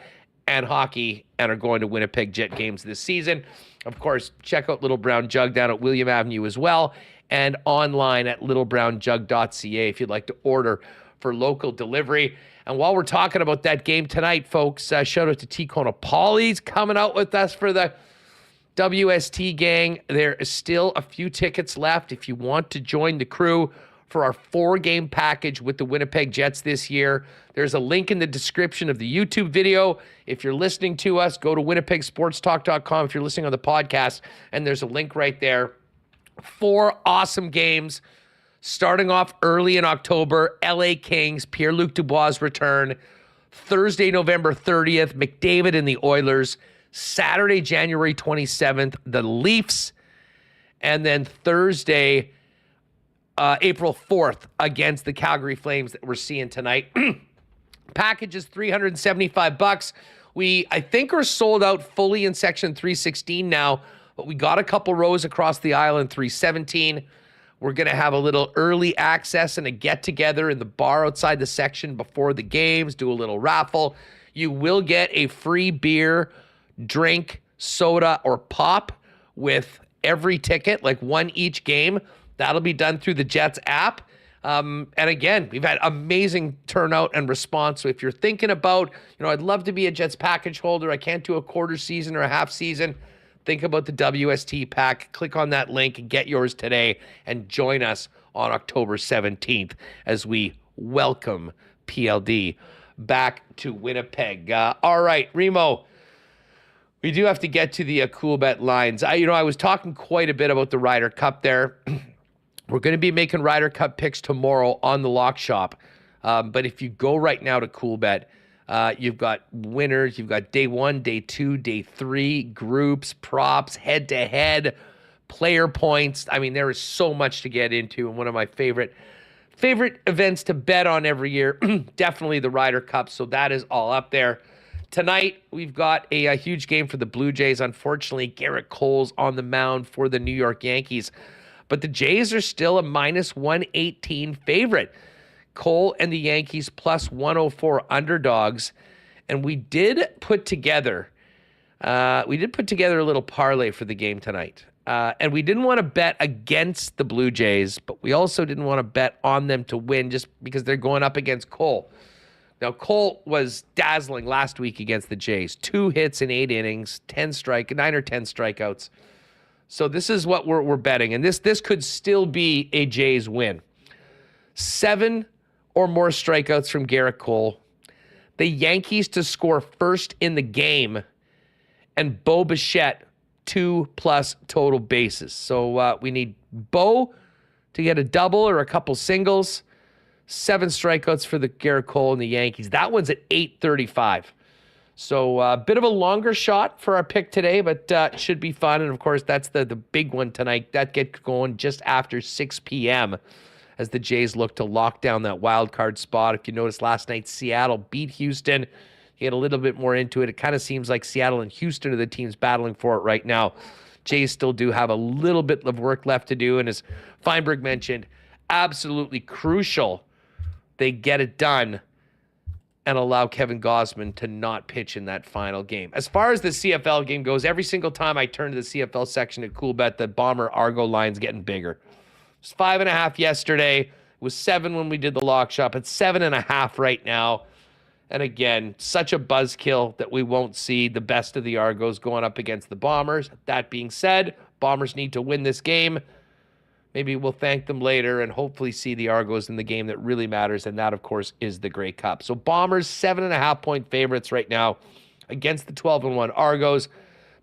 and hockey and are going to Winnipeg Jet games this season. Of course, check out Little Brown Jug down at William Avenue as well, and online at littlebrownjug.ca if you'd like to order for local delivery. And while we're talking about that game tonight, folks, shout out to T-Kona Polly's coming out with us for the WST gang. There is still a few tickets left if you want to join the crew for our 4-game package with the Winnipeg Jets this year. There's a link in the description of the YouTube video. If you're listening to us, go to winnipegsportstalk.com if you're listening on the podcast, and there's a link right there. 4 awesome games starting off early in October. LA Kings, Pierre-Luc Dubois' return. Thursday, November 30th, McDavid and the Oilers. Saturday, January 27th, the Leafs. And then Thursday, April 4th, against the Calgary Flames that we're seeing tonight. Package is $375. We, I think, are sold out fully in section 316 now, but we got a couple rows across the aisle in 317. We're going to have a little early access and a get-together in the bar outside the section before the games, do a little raffle. You will get a free beer, drink, soda, or pop with every ticket, like one each game. That'll be done through the Jets app. And again, we've had amazing turnout and response. So if you're thinking about, I'd love to be a Jets package holder, I can't do a quarter season or a half season, think about the WST pack. Click on that link and get yours today and join us on October 17th as we welcome PLD back to Winnipeg. All right, Remo, we do have to get to the Coolbet lines. I was talking quite a bit about the Ryder Cup there. We're going to be making Ryder Cup picks tomorrow on the Lock Shop. But if you go right now to Coolbet, you've got winners, you've got day 1, day 2, day 3, groups, props, head-to-head, player points. I mean, there is so much to get into, and one of my favorite events to bet on every year, definitely the Ryder Cup, so that is all up there. Tonight, we've got a huge game for the Blue Jays. Unfortunately, Garrett Cole's on the mound for the New York Yankees, but the Jays are still a minus 118 favorite. Cole and the Yankees plus 104 underdogs. And we did put together a little parlay for the game tonight. And we didn't want to bet against the Blue Jays, but we also didn't want to bet on them to win just because they're going up against Cole. Now, Cole was dazzling last week against the Jays. 2 hits in 8 innings, 9 or 10 strikeouts. So this is what we're betting. And this could still be a Jays win. 7 or more strikeouts from Garrett Cole. The Yankees to score first in the game. And Bo Bichette, 2+ total bases. So we need Bo to get a double or a couple singles. 7 strikeouts for the Garrett Cole and the Yankees. That one's at 835. So a bit of a longer shot for our pick today, but it should be fun. And, of course, that's the big one tonight. That gets going just after 6 p.m. as the Jays look to lock down that wild card spot. If you noticed last night, Seattle beat Houston. Get a little bit more into it. It kind of seems like Seattle and Houston are the teams battling for it right now. Jays still do have a little bit of work left to do. And as Fienberg mentioned, absolutely crucial they get it done and allow Kevin Gausman to not pitch in that final game. As far as the CFL game goes, every single time I turn to the CFL section at Coolbet, the Bomber Argo line's getting bigger. It was 5.5 yesterday. It was 7 when we did the lock shop. It's 7.5 right now. And again, such a buzzkill that we won't see the best of the Argos going up against the Bombers. That being said, Bombers need to win this game. Maybe we'll thank them later and hopefully see the Argos in the game that really matters, and that, of course, is the Grey Cup. So Bombers, 7.5-point favorites right now against the 12-1 Argos.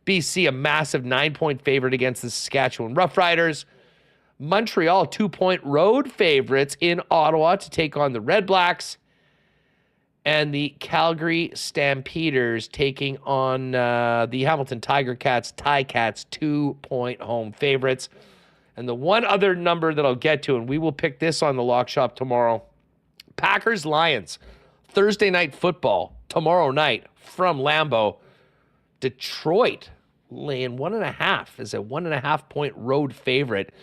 BC, a massive 9-point favorite against the Saskatchewan Roughriders. Montreal, 2-point road favorites in Ottawa to take on the Red Blacks. And the Calgary Stampeders taking on the Hamilton Tiger Cats, Ticats, 2-point home favorites. And the one other number that I'll get to, and we will pick this on the Lock Shop tomorrow, Packers-Lions, Thursday night football, tomorrow night from Lambeau. Detroit laying 1.5 as a 1.5-point road favorite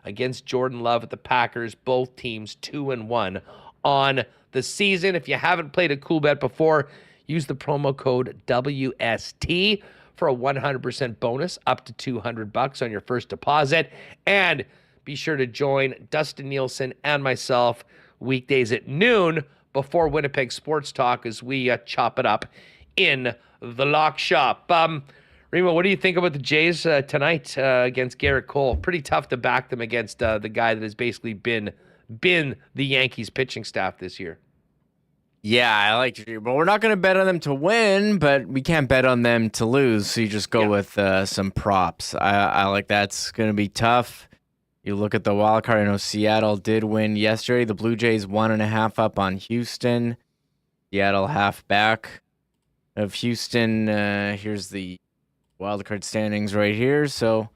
against Jordan Love at the Packers. Both teams 2-1 on the season. If you haven't played a Coolbet before, use the promo code WST for a 100% bonus up to $200 on your first deposit. And be sure to join Dustin Nielsen and myself weekdays at noon before Winnipeg Sports Talk as we chop it up in the Lock Shop. Remo, what do you think about the Jays tonight against Garrett Cole? Pretty tough to back them against the guy that has basically been been the Yankees pitching staff this year. Yeah, I like to. But we're not going to bet on them to win, but we can't bet on them to lose. So you just go with some props. I like that's going to be tough. You look at the wild card. I know Seattle did win yesterday. The Blue Jays 1.5 up on Houston. Seattle half back of Houston. Here's the wild card standings right here. So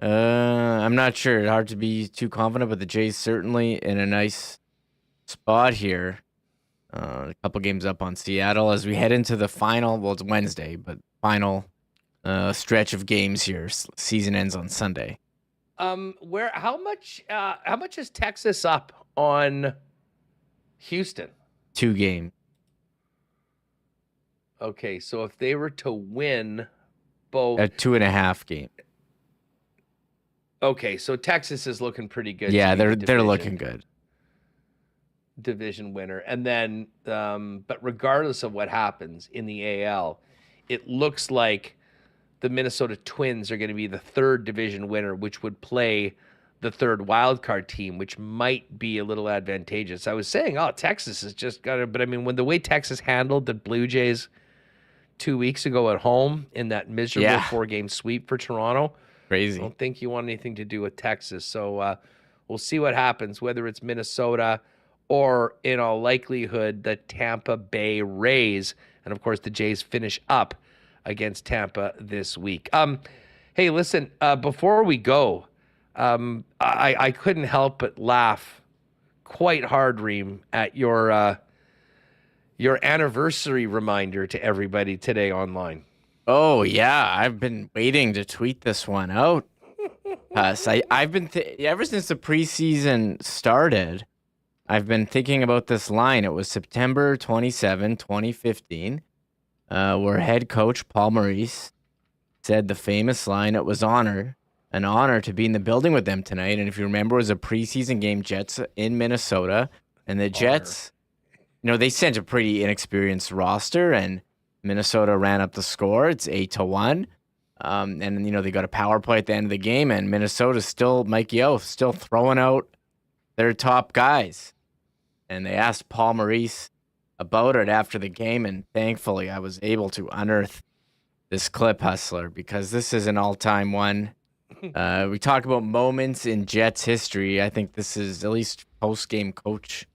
I'm not sure. Hard to be too confident, but the Jays certainly in a nice spot here. A couple games up on Seattle as we head into the final. Well, it's Wednesday, but final stretch of games here. Season ends on Sunday. How much is Texas up on Houston? 2 games. Okay, so if they were to win both, A 2.5 game. Okay, so Texas is looking pretty good. Yeah, they're looking good. Division winner, and then but regardless of what happens in the AL, it looks like the Minnesota Twins are going to be the 3rd division winner, which would play the 3rd wild card team, which might be a little advantageous. I was saying, Texas has just got it, but I mean, when the way Texas handled the Blue Jays 2 weeks ago at home in that miserable 4-game sweep for Toronto, crazy. I don't think you want anything to do with Texas. So we'll see what happens, whether it's Minnesota or in all likelihood, the Tampa Bay Rays. And of course, the Jays finish up against Tampa this week. Hey, listen, before we go, I couldn't help but laugh quite hard, Reem, at your anniversary reminder to everybody today online. Oh, yeah. I've been waiting to tweet this one out. I've been ever since the preseason started, I've been thinking about this line. It was September 27, 2015, where head coach Paul Maurice said the famous line, "It was an honor to be in the building with them tonight." And if you remember, it was a preseason game, Jets in Minnesota. And the Jets, they sent a pretty inexperienced roster, and Minnesota ran up the score. It's 8-1. And they got a power play at the end of the game, and Minnesota's still, Mike Yeo, still throwing out their top guys. And they asked Paul Maurice about it after the game, and thankfully I was able to unearth this clip, Hustler, because this is an all-time one. We talk about moments in Jets history. I think this is, at least post-game coach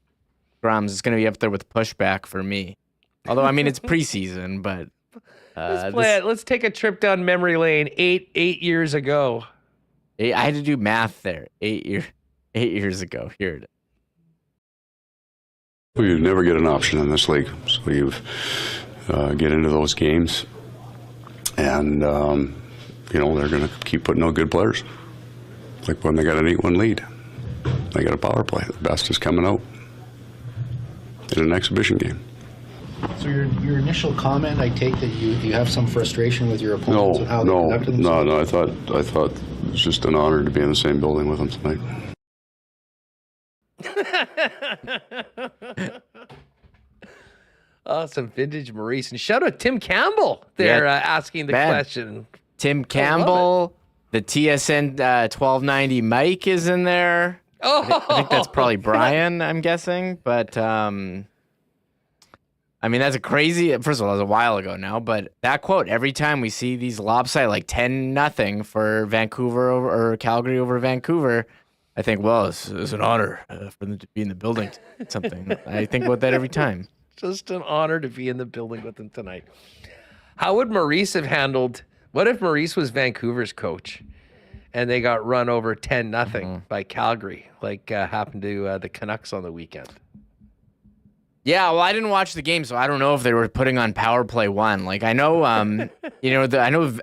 Grums, is going to be up there with pushback for me. Although, I mean, it's preseason, but... Let's play it. Let's take a trip down memory lane. Eight years ago. I had to do math there. 8 years ago. Here it is. You never get an option in this league, so you get into those games, and they're going to keep putting out good players. Like when they got an 8-1 lead, they got a power play. The best is coming out in an exhibition game. So your initial comment, I take that you have some frustration with your opponents and how they conducted themselves? No. I thought it was just an honor to be in the same building with them tonight. Some vintage Maurice, and shout out Tim Campbell there asking the question. Tim Campbell, the TSN 1290 Mike is in there. I think that's probably Brian, I'm guessing, but I mean, that's a crazy. First of all, that was a while ago now, but that quote, every time we see these lopsided, like 10-0 for Vancouver or Calgary over Vancouver, I think, well, it's an honor for them to be in the building. Something. I think about that every time. Just an honor to be in the building with them tonight. How would Maurice have handled? What if Maurice was Vancouver's coach, and they got run over 10-0 by Calgary, like happened to the Canucks on the weekend? Yeah, well, I didn't watch the game, so I don't know if they were putting on Power Play 1. Like, I know,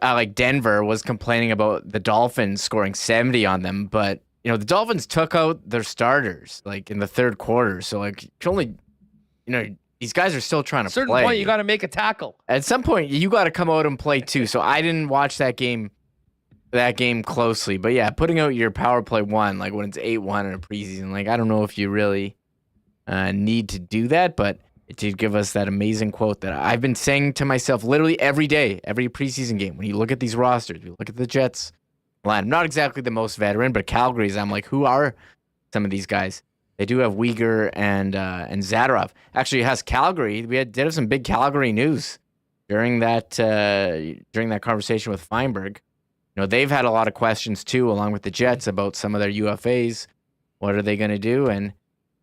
like Denver was complaining about the Dolphins scoring 70 on them, but the Dolphins took out their starters like in the third quarter. So like, you can only, these guys are still trying to play. At a certain point, you got to make a tackle. At some point, you got to come out and play too. So I didn't watch that game closely, but yeah, putting out your Power Play 1, like when it's 8-1 in a preseason, like I don't know if you really need to do that, but it did give us that amazing quote that I've been saying to myself literally every day, every preseason game. When you look at these rosters, you look at the Jets line. I'm not exactly the most veteran, but Calgary's, I'm like, who are some of these guys? They do have Uyghur and Zadorov. Actually, it has Calgary. We did have some big Calgary news during that conversation with Fienberg. They've had a lot of questions too, along with the Jets, about some of their UFAs. What are they going to do? And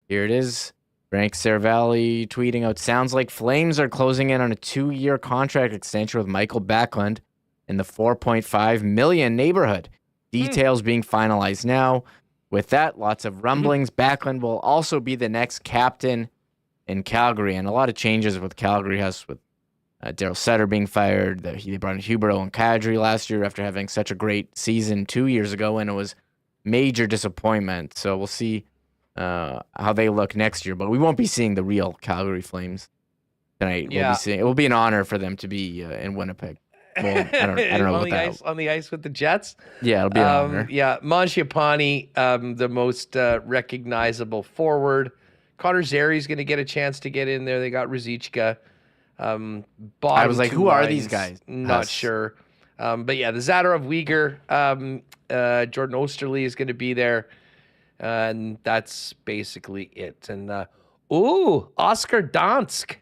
here it is. Frank Cervalli tweeting out, sounds like Flames are closing in on a 2-year contract extension with Michael Backlund in the $4.5 million neighborhood. Details being finalized now. With that, lots of rumblings. Backlund will also be the next captain in Calgary, and a lot of changes with Calgary has with Daryl Sutter being fired. They brought in Huberdeau and Kadri last year after having such a great season 2 years ago, and it was major disappointment. So we'll see how they look next year, but we won't be seeing the real Calgary Flames tonight. Yeah. It will be an honor for them to be in Winnipeg. Well, I don't know about that. On the ice with the Jets? Yeah, it'll be an honor. Yeah, Mangiapane, the most recognizable forward. Connor Zeri's going to get a chance to get in there. They got Ruzicka. I was like, who are these guys? Not sure. But yeah, the Zadorov Uyghur, Jordan Osterley is going to be there. And that's basically it. And, Oscar Dansk,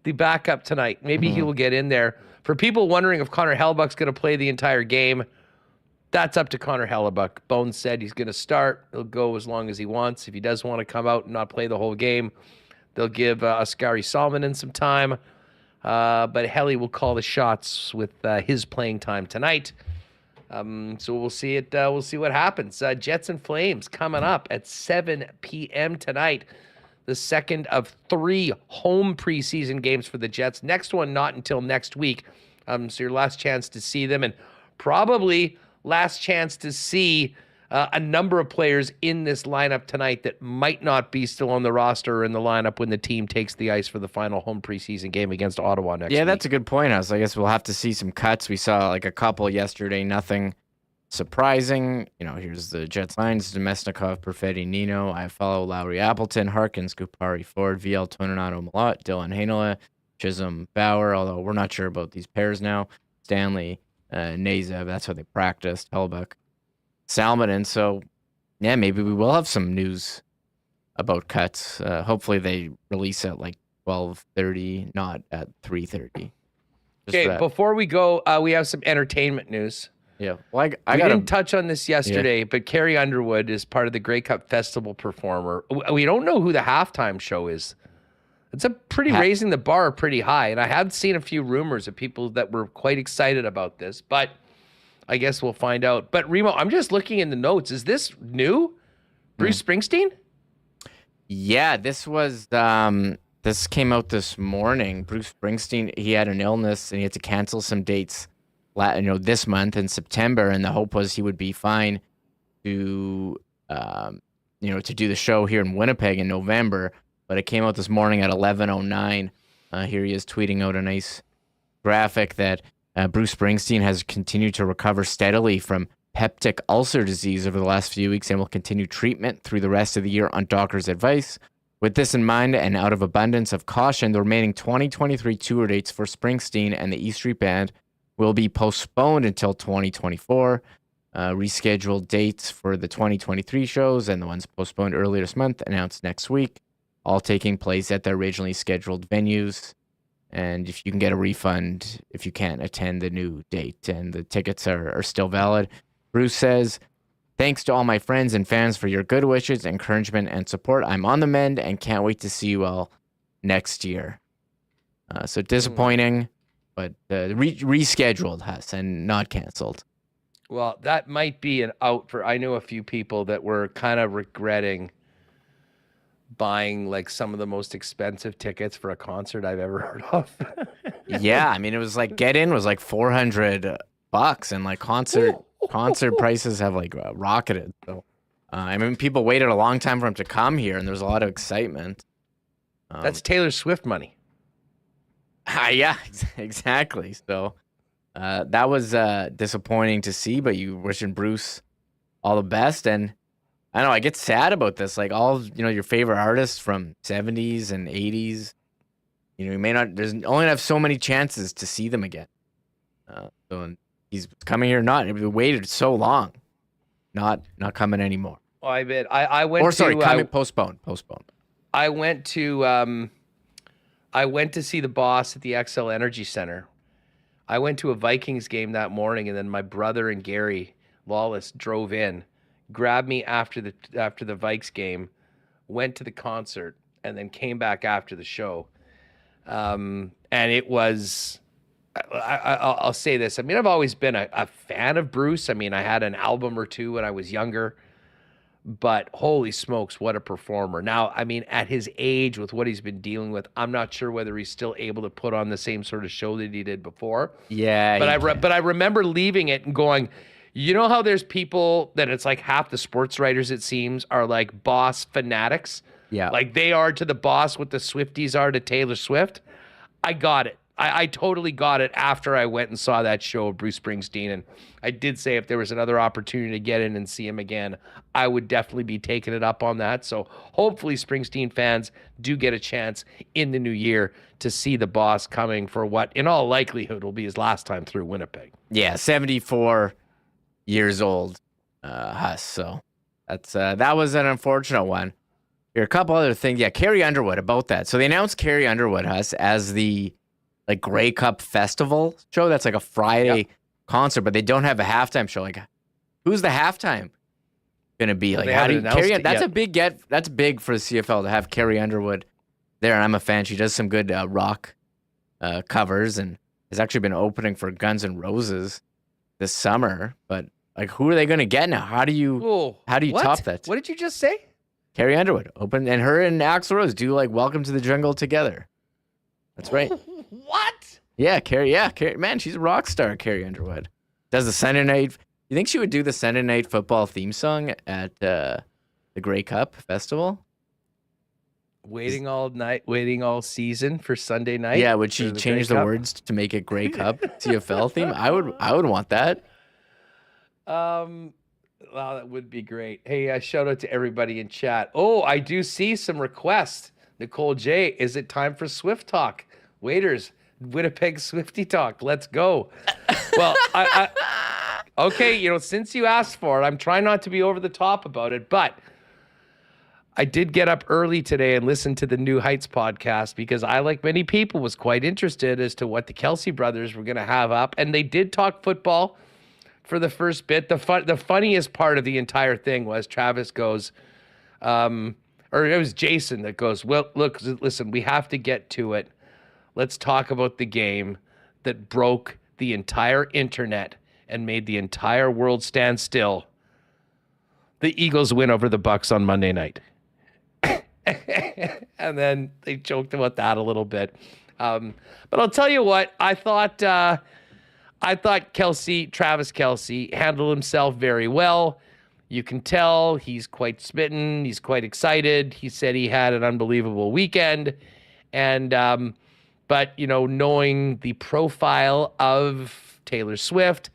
the backup tonight. Maybe he will get in there. For people wondering if Connor Hellebuyck's going to play the entire game, that's up to Connor Hellebuyck. Bones said he's going to start. He'll go as long as he wants. If he does want to come out and not play the whole game, they'll give Oskari Salminen some time. But Helly will call the shots with his playing time tonight. So we'll see it. We'll see what happens. Jets and Flames coming up at 7 p.m. tonight. The second of 3 home preseason games for the Jets. Next one not until next week. So your last chance to see them, and probably last chance to see a number of players in this lineup tonight that might not be still on the roster or in the lineup when the team takes the ice for the final home preseason game against Ottawa next week. Yeah, that's a good point, House. I guess we'll have to see some cuts. We saw like a couple yesterday, nothing surprising. Here's the Jets lines: Domestikov, Perfetti, Nino, I follow Lowry, Appleton, Harkins, Kupari, Ford, VL, Toninato, Malott, Dylan Hainala, Chisholm, Bauer, although we're not sure about these pairs now, Stanley, Nazev, that's how they practiced, Hellebuyck, Salminen. So, yeah, maybe we will have some news about cuts. Hopefully they release at like 12:30, not at 3:30. Okay, before we go, we have some entertainment news. Yeah, well, I didn't touch on this yesterday, but Carrie Underwood is part of the Grey Cup Festival performer. We don't know who the halftime show is. It's a pretty raising the bar pretty high, and I have seen a few rumors of people that were quite excited about this, but I guess we'll find out. But Remo, I'm just looking in the notes. Is this new? Bruce Springsteen? Yeah, this was this came out this morning. Bruce Springsteen, he had an illness and he had to cancel some dates this month in September, and the hope was he would be fine to to do the show here in Winnipeg in November. But it came out this morning at 11:09. Here he is tweeting out a nice graphic that Bruce Springsteen has continued to recover steadily from peptic ulcer disease over the last few weeks and will continue treatment through the rest of the year on doctor's advice. With this in mind, and out of abundance of caution, the remaining 2023 tour dates for Springsteen and the E Street Band will be postponed until 2024. Rescheduled dates for the 2023 shows and the ones postponed earlier this month announced next week, all taking place at their originally scheduled venues. And if you can get a refund if you can't attend the new date, and the tickets are still valid. Bruce says, thanks to all my friends and fans for your good wishes, encouragement, and support. I'm on the mend and can't wait to see you all next year. So disappointing, but rescheduled has and not canceled. Well, that might be an out for, I know a few people that were kind of regretting buying like some of the most expensive tickets for a concert I've ever heard of. Yeah, I mean, it was like get in was like $400 and like concert prices have like rocketed. So I mean, people waited a long time for him to come here, and there's a lot of excitement. That's Taylor Swift money. Yeah, exactly. So that was disappointing to see, but you wishing Bruce all the best. And I don't know, I get sad about this. Like all, your favorite artists from 70s and 80s, you may not, there's only have so many chances to see them again. So he's coming here, we waited so long, not coming anymore. I bet I went. Or sorry, to, postpone. I went to see the boss at the XL Energy Center. I went to a Vikings game that morning, and then my brother and Gary Lawless drove in, grabbed me after the Vikes game, went to the concert, and then came back after the show. And it was, I'll say this. I mean, I've always been a fan of Bruce. I mean, I had an album or two when I was younger. But holy smokes, what a performer. Now, I mean, at his age, with what he's been dealing with, I'm not sure whether he's still able to put on the same sort of show that he did before. Yeah. But I remember leaving it and going, you know how there's people that it's like half the sports writers, it seems, are like boss fanatics? Yeah. Like they are to the boss what the Swifties are to Taylor Swift. I got it. I totally got it after I went and saw that show of Bruce Springsteen. And I did say if there was another opportunity to get in and see him again, I would definitely be taking it up on that. So hopefully Springsteen fans do get a chance in the new year to see the boss coming for what, in all likelihood, will be his last time through Winnipeg. Yeah, 74 years old, Huss. So that was an unfortunate one. Here, a couple other things. Yeah, Carrie Underwood about that. So they announced Carrie Underwood, Huss, as the Grey Cup Festival show. That's like a Friday concert, but they don't have a halftime show. Like, who's the halftime gonna be? Like, how do you Carrie? That's a big get. That's big for the CFL to have Carrie Underwood there. And I'm a fan. She does some good rock covers, and has actually been opening for Guns N' Roses this summer. But like, who are they gonna get now? How do you top that? What did you just say? Carrie Underwood open, and her and Axl Rose do like Welcome to the Jungle together. That's right. What? Yeah, Carrie. Man, she's a rock star, Carrie Underwood. Does the Sunday night... You think she would do the Sunday night football theme song at the Grey Cup Festival? Waiting all season for Sunday night? Yeah, would she change the words to make it Grey Cup CFL theme? I would want that. Wow, that would be great. Hey, shout out to everybody in chat. Oh, I do see some requests. Nicole J, is it time for Swift Talk? Waiters, Winnipeg Swifty Talk. Let's go. Well, okay, since you asked for it, I'm trying not to be over the top about it, but I did get up early today and listen to the New Heights podcast because I, like many people, was quite interested as to what the Kelsey brothers were going to have up, and they did talk football for the first bit. The funniest part of the entire thing was Travis goes, or it was Jason that goes, well, look, listen, we have to get to it. Let's talk about the game that broke the entire internet and made the entire world stand still. The Eagles win over the Bucks on Monday night. And then they joked about that a little bit. But I'll tell you what, I thought Travis Kelce handled himself very well. You can tell he's quite smitten. He's quite excited. He said he had an unbelievable weekend. And, but, knowing the profile of Taylor Swift,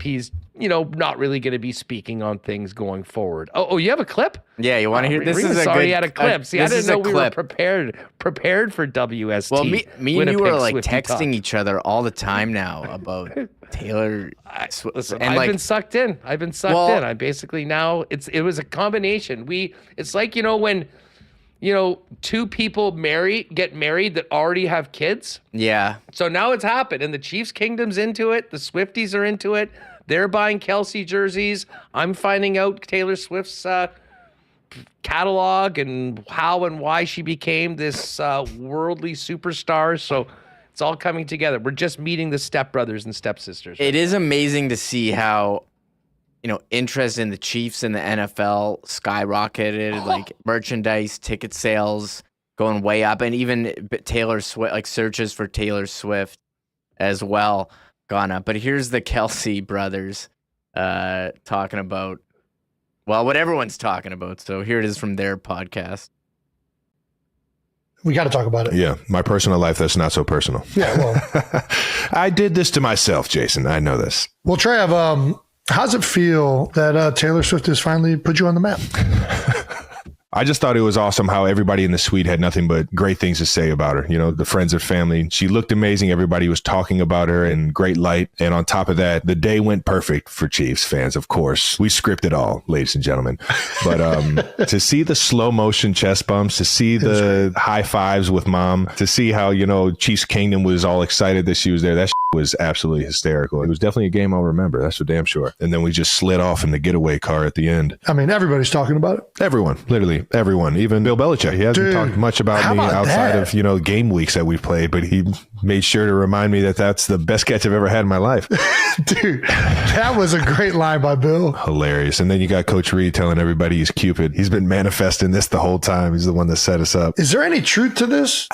he's, not really going to be speaking on things going forward. Oh, you have a clip? Yeah, you want to hear? This is a sorry, good, you had a clip. See, I didn't know we were prepared for WST. Well, me and you were like texting each other all the time now about Taylor. Listen, I've been sucked in. I basically now it was a combination. It's like, when, two people get married that already have kids. Yeah. So now it's happened, and the Chiefs Kingdom's into it. The Swifties are into it. They're buying Kelsey jerseys. I'm finding out Taylor Swift's catalog and how and why she became this worldly superstar. So it's all coming together. We're just meeting the stepbrothers and stepsisters. It is amazing to see how, interest in the Chiefs and the NFL skyrocketed, like merchandise, ticket sales going way up, and even Taylor Swift, like searches for Taylor Swift as well, gone up. But here's the Kelce brothers talking about, well, what everyone's talking about. So here it is from their podcast. We got to talk about it. Yeah, my personal life that's not so personal. Yeah, well. I did this to myself, Jason. I know this. Well, Trav, how's it feel that Taylor Swift has finally put you on the map? I just thought it was awesome how everybody in the suite had nothing but great things to say about her. You know, the friends and family. She looked amazing. Everybody was talking about her in great light. And on top of that, the day went perfect for Chiefs fans, of course. We scripted all, ladies and gentlemen. But to see the slow motion chest bumps, to see the high fives with mom, to see how, you know, Chiefs Kingdom was all excited that she was there. That was absolutely hysterical. It was definitely a game I'll remember. That's for damn sure. And then we just slid off in the getaway car at the end. I mean, everybody's talking about it. Everyone, literally everyone, even Bill Belichick. He hasn't talked much about me outside of, you know, game weeks that we've played, but he made sure to remind me that that's the best catch I've ever had in my life. Dude, that was a great line by Bill. Hilarious. And then you got Coach Reed telling everybody he's Cupid. He's been manifesting this the whole time. He's the one that set us up. Is there any truth to this?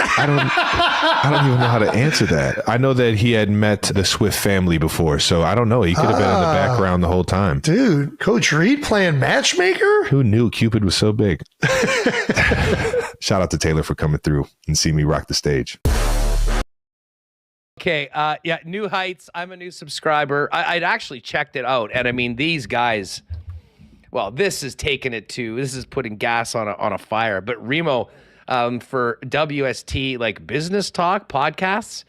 I don't even know how to answer that. I know that he had met the Swift family before, so I don't know. He could have been in the background the whole time. Dude, Coach Reed playing matchmaker? Who knew Cupid was so big? Shout out to Taylor for coming through and seeing me rock the stage. Okay, yeah, New Heights. I'm a new subscriber. I'd actually checked it out, and I mean, these guys, well, this is putting gas on a fire. But Remo, for WST, like Business Talk podcasts,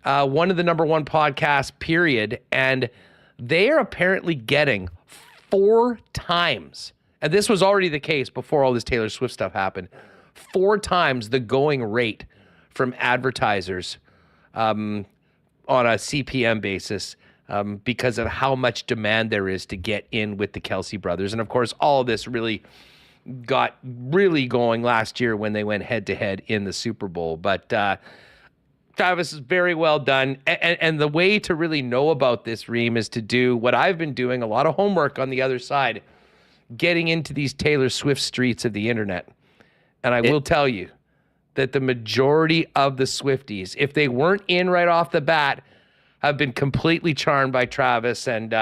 one of the number one podcasts, period, and they are apparently getting 4 times, and this was already the case before all this Taylor Swift stuff happened, 4 times the going rate from advertisers on a CPM basis because of how much demand there is to get in with the Kelsey brothers. And of course, all of this really got going last year when they went head-to-head in the Super Bowl. But Travis is very well done. And the way to really know about this, Reem, is to do what I've been doing, a lot of homework on the other side, getting into these Taylor Swift streets of the internet. And I will tell you that the majority of the Swifties, if they weren't in right off the bat, have been completely charmed by Travis. And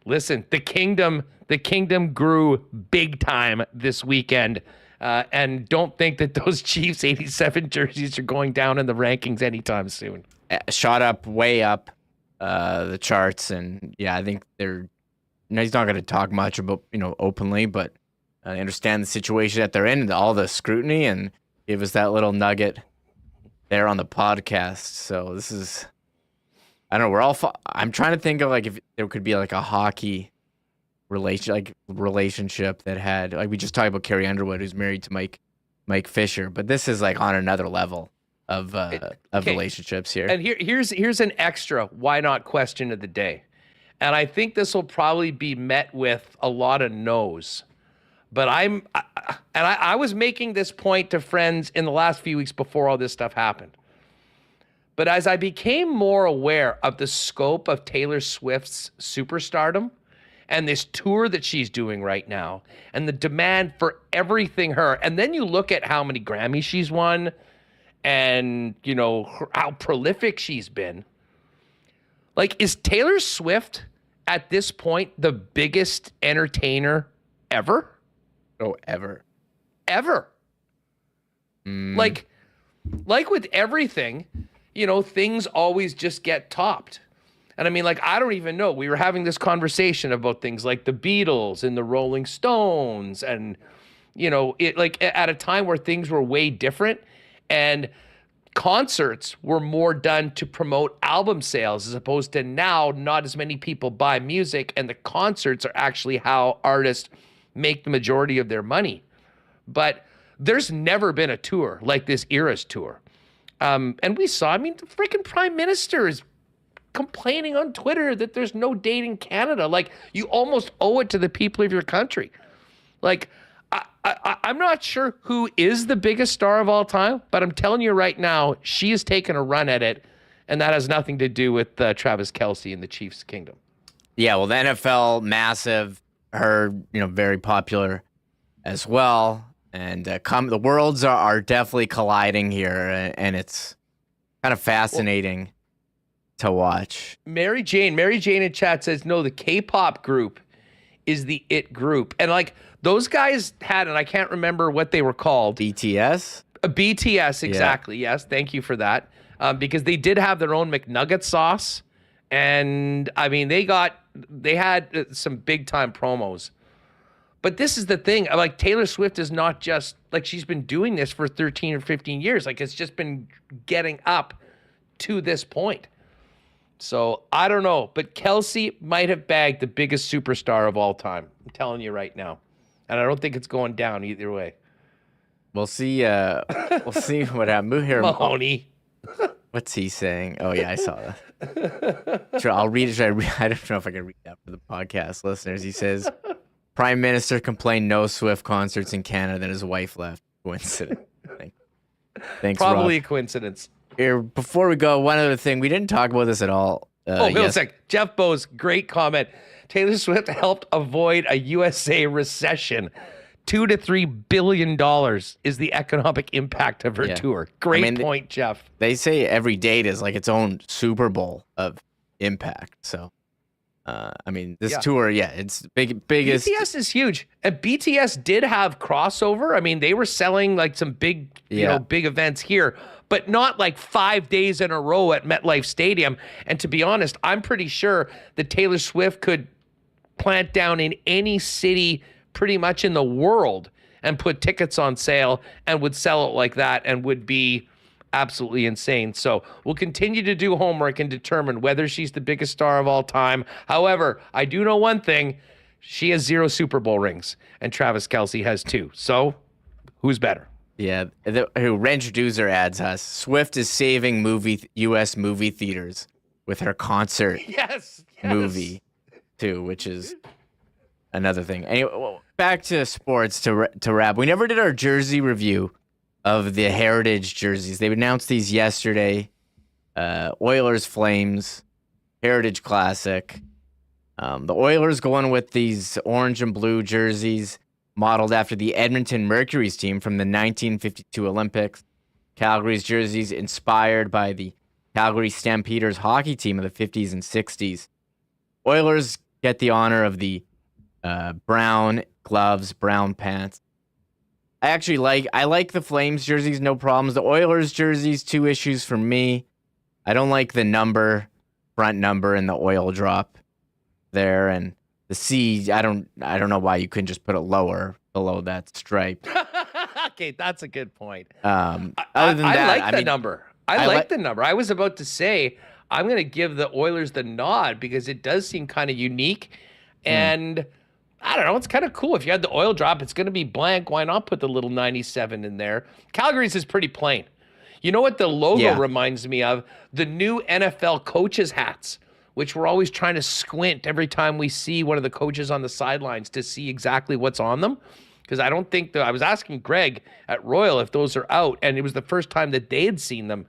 listen, the kingdom grew big time this weekend. And don't think that those Chiefs 87 jerseys are going down in the rankings anytime soon. Shot up, way up the charts. And yeah, I think he's not going to talk much about, openly, but I understand the situation that they're in and all the scrutiny, and give us that little nugget there on the podcast. So this is, I don't know, I'm trying to think of like if there could be like a hockey relationship that had, like we just talked about Carrie Underwood, who's married to Mike Fisher, but this is like on another level of relationships here. And here's an extra why not question of the day. And I think this will probably be met with a lot of no's. But I was making this point to friends in the last few weeks before all this stuff happened. But as I became more aware of the scope of Taylor Swift's superstardom and this tour that she's doing right now and the demand for everything her, and then you look at how many Grammys she's won and, how prolific she's been. Like, is Taylor Swift at this point the biggest entertainer ever? Oh, ever. Like with everything, things always just get topped. And I mean, like, I don't even know. We were having this conversation about things like the Beatles and the Rolling Stones and, it like at a time where things were way different and concerts were more done to promote album sales as opposed to now not as many people buy music, and the concerts are actually how artists make the majority of their money. But there's never been a tour like this Eras tour. And we saw, the freaking Prime Minister is complaining on Twitter that there's no date in Canada. Like, you almost owe it to the people of your country. Like, I'm not sure who is the biggest star of all time, but I'm telling you right now, she has taken a run at it, and that has nothing to do with Travis Kelce and the Chiefs Kingdom. Yeah, well, the NFL, massive. Her, very popular as well. And the worlds are definitely colliding here, and it's kind of fascinating to watch. Mary Jane in chat says, no, the K-pop group is the it group. And like those guys had, and I can't remember what they were called. BTS? BTS, exactly. Yeah. Yes, thank you for that. Because they did have their own McNugget sauce. And I mean, they had some big time promos. But this is the thing. Like, Taylor Swift is not just like, she's been doing this for 13 or 15 years. Like, it's just been getting up to this point. So I don't know, but Kelsey might have bagged the biggest superstar of all time. I'm telling you right now. And I don't think it's going down either way. We'll see. We'll see what happens. Here, Mahoney. What's he saying? Oh yeah, I saw that. Sure, I'll read it. I don't know if I can read that for the podcast listeners. He says, Prime Minister complained no Swift concerts in Canada, then his wife left. Coincidence. Thanks, Probably Rob. a coincidence. Here, before we go, one other thing. We didn't talk about this at all. Wait a sec. Jeff Bowes, great comment. Taylor Swift helped avoid a USA recession. $2 to $3 billion is the economic impact of her tour. Great point, Jeff. They say every date is like its own Super Bowl of impact. So, this tour, it's biggest. BTS is huge. And BTS did have crossover. I mean, they were selling like some big, big events here, but not like 5 days in a row at MetLife Stadium. And to be honest, I'm pretty sure that Taylor Swift could plant down in any city pretty much in the world and put tickets on sale and would sell it like that and would be absolutely insane. So we'll continue to do homework and determine whether she's the biggest star of all time. However, I do know one thing. She has 0 Super Bowl rings and Travis Kelce has 2. So who's better? Yeah. Who Wrench Doozer adds us. Swift is saving U.S. movie theaters with her concert movie too, which is another thing. Anyway, back to sports to wrap. We never did our jersey review of the Heritage jerseys. They announced these yesterday. Oilers, Flames, Heritage Classic. The Oilers going with these orange and blue jerseys modeled after the Edmonton Mercury's team from the 1952 Olympics. Calgary's jerseys inspired by the Calgary Stampeders hockey team of the 50s and 60s. Oilers get the honor of the brown gloves, brown pants. I like the Flames jerseys, no problems. The Oilers jerseys, 2 issues for me. I don't like the front number and the oil drop there, and the C. I don't know why you couldn't just put it lower below that stripe. Okay, that's a good point. Other than that, I like the number. I like the number. I was about to say I'm going to give the Oilers the nod because it does seem kind of unique, and I don't know, it's kind of cool. If you had the oil drop, it's going to be blank. Why not put the little 97 in there? Calgary's is pretty plain. You know what the logo reminds me of? The new NFL coaches' hats, which we're always trying to squint every time we see one of the coaches on the sidelines to see exactly what's on them. Because I don't think I was asking Greg at Royal if those are out, and it was the first time that they had seen them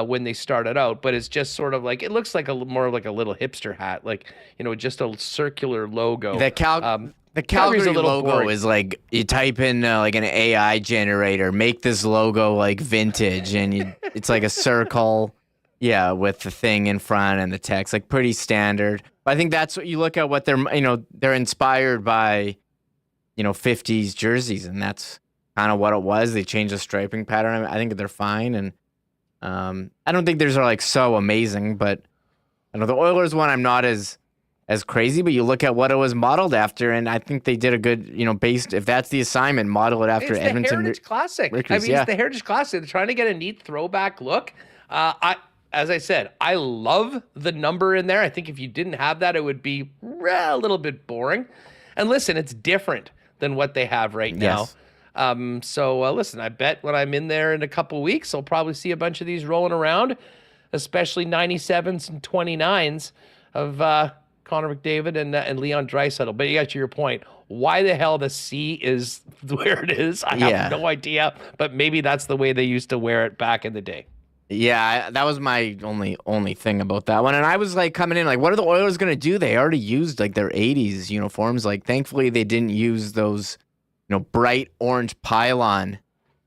when they started out. But it's just sort of like, it looks like more like a little hipster hat, like, just a circular logo. The Calgary logo boring. is like, you type in like an AI generator, make this logo like vintage, and it's like a circle, with the thing in front and the text, like pretty standard. But I think that's what you look at, what they're inspired by, 50s jerseys, and that's kind of what it was. They changed the striping pattern. I think they're fine, and I don't think theirs are like so amazing, but I know the Oilers one I'm not as crazy, but you look at what it was modeled after, and I think they did a good, if that's the assignment, model it after Edmonton. It's the Heritage Classic. It's the Heritage Classic. They're trying to get a neat throwback look. As I said, I love the number in there. I think if you didn't have that, it would be a little bit boring. And listen, it's different than what they have right now. Yes. So listen, I bet when I'm in there in a couple weeks, I'll probably see a bunch of these rolling around, especially 97s and 29s of Connor McDavid and Leon Draisaitl. But you got to your point. Why the hell the C is where it is, I have no idea. But maybe that's the way they used to wear it back in the day. Yeah, that was my only thing about that one. And I was like coming in like, what are the Oilers going to do? They already used like their 80s uniforms. Like, thankfully they didn't use those, bright orange pylon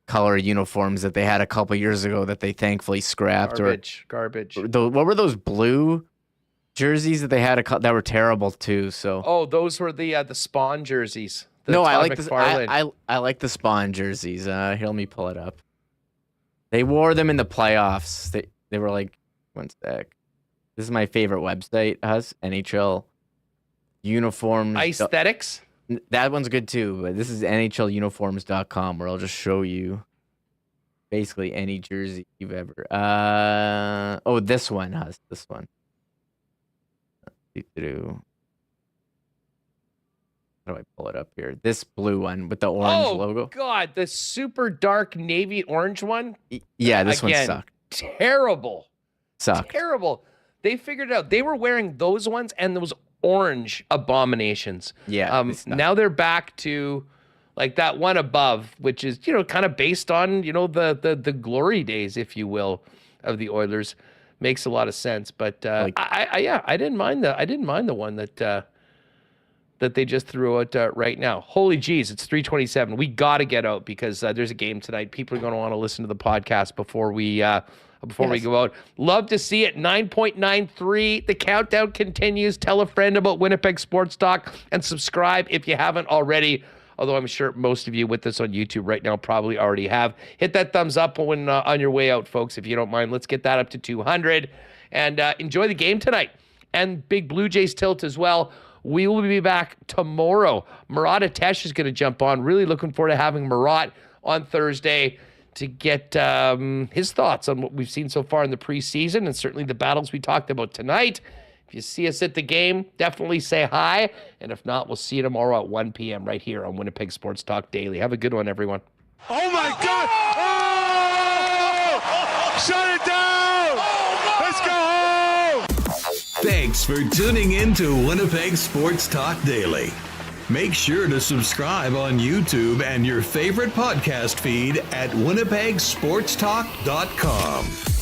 color uniforms that they had a couple years ago that they thankfully scrapped. Garbage. What were those blue jerseys that they had that were terrible too? So those were the Spawn jerseys. I like I like the Spawn jerseys. Here, let me pull it up. They wore them in the playoffs. They were like, one sec. This is my favorite website, NHL uniforms. Aesthetics? That one's good too, but this is NHLuniforms.com where I'll just show you basically any jersey you've ever. This one has this one. How do I pull it up here? This blue one with the orange logo. Oh, God. The super dark navy orange one? Yeah, this one sucked. Terrible. Sucked. Terrible. They figured it out. They were wearing those ones and those orange abominations. Yeah. Now they're back to like that one above, which is, kind of based on, the glory days, if you will, of the Oilers. Makes a lot of sense. But I didn't mind the one that they just threw out right now. Holy geez, it's 3:27. We got to get out because there's a game tonight. People are going to want to listen to the podcast before we go out. Love to see it. 9.93. The countdown continues. Tell a friend about Winnipeg Sports Talk and subscribe if you haven't already. Although I'm sure most of you with us on YouTube right now probably already have. Hit that thumbs up when on your way out, folks, if you don't mind. Let's get that up to 200. And enjoy the game tonight. And big Blue Jays tilt as well. We will be back tomorrow. Murat Atesh is going to jump on. Really looking forward to having Murat on Thursday to get his thoughts on what we've seen so far in the preseason and certainly the battles we talked about tonight. If you see us at the game, definitely say hi. And if not, we'll see you tomorrow at 1 p.m. right here on Winnipeg Sports Talk Daily. Have a good one, everyone. Oh, my God! Oh! Shut it down! Let's go home! Thanks for tuning in to Winnipeg Sports Talk Daily. Make sure to subscribe on YouTube and your favorite podcast feed at winnipegsportstalk.com.